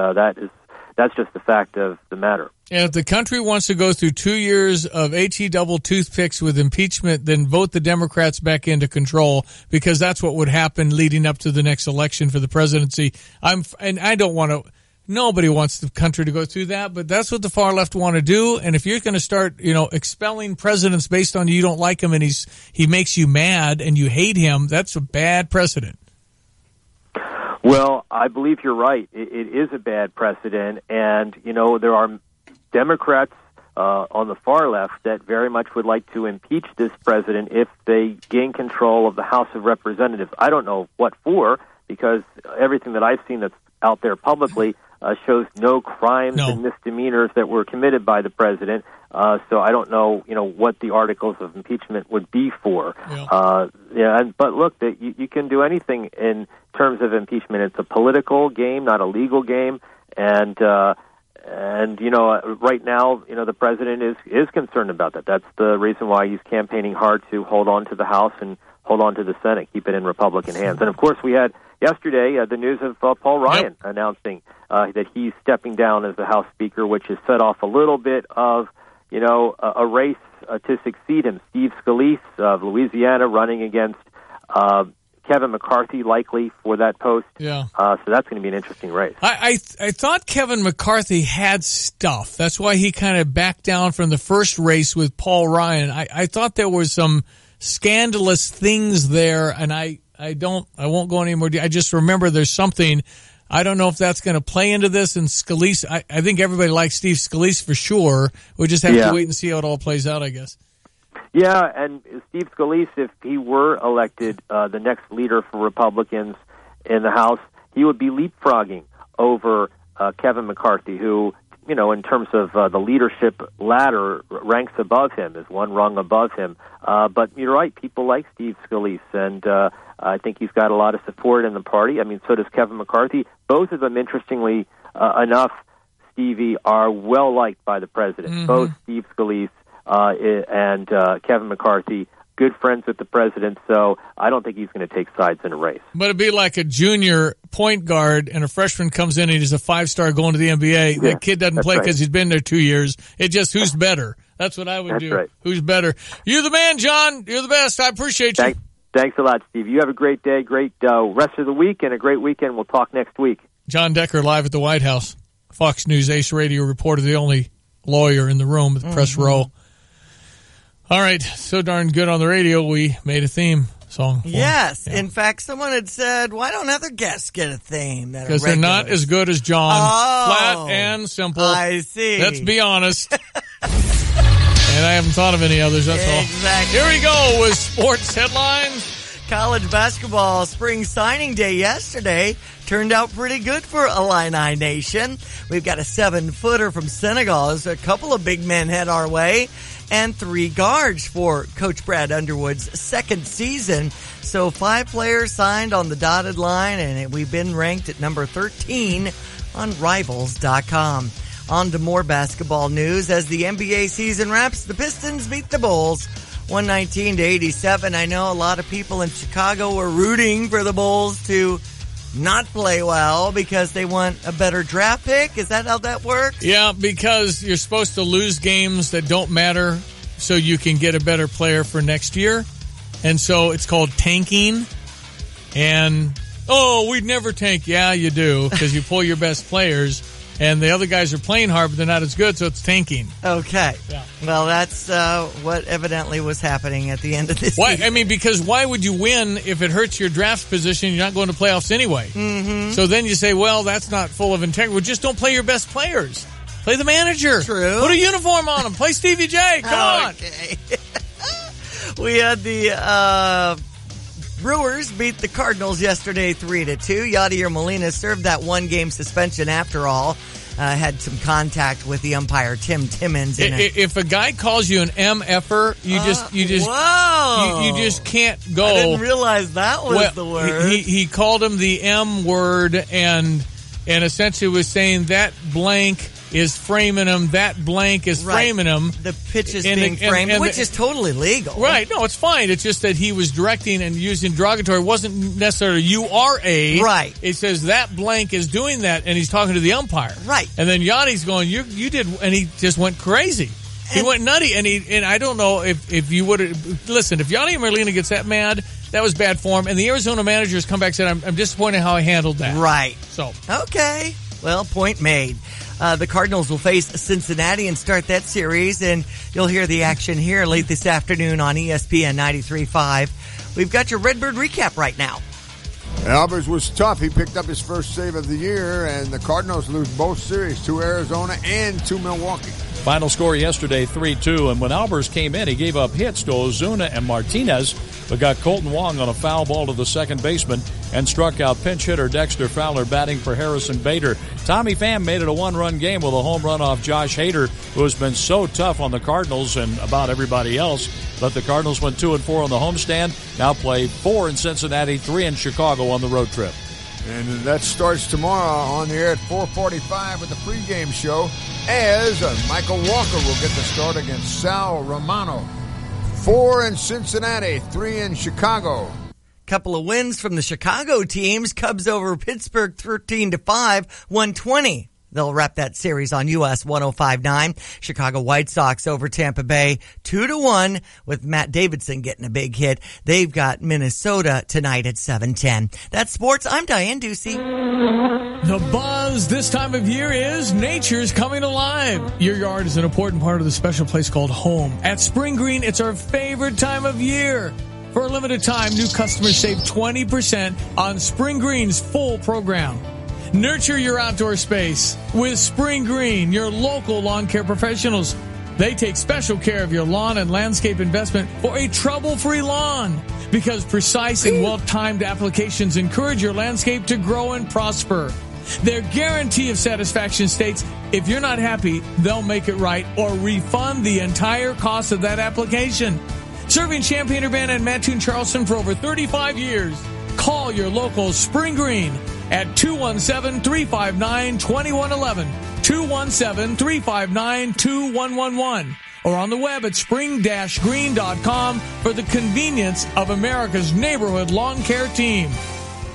that's just the fact of the matter. And if the country wants to go through 2 years of HE double toothpicks with impeachment, then vote the Democrats back into control, because that's what would happen leading up to the next election for the presidency. Nobody wants the country to go through that, but that's what the far left want to do. And if you're going to start, expelling presidents based on you don't like him and he makes you mad and you hate him, that's a bad precedent. Well, I believe you're right. It is a bad precedent, and there are Democrats on the far left that very much would like to impeach this president if they gain control of the House of Representatives. I don't know what for, because everything that I've seen that's out there publicly shows no crimes and misdemeanors that were committed by the president. So I don't know, what the articles of impeachment would be for. But look, you can do anything in terms of impeachment. It's a political game, not a legal game. And right now, the president is concerned about that. That's the reason why he's campaigning hard to hold on to the House and hold on to the Senate, keep it in Republican hands. And of course, we had yesterday the news of Paul Ryan announcing that he's stepping down as the House Speaker, which has set off a little bit of, a race to succeed him. Steve Scalise of Louisiana running against Kevin McCarthy, likely for that post. So that's going to be an interesting race. I thought Kevin McCarthy had stuff. That's why he kind of backed down from the first race with Paul Ryan. I thought there was some scandalous things there, and I won't go any more. I just remember there's something. I don't know if that's going to play into this. And Scalise, I think everybody likes Steve Scalise for sure. We'll just have to wait and see how it all plays out, I guess. Yeah, and Steve Scalise, if he were elected the next leader for Republicans in the House, he would be leapfrogging over Kevin McCarthy, who, in terms of the leadership ladder, ranks above him, is one rung above him. But you're right, people like Steve Scalise, and I think he's got a lot of support in the party. I mean, so does Kevin McCarthy. Both of them, interestingly enough, Stevie, are well-liked by the president. Mm-hmm. Both Steve Scalise and Kevin McCarthy, good friends with the president, so I don't think he's going to take sides in a race. But it'd be like a junior point guard and a freshman comes in and he's a 5-star going to the NBA. That kid doesn't play because he's been there 2 years. It's just who's better. That's what I would do. Right. Who's better? You're the man, John. You're the best. I appreciate you. Thanks a lot, Steve. You have a great day, great rest of the week, and a great weekend. We'll talk next week. John Decker live at the White House. Fox News Ace Radio reporter, the only lawyer in the room at the press row. All right, so darn good on the radio, we made a theme song. Yes. In fact, someone had said, why don't other guests get a theme? Because they're not as good as John. Flat and simple. I see. Let's be honest. And I haven't thought of any others, that's all. Exactly. Here we go with sports headlines. College basketball spring signing day yesterday turned out pretty good for Illini Nation. We've got a 7-footer from Senegal. There's a couple of big men head our way. And 3 guards for Coach Brad Underwood's second season. So 5 players signed on the dotted line, and we've been ranked at number 13 on Rivals.com. On to more basketball news. As the NBA season wraps, the Pistons beat the Bulls 119-87. I know a lot of people in Chicago were rooting for the Bulls to not play well because they want a better draft pick? Is that how that works? Yeah, because you're supposed to lose games that don't matter so you can get a better player for next year. And so it's called tanking. And, we'd never tank. Yeah, you do, because you pull your best players. And the other guys are playing hard, but they're not as good, so it's tanking. Okay. Yeah. Well, that's what evidently was happening at the end of this season. I mean, because why would you win if it hurts your draft position? You're not going to playoffs anyway. Mm-hmm. So then you say, well, that's not full of integrity. Well, just don't play your best players. Play the manager. True. Put a uniform on him. Play Stevie J. Come on. Okay. We had the Brewers beat the Cardinals yesterday 3-2. Yadier Molina served that 1-game suspension after all. Had some contact with the umpire Tim Timmons. If a guy calls you an MFer, you just can't go. I didn't realize that was the word. He called him the M word and essentially was saying that blank is framing him. That blank is framing him. The pitch is being framed, which is totally legal. Right. No, it's fine. It's just that he was directing and using derogatory. It wasn't necessarily you are a. Right. It says that blank is doing that, and he's talking to the umpire. Right. And then Yachty's going, you did, and he just went crazy. He went nutty, and I don't know if you would have, listen, if Yadier Molina gets that mad, that was bad form, and the Arizona managers come back and said, I'm disappointed how I handled that. Right. So. Okay. Well, point made. The Cardinals will face Cincinnati and start that series, and you'll hear the action here late this afternoon on ESPN 93.5. We've got your Redbird recap right now. Albers was tough. He picked up his first save of the year, and the Cardinals lose both series to Arizona and to Milwaukee. Final score yesterday, 3-2, and when Albers came in, he gave up hits to Ozuna and Martinez, but got Colton Wong on a foul ball to the second baseman and struck out pinch hitter Dexter Fowler batting for Harrison Bader. Tommy Pham made it a one-run game with a home run off Josh Hader, who has been so tough on the Cardinals and about everybody else. But the Cardinals went 2-4 on the homestand, now play 4 in Cincinnati, 3 in Chicago on the road trip. And that starts tomorrow on the air at 4:45 with the pregame show, as Michael Walker will get the start against Sal Romano. 4 in Cincinnati, 3 in Chicago. Couple of wins from the Chicago teams. Cubs over Pittsburgh 13-5, 120. They'll wrap that series on US 105.9. Chicago White Sox over Tampa Bay 2-1 with Matt Davidson getting a big hit. They've got Minnesota tonight at 7:10. That's sports. I'm Diane Ducey. The buzz this time of year is nature's coming alive. Your yard is an important part of the special place called home. At Spring Green, it's our favorite time of year. For a limited time, new customers save 20% on Spring Green's full program. Nurture your outdoor space with Spring Green, your local lawn care professionals. They take special care of your lawn and landscape investment for a trouble-free lawn, because precise and well-timed applications encourage your landscape to grow and prosper. Their guarantee of satisfaction states, if you're not happy, they'll make it right or refund the entire cost of that application. Serving Champaign-Urbana and Mattoon-Charleston for over 35 years. Call your local Spring Green at 217-359-2111, 217-359-2111, or on the web at spring-green.com for the convenience of America's neighborhood lawn care team.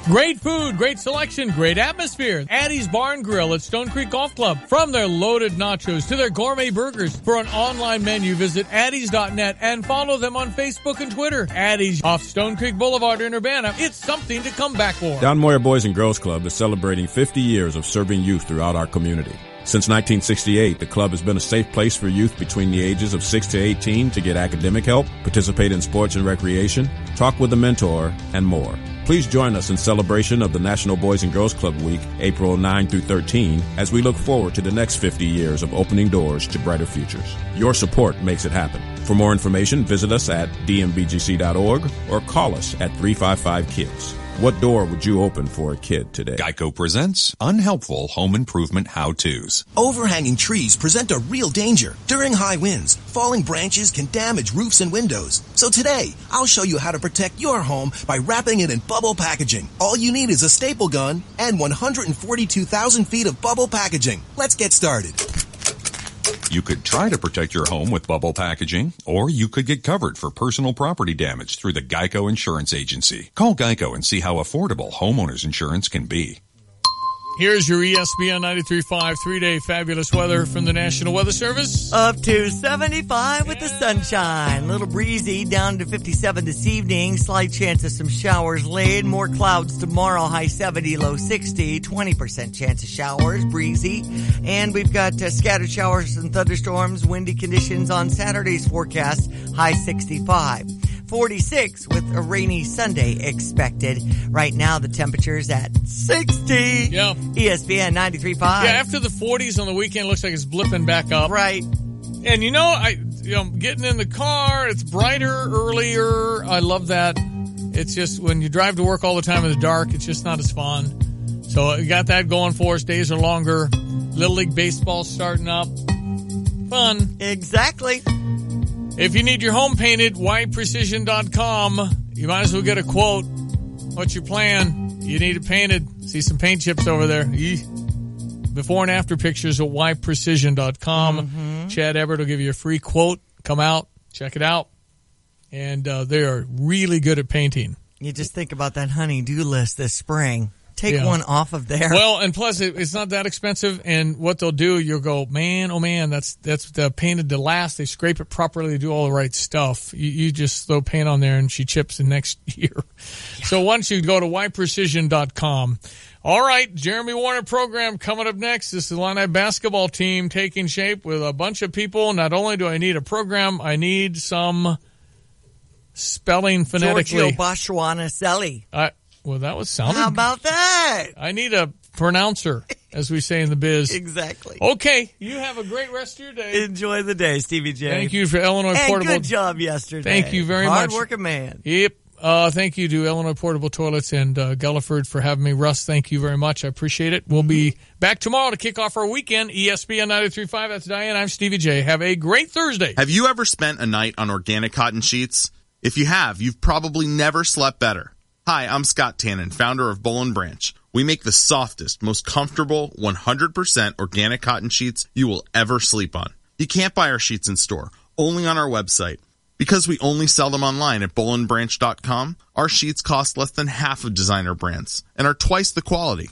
Great food, great selection, great atmosphere. Addie's Bar and Grill at Stone Creek Golf Club. From their loaded nachos to their gourmet burgers. For an online menu, visit addies.net and follow them on Facebook and Twitter. Addie's off Stone Creek Boulevard in Urbana. It's something to come back for. Don Moyer Boys and Girls Club is celebrating 50 years of serving youth throughout our community. Since 1968, the club has been a safe place for youth between the ages of 6 to 18 to get academic help, participate in sports and recreation, talk with a mentor, and more. Please join us in celebration of the National Boys and Girls Club Week, April 9 through 13, as we look forward to the next 50 years of opening doors to brighter futures. Your support makes it happen. For more information, visit us at dmbgc.org or call us at 355-KIDS. What door would you open for a kid today? Geico presents unhelpful home improvement how-tos. Overhanging trees present a real danger. During high winds, falling branches can damage roofs and windows. So today, I'll show you how to protect your home by wrapping it in bubble packaging. All you need is a staple gun and 142,000 feet of bubble packaging. Let's get started. You could try to protect your home with bubble packaging, or you could get covered for personal property damage through the Geico Insurance Agency. Call Geico and see how affordable homeowners insurance can be. Here's your ESPN 93.5 3-day fabulous weather from the National Weather Service. Up to 75 with the sunshine. Little breezy, down to 57 this evening. Slight chance of some showers late. More clouds tomorrow, high 70, low 60. 20% chance of showers, breezy. And we've got scattered showers and thunderstorms. Windy conditions on Saturday's forecast, high 65. 46 with a rainy Sunday expected. Right now, the temperature's at 60. Yeah. ESPN 93.5. Yeah, after the 40s on the weekend, looks like it's blipping back up. Right. And getting in the car, it's brighter earlier. I love that. It's just when you drive to work all the time in the dark, it's just not as fun. So we got that going for us. Days are longer. Little League Baseball starting up. Fun. Exactly. If you need your home painted, whiteprecision.com. You might as well get a quote. What's your plan? You need it painted. See some paint chips over there. Before and after pictures at whiteprecision.com. Mm-hmm. Chad Everett will give you a free quote. Come out, check it out. And they are really good at painting. You just think about that honey-do list this spring. Take one off of there. Well, and plus it's not that expensive. And what they'll do, you'll go, man, oh man, that's painted to last. They scrape it properly. They do all the right stuff. You just throw paint on there and she chips the next year. Yeah. So once you go to whiteprecision.com. All right, Jeremy Warner program coming up next. This is the Illini basketball team taking shape with a bunch of people. Not only do I need a program, I need some spelling phonetically. Giorgio Bashwanaselli. Well, that was sounding. How about that? I need a pronouncer, as we say in the biz. Exactly. Okay, you have a great rest of your day. Enjoy the day, Stevie J. Thank you for Illinois Portable. Good job yesterday. Thank you very much. Hard-working man. Yep. Thank you to Illinois Portable Toilets and Gulliford for having me. Russ, thank you very much. I appreciate it. We'll be back tomorrow to kick off our weekend. ESPN 93.5. That's Diane. I'm Stevie J. Have a great Thursday. Have you ever spent a night on organic cotton sheets? If you have, you've probably never slept better. Hi, I'm Scott Tannen, founder of Boll & Branch. We make the softest, most comfortable, 100% organic cotton sheets you will ever sleep on. You can't buy our sheets in store, only on our website. Because we only sell them online at bollandbranch.com, our sheets cost less than half of designer brands and are twice the quality.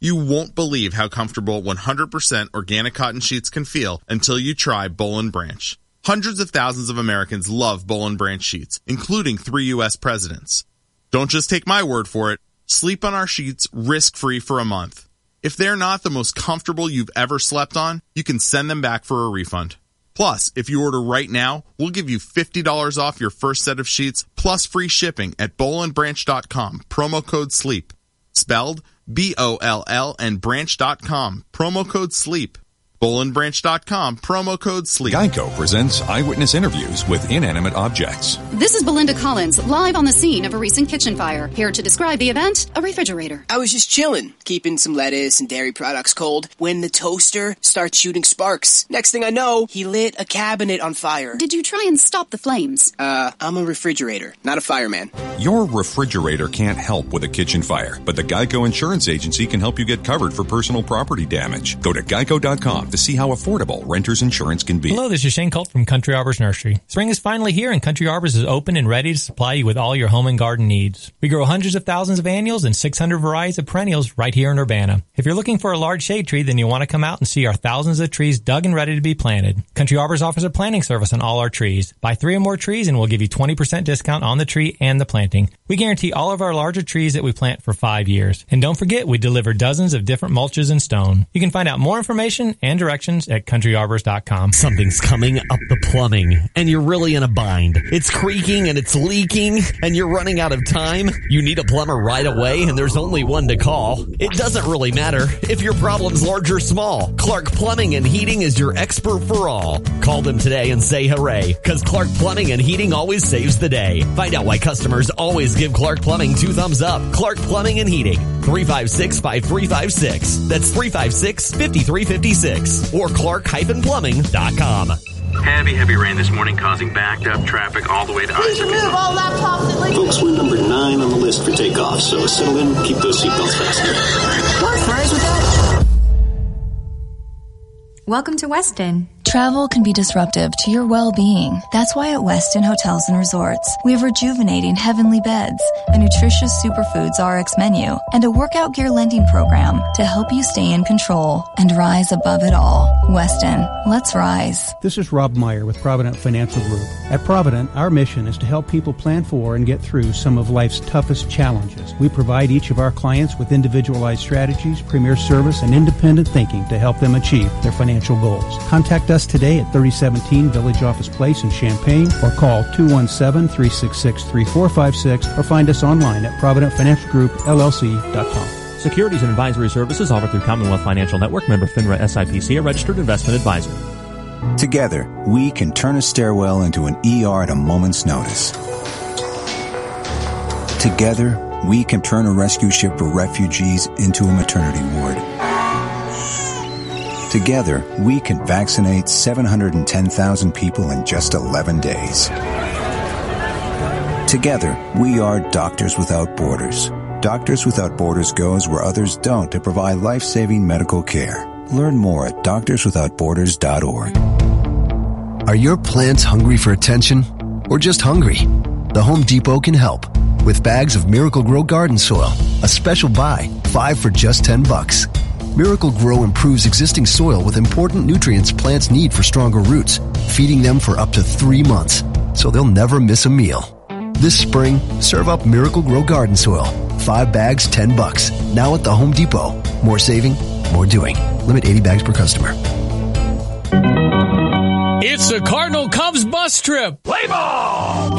You won't believe how comfortable 100% organic cotton sheets can feel until you try Boll & Branch. Hundreds of thousands of Americans love Boll & Branch sheets, including 3 U.S. presidents. Don't just take my word for it. Sleep on our sheets risk-free for a month. If they're not the most comfortable you've ever slept on, you can send them back for a refund. Plus, if you order right now, we'll give you $50 off your first set of sheets, plus free shipping at bollandbranch.com, promo code SLEEP. Spelled B-O-L-L and branch.com, promo code SLEEP. bollandbranch.com, promo code SLEEP. Geico presents eyewitness interviews with inanimate objects. This is Belinda Collins, live on the scene of a recent kitchen fire. Here to describe the event, a refrigerator. I was just chilling, keeping some lettuce and dairy products cold, when the toaster starts shooting sparks. Next thing I know, he lit a cabinet on fire. Did you try and stop the flames? I'm a refrigerator, not a fireman. Your refrigerator can't help with a kitchen fire, but the Geico Insurance Agency can help you get covered for personal property damage. Go to geico.com to see how affordable renter's insurance can be. Hello, this is Shane Colt from Country Arbors Nursery. Spring is finally here, and Country Arbors is open and ready to supply you with all your home and garden needs. We grow hundreds of thousands of annuals and 600 varieties of perennials right here in Urbana. If you're looking for a large shade tree, then you want to come out and see our thousands of trees dug and ready to be planted. Country Arbors offers a planting service on all our trees. Buy 3 or more trees and we'll give you 20% discount on the tree and the planting. We guarantee all of our larger trees that we plant for 5 years. And don't forget, we deliver dozens of different mulches and stone. You can find out more information and directions at countryarbors.com. Something's coming up the plumbing, and you're really in a bind. It's creaking and it's leaking, and you're running out of time. You need a plumber right away, and there's only one to call. It doesn't really matter if your problem's large or small. Clark Plumbing and Heating is your expert for all. Call them today and say hooray, because Clark Plumbing and Heating always saves the day. Find out why customers always give Clark Plumbing 2 thumbs up. Clark Plumbing and Heating, 356-5356. That's 356-5356. Or clark-plumbing.com. Heavy rain this morning causing backed up traffic all the way to Please remove all laptops and leave. Folks, we're number 9 on the list for takeoff, so settle in, keep those seatbelts fastened. What's the matter with that? Welcome to Weston. Travel can be disruptive to your well-being. That's why at Westin Hotels and Resorts, we have rejuvenating heavenly beds, a nutritious superfoods RX menu, and a workout gear lending program to help you stay in control and rise above it all. Westin, let's rise. This is Rob Meyer with Provident Financial Group. At Provident, our mission is to help people plan for and get through some of life's toughest challenges. We provide each of our clients with individualized strategies, premier service, and independent thinking to help them achieve their financial goals. Contact us today at 3017 Village Office Place in Champaign or call 217-366-3456 or find us online at providentfinancialgroupllc.com. Securities and advisory services offered through Commonwealth Financial Network, member FINRA SIPC, a registered investment advisor. Together, we can turn a stairwell into an ER at a moment's notice. Together, we can turn a rescue ship for refugees into a maternity ward. Together, we can vaccinate 710,000 people in just 11 days. Together, we are Doctors Without Borders. Doctors Without Borders goes where others don't to provide life-saving medical care. Learn more at doctorswithoutborders.org. Are your plants hungry for attention or just hungry? The Home Depot can help with bags of Miracle Grow garden soil. A special buy, 5 for just $10. Miracle Grow improves existing soil with important nutrients plants need for stronger roots, feeding them for up to 3 months, so they'll never miss a meal. This spring, serve up Miracle Grow garden soil. 5 bags, $10. Now at the Home Depot. More saving, more doing. Limit 80 bags per customer. It's the Cardinal Cubs bus trip. Play ball!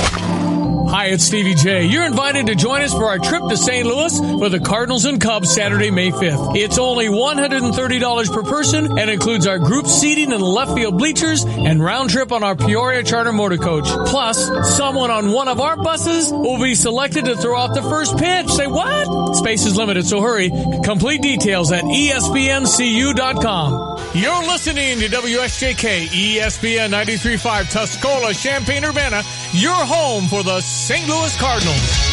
Hi, it's Stevie J. You're invited to join us for our trip to St. Louis for the Cardinals and Cubs Saturday, May 5th. It's only $130 per person and includes our group seating in the left field bleachers and round trip on our Peoria Charter motor coach. Plus, someone on one of our buses will be selected to throw out the first pitch. Say what? Space is limited, so hurry. Complete details at ESPNCU.com. You're listening to WSJK ESPN 93.5 Tuscola, Champaign-Urbana, your home for the St. Louis Cardinals.